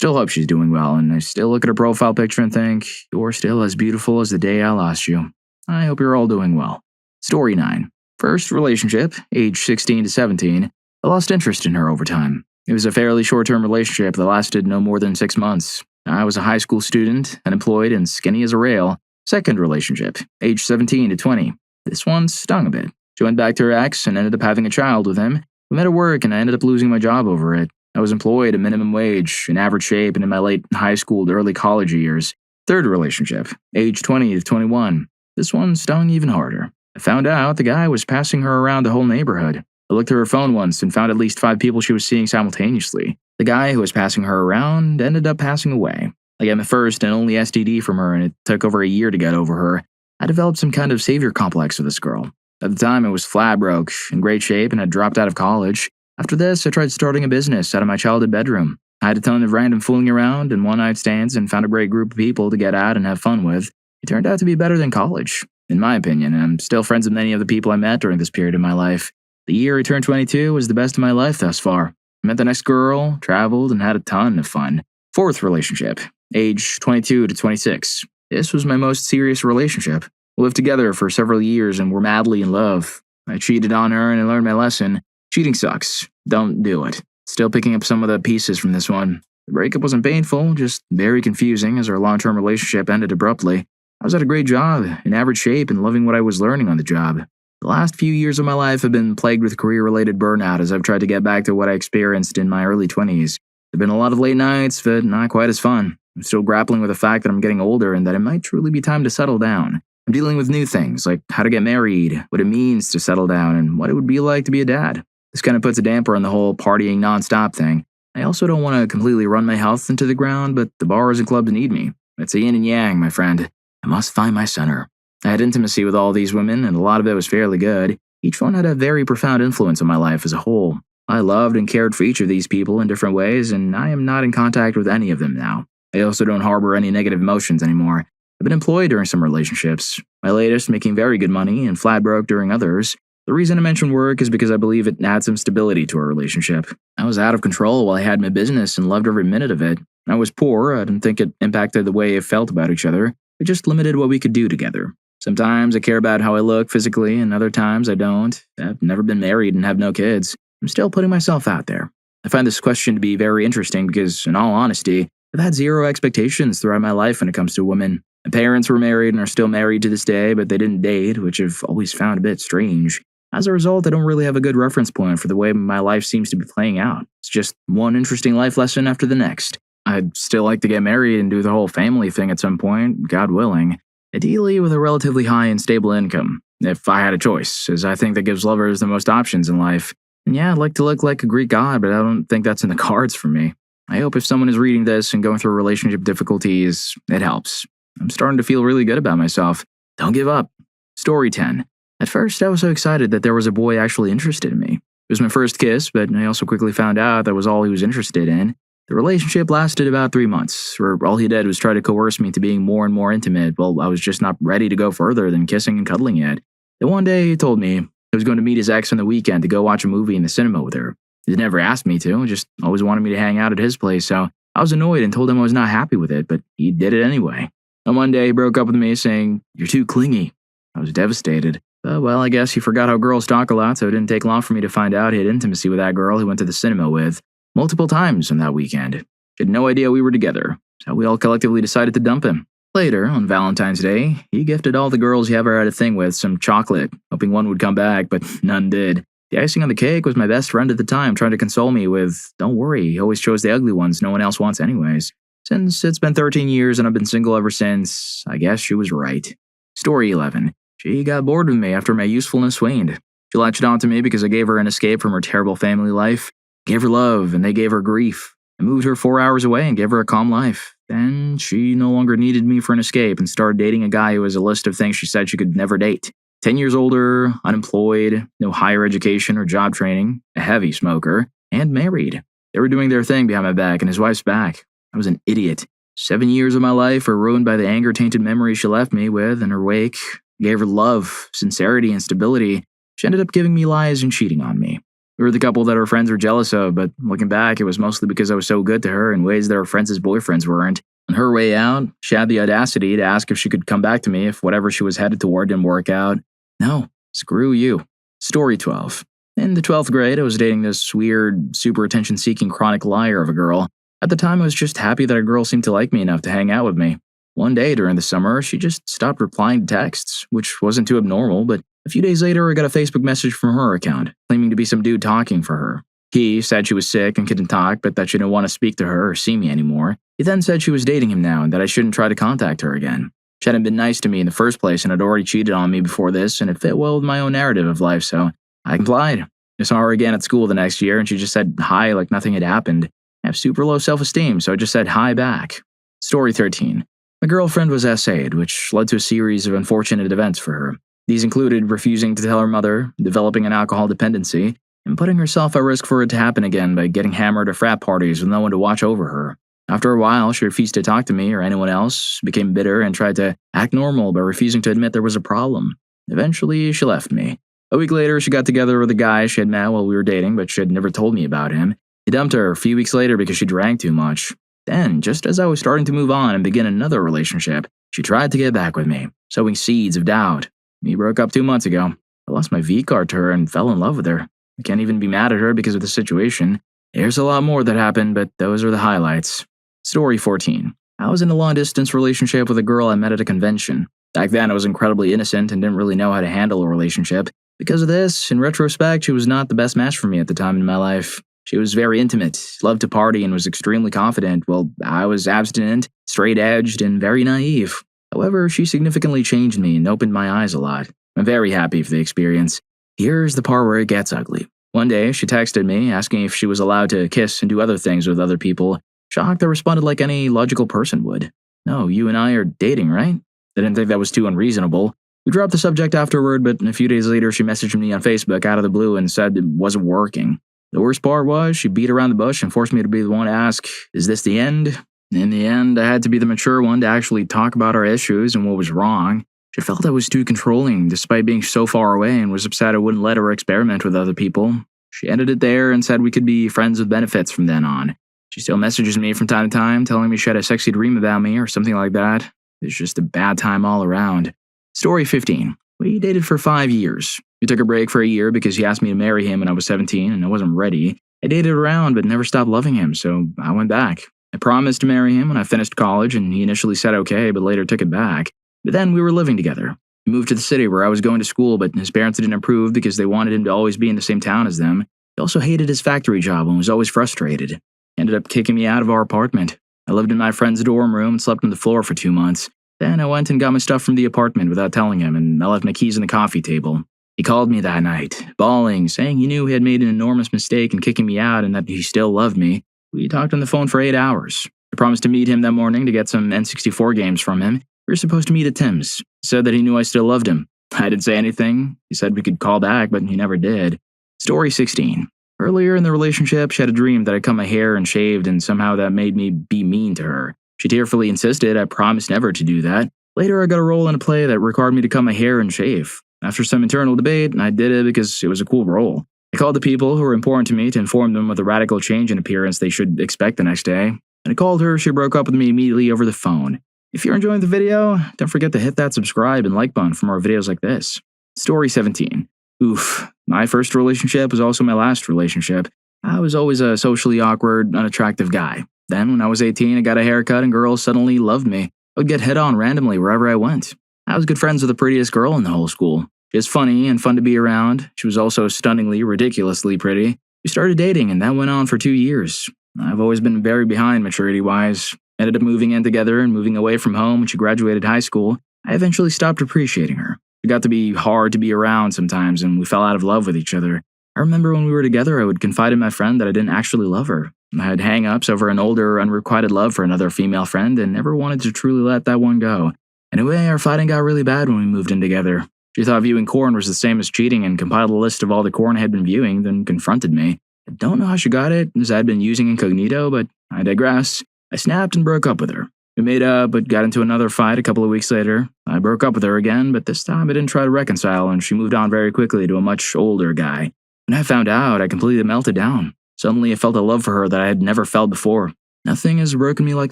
Still hope she's doing well, and I still look at her profile picture and think, you're still as beautiful as the day I lost you. I hope you're all doing well. Story 9. First relationship, age 16 to 17. I lost interest in her over time. It was a fairly short-term relationship that lasted no more than 6 months. I was a high school student, unemployed, and skinny as a rail. Second relationship, age 17 to 20. This one stung a bit. She went back to her ex and ended up having a child with him. We met at work and I ended up losing my job over it. I was employed at minimum wage, in average shape, and in my late high school to early college years. Third relationship, age 20 to 21. This one stung even harder. I found out the guy was passing her around the whole neighborhood. I looked at her phone once and found at least 5 people she was seeing simultaneously. The guy who was passing her around ended up passing away. I got my first and only STD from her, and it took over a year to get over her. I developed some kind of savior complex with this girl. At the time, I was flat broke, in great shape, and had dropped out of college. After this, I tried starting a business out of my childhood bedroom. I had a ton of random fooling around and one-night stands and found a great group of people to get out and have fun with. It turned out to be better than college, in my opinion, and I'm still friends with many of the people I met during this period of my life. The year I turned 22 was the best of my life thus far. I met the next girl, traveled, and had a ton of fun. Fourth relationship, age 22 to 26. This was my most serious relationship. We lived together for several years and were madly in love. I cheated on her and I learned my lesson. Cheating sucks. Don't do it. Still picking up some of the pieces from this one. The breakup wasn't painful, just very confusing as our long-term relationship ended abruptly. I was at a great job, in average shape, and loving what I was learning on the job. The last few years of my life have been plagued with career-related burnout as I've tried to get back to what I experienced in my early 20s. There have been a lot of late nights, but not quite as fun. I'm still grappling with the fact that I'm getting older and that it might truly be time to settle down. I'm dealing with new things, like how to get married, what it means to settle down, and what it would be like to be a dad. This kind of puts a damper on the whole partying nonstop thing. I also don't want to completely run my health into the ground, but the bars and clubs need me. It's a yin and yang, my friend. I must find my center. I had intimacy with all these women, and a lot of it was fairly good. Each one had a very profound influence on my life as a whole. I loved and cared for each of these people in different ways, and I am not in contact with any of them now. I also don't harbor any negative emotions anymore. I've been employed during some relationships, my latest making very good money and flat broke during others. The reason I mention work is because I believe it adds some stability to our relationship. I was out of control while I had my business and loved every minute of it. I was poor. I didn't think it impacted the way I felt about each other. It just limited what we could do together. Sometimes I care about how I look physically, and other times I don't. I've never been married and have no kids. I'm still putting myself out there. I find this question to be very interesting because, in all honesty, I've had zero expectations throughout my life when it comes to women. My parents were married and are still married to this day, but they didn't date, which I've always found a bit strange. As a result, I don't really have a good reference point for the way my life seems to be playing out. It's just one interesting life lesson after the next. I'd still like to get married and do the whole family thing at some point, God willing. Ideally with a relatively high and stable income, if I had a choice, as I think that gives lovers the most options in life. And yeah, I'd like to look like a Greek god, but I don't think that's in the cards for me. I hope if someone is reading this and going through relationship difficulties, it helps. I'm starting to feel really good about myself. Don't give up. Story 10. At first, I was so excited that there was a boy actually interested in me. It was my first kiss, but I also quickly found out that was all he was interested in. The relationship lasted about 3 months, where all he did was try to coerce me to being more and more intimate while I was just not ready to go further than kissing and cuddling yet. Then one day he told me he was going to meet his ex on the weekend to go watch a movie in the cinema with her. He never asked me to, just always wanted me to hang out at his place, so I was annoyed and told him I was not happy with it, but he did it anyway. On one day he broke up with me saying, "You're too clingy." I was devastated. Well, I guess he forgot how girls talk a lot, so it didn't take long for me to find out he had intimacy with that girl he went to the cinema with, multiple times on that weekend. She had no idea we were together, so we all collectively decided to dump him. Later, on Valentine's Day, he gifted all the girls he ever had a thing with some chocolate, hoping one would come back, but none did. The icing on the cake was my best friend at the time trying to console me with, "Don't worry, he always chose the ugly ones no one else wants anyways." Since it's been 13 years and I've been single ever since, I guess she was right. Story 11. She got bored with me after my usefulness waned. She latched onto me because I gave her an escape from her terrible family life. I gave her love, and they gave her grief. I moved her 4 hours away and gave her a calm life. Then she no longer needed me for an escape and started dating a guy who has a list of things she said she could never date. 10 years older, unemployed, no higher education or job training, a heavy smoker, and married. They were doing their thing behind my back and his wife's back. I was an idiot. 7 years of my life were ruined by the anger-tainted memories she left me with in her wake. I gave her love, sincerity, and stability. She ended up giving me lies and cheating on me. We were the couple that her friends were jealous of, but looking back, it was mostly because I was so good to her in ways that her friends' boyfriends weren't. On her way out, she had the audacity to ask if she could come back to me if whatever she was headed toward didn't work out. No, screw you. Story 12. In the 12th grade, I was dating this weird, super attention-seeking chronic liar of a girl. At the time, I was just happy that a girl seemed to like me enough to hang out with me. One day during the summer, she just stopped replying to texts, which wasn't too abnormal, but a few days later, I got a Facebook message from her account, claiming to be some dude talking for her. He said she was sick and couldn't talk, but that she didn't want to speak to her or see me anymore. He then said she was dating him now and that I shouldn't try to contact her again. She hadn't been nice to me in the first place and had already cheated on me before this, and it fit well with my own narrative of life, so I complied. I saw her again at school the next year, and she just said hi like nothing had happened. I have super low self-esteem, so I just said hi back. Story 13. My girlfriend was SA'd, which led to a series of unfortunate events for her. These included refusing to tell her mother, developing an alcohol dependency, and putting herself at risk for it to happen again by getting hammered at frat parties with no one to watch over her. After a while, she refused to talk to me or anyone else, became bitter, and tried to act normal by refusing to admit there was a problem. Eventually, she left me. A week later, she got together with a guy she had met while we were dating, but she had never told me about him. He dumped her a few weeks later because she drank too much. Then, just as I was starting to move on and begin another relationship, she tried to get back with me, sowing seeds of doubt. We broke up 2 months ago. I lost my V-card to her and fell in love with her. I can't even be mad at her because of the situation. There's a lot more that happened, but those are the highlights. Story 14. I was in a long-distance relationship with a girl I met at a convention. Back then, I was incredibly innocent and didn't really know how to handle a relationship. Because of this, in retrospect, she was not the best match for me at the time in my life. She was very intimate, loved to party, and was extremely confident, while I was abstinent, straight-edged, and very naive. However, she significantly changed me and opened my eyes a lot. I'm very happy for the experience. Here's the part where it gets ugly. One day, she texted me, asking if she was allowed to kiss and do other things with other people. Shocked, I responded like any logical person would. No, you and I are dating, right? I didn't think that was too unreasonable. We dropped the subject afterward, but a few days later, she messaged me on Facebook out of the blue and said it wasn't working. The worst part was, she beat around the bush and forced me to be the one to ask, is this the end? In the end, I had to be the mature one to actually talk about our issues and what was wrong. She felt I was too controlling, despite being so far away, and was upset I wouldn't let her experiment with other people. She ended it there and said we could be friends with benefits from then on. She still messages me from time to time, telling me she had a sexy dream about me or something like that. It's just a bad time all around. Story 15. We dated for 5 years. We took a break for a year because he asked me to marry him when I was 17 and I wasn't ready. I dated around but never stopped loving him, so I went back. I promised to marry him when I finished college, and he initially said okay, but later took it back. But then we were living together. He moved to the city where I was going to school, but his parents didn't approve because they wanted him to always be in the same town as them. He also hated his factory job and was always frustrated. He ended up kicking me out of our apartment. I lived in my friend's dorm room and slept on the floor for 2 months. Then I went and got my stuff from the apartment without telling him, and I left my keys on the coffee table. He called me that night, bawling, saying he knew he had made an enormous mistake in kicking me out and that he still loved me. We talked on the phone for 8 hours. I promised to meet him that morning to get some N64 games from him. We were supposed to meet at Tim's. He said that he knew I still loved him. I didn't say anything. He said we could call back, but he never did. Story 16. Earlier in the relationship, she had a dream that I cut my hair and shaved, and somehow that made me be mean to her. She tearfully insisted I promised never to do that. Later, I got a role in a play that required me to cut my hair and shave. After some internal debate, I did it because it was a cool role. I called the people who were important to me to inform them of the radical change in appearance they should expect the next day. And I called her, she broke up with me immediately over the phone. If you're enjoying the video, don't forget to hit that subscribe and like button for more videos like this. Story 17. Oof, my first relationship was also my last relationship. I was always a socially awkward, unattractive guy. Then, when I was 18, I got a haircut and girls suddenly loved me. I would get hit on randomly wherever I went. I was good friends with the prettiest girl in the whole school. She was funny and fun to be around. She was also stunningly, ridiculously pretty. We started dating, and that went on for 2 years. I've always been very behind maturity-wise. Ended up moving in together and moving away from home when she graduated high school. I eventually stopped appreciating her. It got to be hard to be around sometimes, and we fell out of love with each other. I remember when we were together, I would confide in my friend that I didn't actually love her. I had hang-ups over an older, unrequited love for another female friend and never wanted to truly let that one go. Anyway, our fighting got really bad when we moved in together. She thought viewing corn was the same as cheating and compiled a list of all the corn I had been viewing, then confronted me. I don't know how she got it, as I had been using incognito, but I digress. I snapped and broke up with her. We made up, but got into another fight a couple of weeks later. I broke up with her again, but this time I didn't try to reconcile, and she moved on very quickly to a much older guy. When I found out, I completely melted down. Suddenly, I felt a love for her that I had never felt before. Nothing has broken me like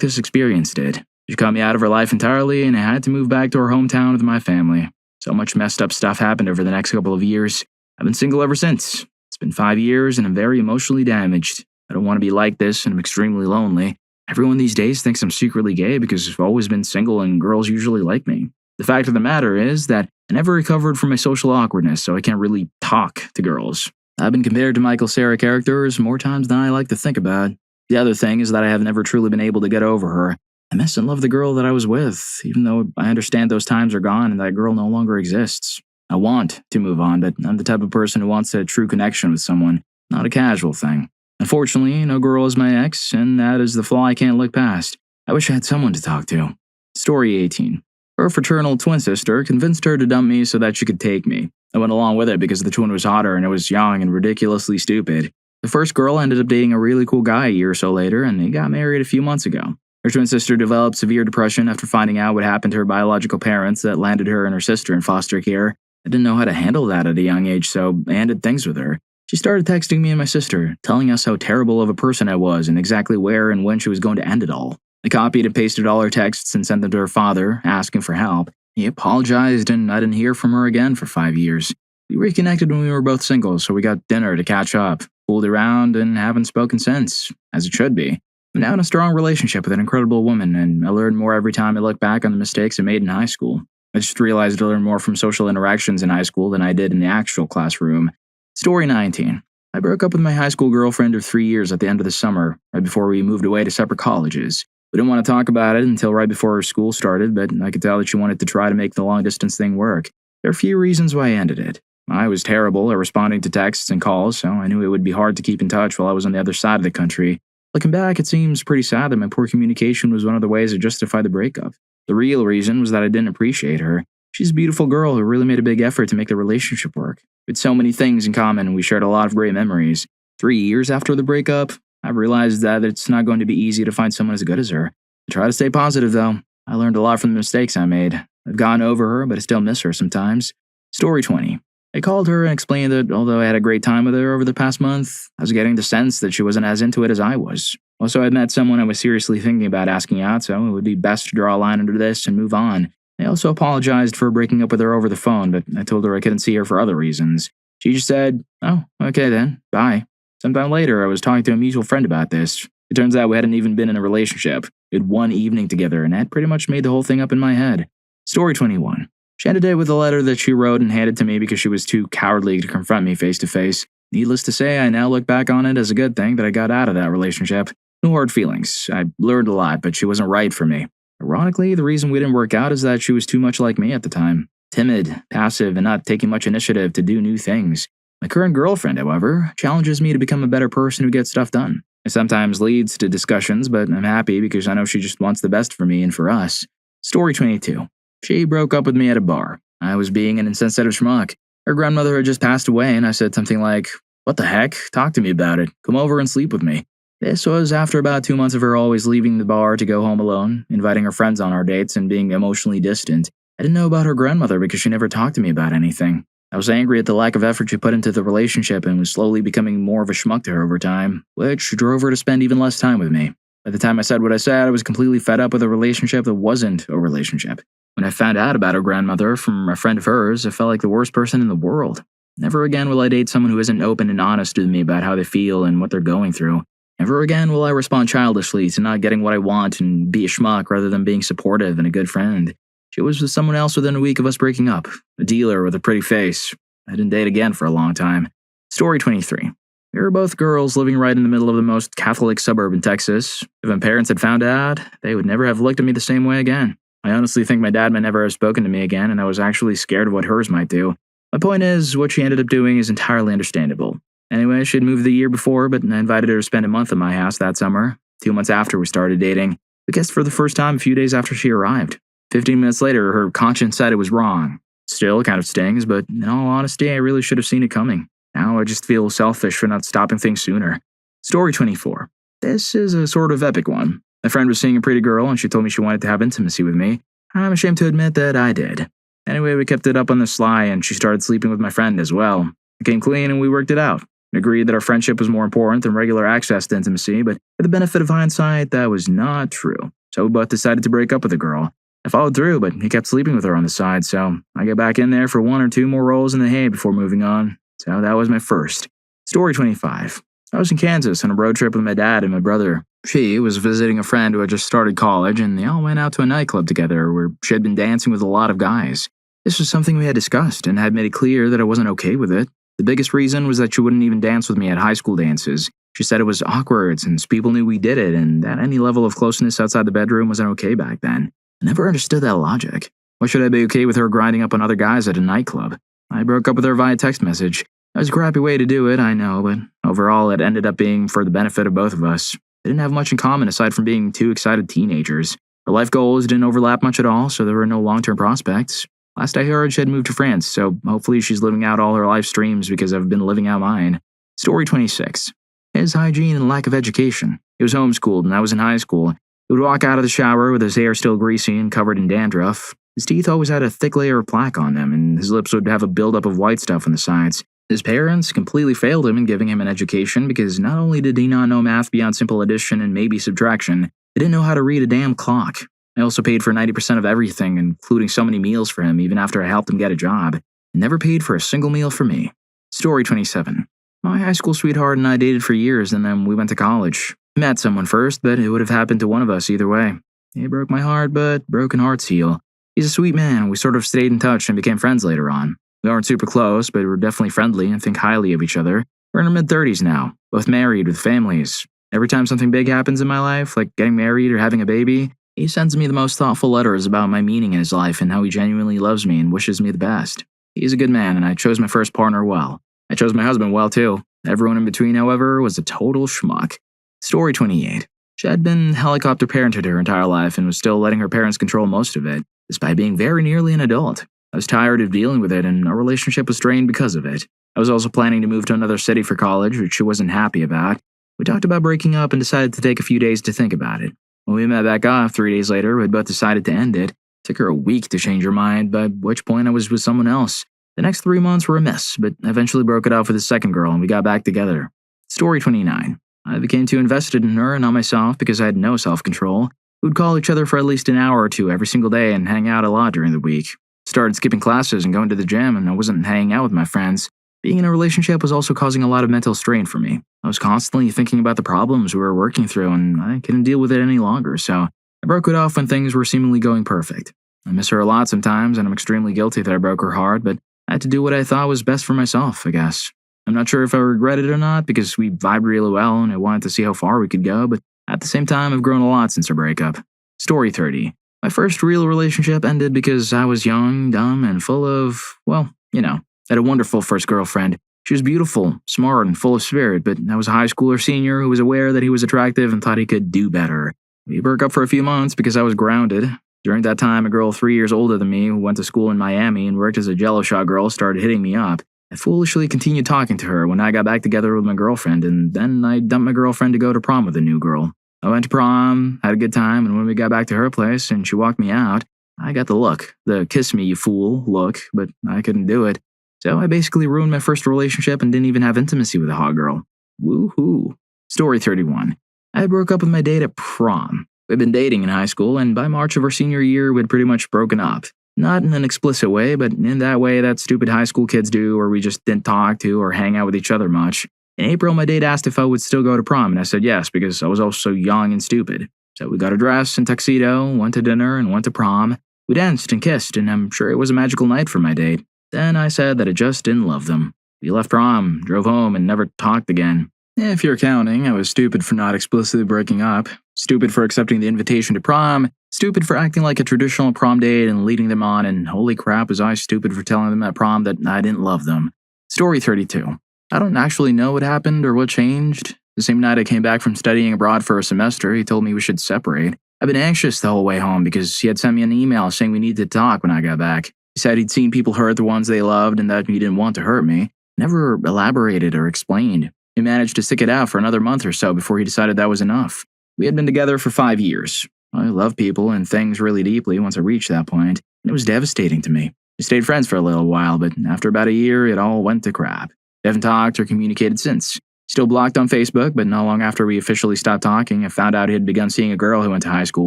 this experience did. She cut me out of her life entirely, and I had to move back to her hometown with my family. So much messed up stuff happened over the next couple of years. I've been single ever since. It's been 5 years, and I'm very emotionally damaged. I don't want to be like this, and I'm extremely lonely. Everyone these days thinks I'm secretly gay because I've always been single and girls usually like me. The fact of the matter is that I never recovered from my social awkwardness, so I can't really talk to girls. I've been compared to Michael Cera characters more times than I like to think about. The other thing is that I have never truly been able to get over her. I miss and love the girl that I was with, even though I understand those times are gone and that girl no longer exists. I want to move on, but I'm the type of person who wants a true connection with someone, not a casual thing. Unfortunately, no girl is my ex, and that is the flaw I can't look past. I wish I had someone to talk to. Story 18. Her fraternal twin sister convinced her to dump me so that she could take me. I went along with it because the twin was hotter and I was young and ridiculously stupid. The first girl ended up dating a really cool guy a year or so later, and they got married a few months ago. Her twin sister developed severe depression after finding out what happened to her biological parents that landed her and her sister in foster care. I didn't know how to handle that at a young age, so I ended things with her. She started texting me and my sister, telling us how terrible of a person I was and exactly where and when she was going to end it all. I copied and pasted all her texts and sent them to her father, asking for help. He apologized, and I didn't hear from her again for 5 years. We reconnected when we were both single, so we got dinner to catch up, fooled around, and haven't spoken since, as it should be. I'm now in a strong relationship with an incredible woman, and I learn more every time I look back on the mistakes I made in high school. I just realized I learned more from social interactions in high school than I did in the actual classroom. Story 19. I broke up with my high school girlfriend of 3 years at the end of the summer, right before we moved away to separate colleges. We didn't want to talk about it until right before her school started, but I could tell that she wanted to try to make the long-distance thing work. There are a few reasons why I ended it. I was terrible at responding to texts and calls, so I knew it would be hard to keep in touch while I was on the other side of the country. Looking back, it seems pretty sad that my poor communication was one of the ways to justify the breakup. The real reason was that I didn't appreciate her. She's a beautiful girl who really made a big effort to make the relationship work. We had so many things in common and we shared a lot of great memories. 3 years after the breakup, I realized that it's not going to be easy to find someone as good as her. I try to stay positive, though. I learned a lot from the mistakes I made. I've gotten over her, but I still miss her sometimes. Story 20. I called her and explained that although I had a great time with her over the past month, I was getting the sense that she wasn't as into it as I was. Also, I'd met someone I was seriously thinking about asking out, so it would be best to draw a line under this and move on. I also apologized for breaking up with her over the phone, but I told her I couldn't see her for other reasons. She just said, "Oh, okay then, bye." Sometime later, I was talking to a mutual friend about this. It turns out we hadn't even been in a relationship. We had one evening together, and that pretty much made the whole thing up in my head. Story 21. She ended it with a letter that she wrote and handed to me because she was too cowardly to confront me face to face. Needless to say, I now look back on it as a good thing that I got out of that relationship. No hard feelings. I learned a lot, but she wasn't right for me. Ironically, the reason we didn't work out is that she was too much like me at the time. Timid, passive, and not taking much initiative to do new things. My current girlfriend, however, challenges me to become a better person who gets stuff done. It sometimes leads to discussions, but I'm happy because I know she just wants the best for me and for us. Story 22. She broke up with me at a bar. I was being an insensitive schmuck. Her grandmother had just passed away, and I said something like, "What the heck? Talk to me about it. Come over and sleep with me." This was after about 2 months of her always leaving the bar to go home alone, inviting her friends on our dates, and being emotionally distant. I didn't know about her grandmother because she never talked to me about anything. I was angry at the lack of effort she put into the relationship and was slowly becoming more of a schmuck to her over time, which drove her to spend even less time with me. By the time I said what I said, I was completely fed up with a relationship that wasn't a relationship. When I found out about her grandmother from a friend of hers, I felt like the worst person in the world. Never again will I date someone who isn't open and honest with me about how they feel and what they're going through. Never again will I respond childishly to not getting what I want and be a schmuck rather than being supportive and a good friend. She was with someone else within a week of us breaking up, a dealer with a pretty face. I didn't date again for a long time. Story 23. We were both girls living right in the middle of the most Catholic suburb in Texas. If my parents had found out, they would never have looked at me the same way again. I honestly think my dad might never have spoken to me again, and I was actually scared of what hers might do. My point is, what she ended up doing is entirely understandable. Anyway, she had moved the year before, but I invited her to spend a month at my house that summer. 2 months after we started dating, we kissed for the first time a few days after she arrived. 15 minutes later, her conscience said it was wrong. Still, it kind of stings, but in all honesty, I really should have seen it coming. Now I just feel selfish for not stopping things sooner. Story 24. This is a sort of epic one. My friend was seeing a pretty girl and she told me she wanted to have intimacy with me. I'm ashamed to admit that I did. Anyway, we kept it up on the sly and she started sleeping with my friend as well. I came clean and we worked it out. We agreed that our friendship was more important than regular access to intimacy, but for the benefit of hindsight, that was not true. So we both decided to break up with the girl. I followed through, but he kept sleeping with her on the side, so I got back in there for 1 or 2 more rolls in the hay before moving on. So that was my first. Story 25. I was in Kansas on a road trip with my dad and my brother. She was visiting a friend who had just started college, and they all went out to a nightclub together where she had been dancing with a lot of guys. This was something we had discussed and had made it clear that I wasn't okay with it. The biggest reason was that she wouldn't even dance with me at high school dances. She said it was awkward since people knew we did it and that any level of closeness outside the bedroom wasn't okay back then. I never understood that logic. Why should I be okay with her grinding up on other guys at a nightclub? I broke up with her via text message. That was a crappy way to do it, I know, but overall it ended up being for the benefit of both of us. They didn't have much in common aside from being 2 excited teenagers. Her life goals didn't overlap much at all, so there were no long-term prospects. Last I heard, she had moved to France, so hopefully she's living out all her life streams because I've been living out mine. Story 26. His hygiene and lack of education. He was homeschooled and I was in high school. He would walk out of the shower with his hair still greasy and covered in dandruff. His teeth always had a thick layer of plaque on them, and his lips would have a buildup of white stuff on the sides. His parents completely failed him in giving him an education because not only did he not know math beyond simple addition and maybe subtraction, he didn't know how to read a damn clock. I also paid for 90% of everything, including so many meals for him even after I helped him get a job. He never paid for a single meal for me. Story 27. My high school sweetheart and I dated for years, and then we went to college. Met someone first, but it would have happened to one of us either way. He broke my heart, but broken hearts heal. He's a sweet man. We sort of stayed in touch and became friends later on. We aren't super close, but we're definitely friendly and think highly of each other. We're in our mid-30s now, both married with families. Every time something big happens in my life, like getting married or having a baby, he sends me the most thoughtful letters about my meaning in his life and how he genuinely loves me and wishes me the best. He's a good man, and I chose my first partner well. I chose my husband well, too. Everyone in between, however, was a total schmuck. Story 28. She had been helicopter parented her entire life and was still letting her parents control most of it, despite being very nearly an adult. I was tired of dealing with it, and our relationship was strained because of it. I was also planning to move to another city for college, which she wasn't happy about. We talked about breaking up and decided to take a few days to think about it. When we met back up 3 days later, we had both decided to end it. It took her a week to change her mind, by which point I was with someone else. The next 3 months were a mess, but I eventually broke it off with the second girl and we got back together. Story 29. I became too invested in her and not myself because I had no self-control. We would call each other for at least an hour or two every single day and hang out a lot during the week. Started skipping classes and going to the gym, and I wasn't hanging out with my friends. Being in a relationship was also causing a lot of mental strain for me. I was constantly thinking about the problems we were working through, and I couldn't deal with it any longer, so I broke it off when things were seemingly going perfect. I miss her a lot sometimes, and I'm extremely guilty that I broke her heart, but I had to do what I thought was best for myself, I guess. I'm not sure if I regret it or not, because we vibed really well and I wanted to see how far we could go, but at the same time, I've grown a lot since our breakup. Story 30. My first real relationship ended because I was young, dumb, and full of, well, I had a wonderful first girlfriend. She was beautiful, smart, and full of spirit, but I was a high schooler senior who was aware that he was attractive and thought he could do better. We broke up for a few months because I was grounded. During that time, a girl 3 years older than me who went to school in Miami and worked as a Jello shot girl started hitting me up. I foolishly continued talking to her when I got back together with my girlfriend, and then I dumped my girlfriend to go to prom with a new girl. I went to prom, had a good time, and when we got back to her place and she walked me out, I got the look, the kiss me you fool look, but I couldn't do it. So I basically ruined my first relationship and didn't even have intimacy with a hot girl. Woohoo. Story 31. I broke up with my date at prom. We'd been dating in high school, and by March of our senior year, we'd pretty much broken up. Not in an explicit way, but in that way that stupid high school kids do, where we just didn't talk to or hang out with each other much. In April, my date asked if I would still go to prom, and I said yes, because I was also young and stupid. So we got a dress and tuxedo, went to dinner, and went to prom. We danced and kissed, and I'm sure it was a magical night for my date. Then I said that I just didn't love them. We left prom, drove home, and never talked again. If you're counting, I was stupid for not explicitly breaking up, stupid for accepting the invitation to prom, stupid for acting like a traditional prom date and leading them on, and holy crap was I stupid for telling them at prom that I didn't love them. Story 32. I don't actually know what happened or what changed. The same night I came back from studying abroad for a semester, he told me we should separate. I've been anxious the whole way home because he had sent me an email saying we needed to talk when I got back. He said he'd seen people hurt the ones they loved and that he didn't want to hurt me. Never elaborated or explained. He managed to stick it out for another month or so before he decided that was enough. We had been together for 5 years. I loved people and things really deeply once I reached that point, and it was devastating to me. We stayed friends for a little while, but after about a year, it all went to crap. We haven't talked or communicated since. Still blocked on Facebook, but not long after we officially stopped talking, I found out he had begun seeing a girl he went to high school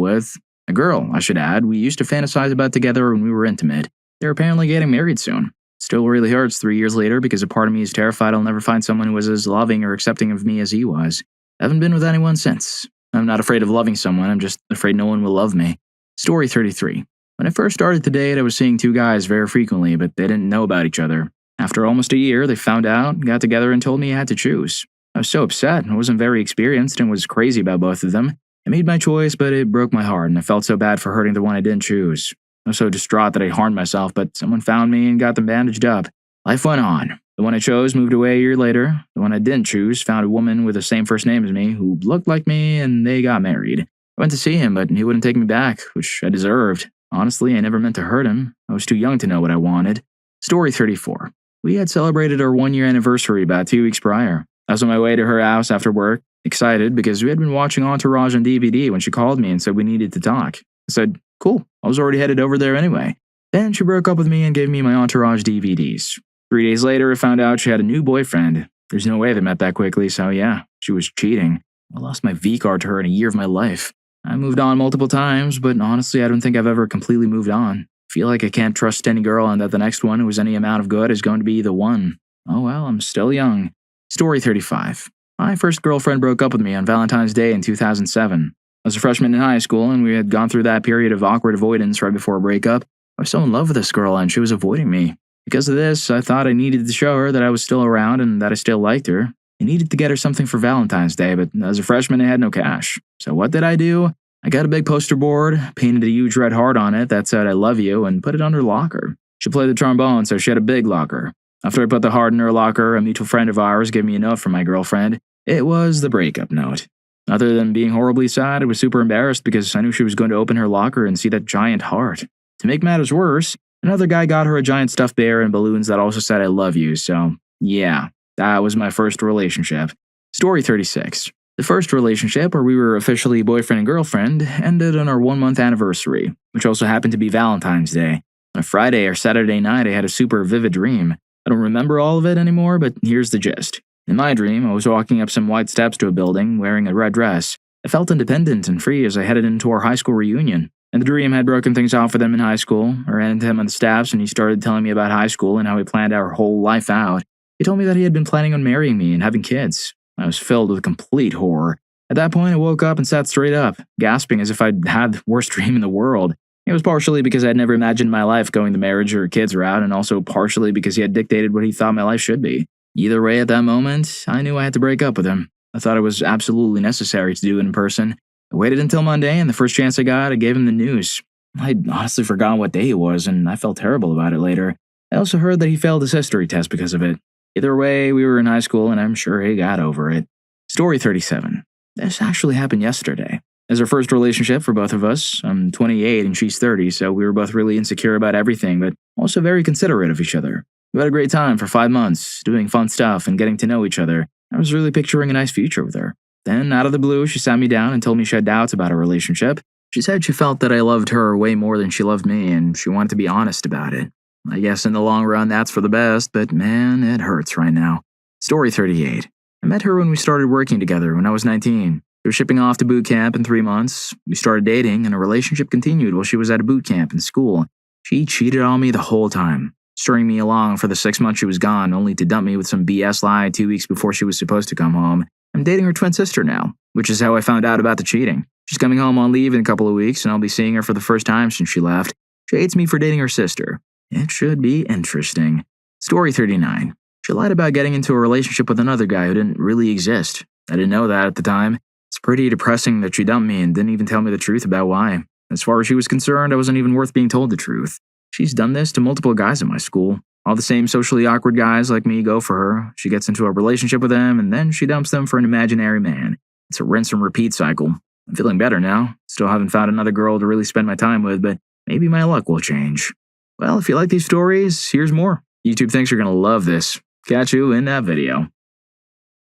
with. A girl, I should add, we used to fantasize about together when we were intimate. They're apparently getting married soon. Still really hurts 3 years later because a part of me is terrified I'll never find someone who was as loving or accepting of me as he was. I haven't been with anyone since. I'm not afraid of loving someone, I'm just afraid no one will love me. Story 33. When I first started to date, I was seeing 2 guys very frequently, but they didn't know about each other. After almost a year, they found out, got together, and told me I had to choose. I was so upset. I wasn't very experienced and was crazy about both of them. I made my choice, but it broke my heart, and I felt so bad for hurting the one I didn't choose. I was so distraught that I harmed myself, but someone found me and got them bandaged up. Life went on. The one I chose moved away a year later. The one I didn't choose found a woman with the same first name as me who looked like me, and they got married. I went to see him, but he wouldn't take me back, which I deserved. Honestly, I never meant to hurt him. I was too young to know what I wanted. Story 34. We had celebrated our 1-year anniversary about 2 weeks prior. I was on my way to her house after work, excited because we had been watching Entourage on DVD when she called me and said we needed to talk. I said, cool, I was already headed over there anyway. Then she broke up with me and gave me my Entourage DVDs. 3 days later, I found out she had a new boyfriend. There's no way they met that quickly, so yeah, she was cheating. I lost my V-card to her in a year of my life. I moved on multiple times, but honestly, I don't think I've ever completely moved on. I feel like I can't trust any girl and that the next one who is any amount of good is going to be the one. Oh well, I'm still young. Story 35. My first girlfriend broke up with me on Valentine's Day in 2007. I was a freshman in high school, and we had gone through that period of awkward avoidance right before a breakup. I was so in love with this girl, and she was avoiding me. Because of this, I thought I needed to show her that I was still around and that I still liked her. I needed to get her something for Valentine's Day, but as a freshman, I had no cash. So what did I do? I got a big poster board, painted a huge red heart on it that said I love you, and put it under her locker. She played the trombone, so she had a big locker. After I put the heart in her locker, a mutual friend of ours gave me a note from my girlfriend. It was the breakup note. Other than being horribly sad, I was super embarrassed because I knew she was going to open her locker and see that giant heart. To make matters worse, another guy got her a giant stuffed bear and balloons that also said I love you, so yeah, that was my first relationship. Story 36. The first relationship, where we were officially boyfriend and girlfriend, ended on our 1-month anniversary, which also happened to be Valentine's Day. On a Friday or Saturday night, I had a super vivid dream. I don't remember all of it anymore, but here's the gist. In my dream, I was walking up some white steps to a building, wearing a red dress. I felt independent and free as I headed into our high school reunion. And the dream had broken things off with him in high school. I ran into him on the steps, and he started telling me about high school and how he planned our whole life out. He told me that he had been planning on marrying me and having kids. I was filled with complete horror. At that point, I woke up and sat straight up, gasping as if I'd had the worst dream in the world. It was partially because I had never imagined my life going the marriage or kids route, and also partially because he had dictated what he thought my life should be. Either way, at that moment, I knew I had to break up with him. I thought it was absolutely necessary to do it in person. I waited until Monday, and the first chance I got, I gave him the news. I'd honestly forgotten what day it was, and I felt terrible about it later. I also heard that he failed his history test because of it. Either way, we were in high school, and I'm sure he got over it. Story 37. This actually happened yesterday. As our first relationship for both of us, I'm 28 and she's 30, so we were both really insecure about everything, but also very considerate of each other. We had a great time for 5 months, doing fun stuff and getting to know each other. I was really picturing a nice future with her. Then, out of the blue, she sat me down and told me she had doubts about our relationship. She said she felt that I loved her way more than she loved me, and she wanted to be honest about it. I guess in the long run that's for the best, but man, it hurts right now. Story 38. I met her when we started working together when I was 19. We were shipping off to boot camp in 3 months. We started dating, and our relationship continued while she was at a boot camp in school. She cheated on me the whole time, stringing me along for the 6 months she was gone, only to dump me with some BS lie 2 weeks before she was supposed to come home. I'm dating her twin sister now, which is how I found out about the cheating. She's coming home on leave in a couple of weeks, and I'll be seeing her for the first time since she left. She hates me for dating her sister. It should be interesting. Story 39. She lied about getting into a relationship with another guy who didn't really exist. I didn't know that at the time. It's pretty depressing that she dumped me and didn't even tell me the truth about why. As far as she was concerned, I wasn't even worth being told the truth. She's done this to multiple guys in my school. All the same socially awkward guys like me go for her. She gets into a relationship with them, and then she dumps them for an imaginary man. It's a rinse and repeat cycle. I'm feeling better now. Still haven't found another girl to really spend my time with, but maybe my luck will change. Well, if you like these stories, here's more. YouTube thinks you're going to love this. Catch you in that video.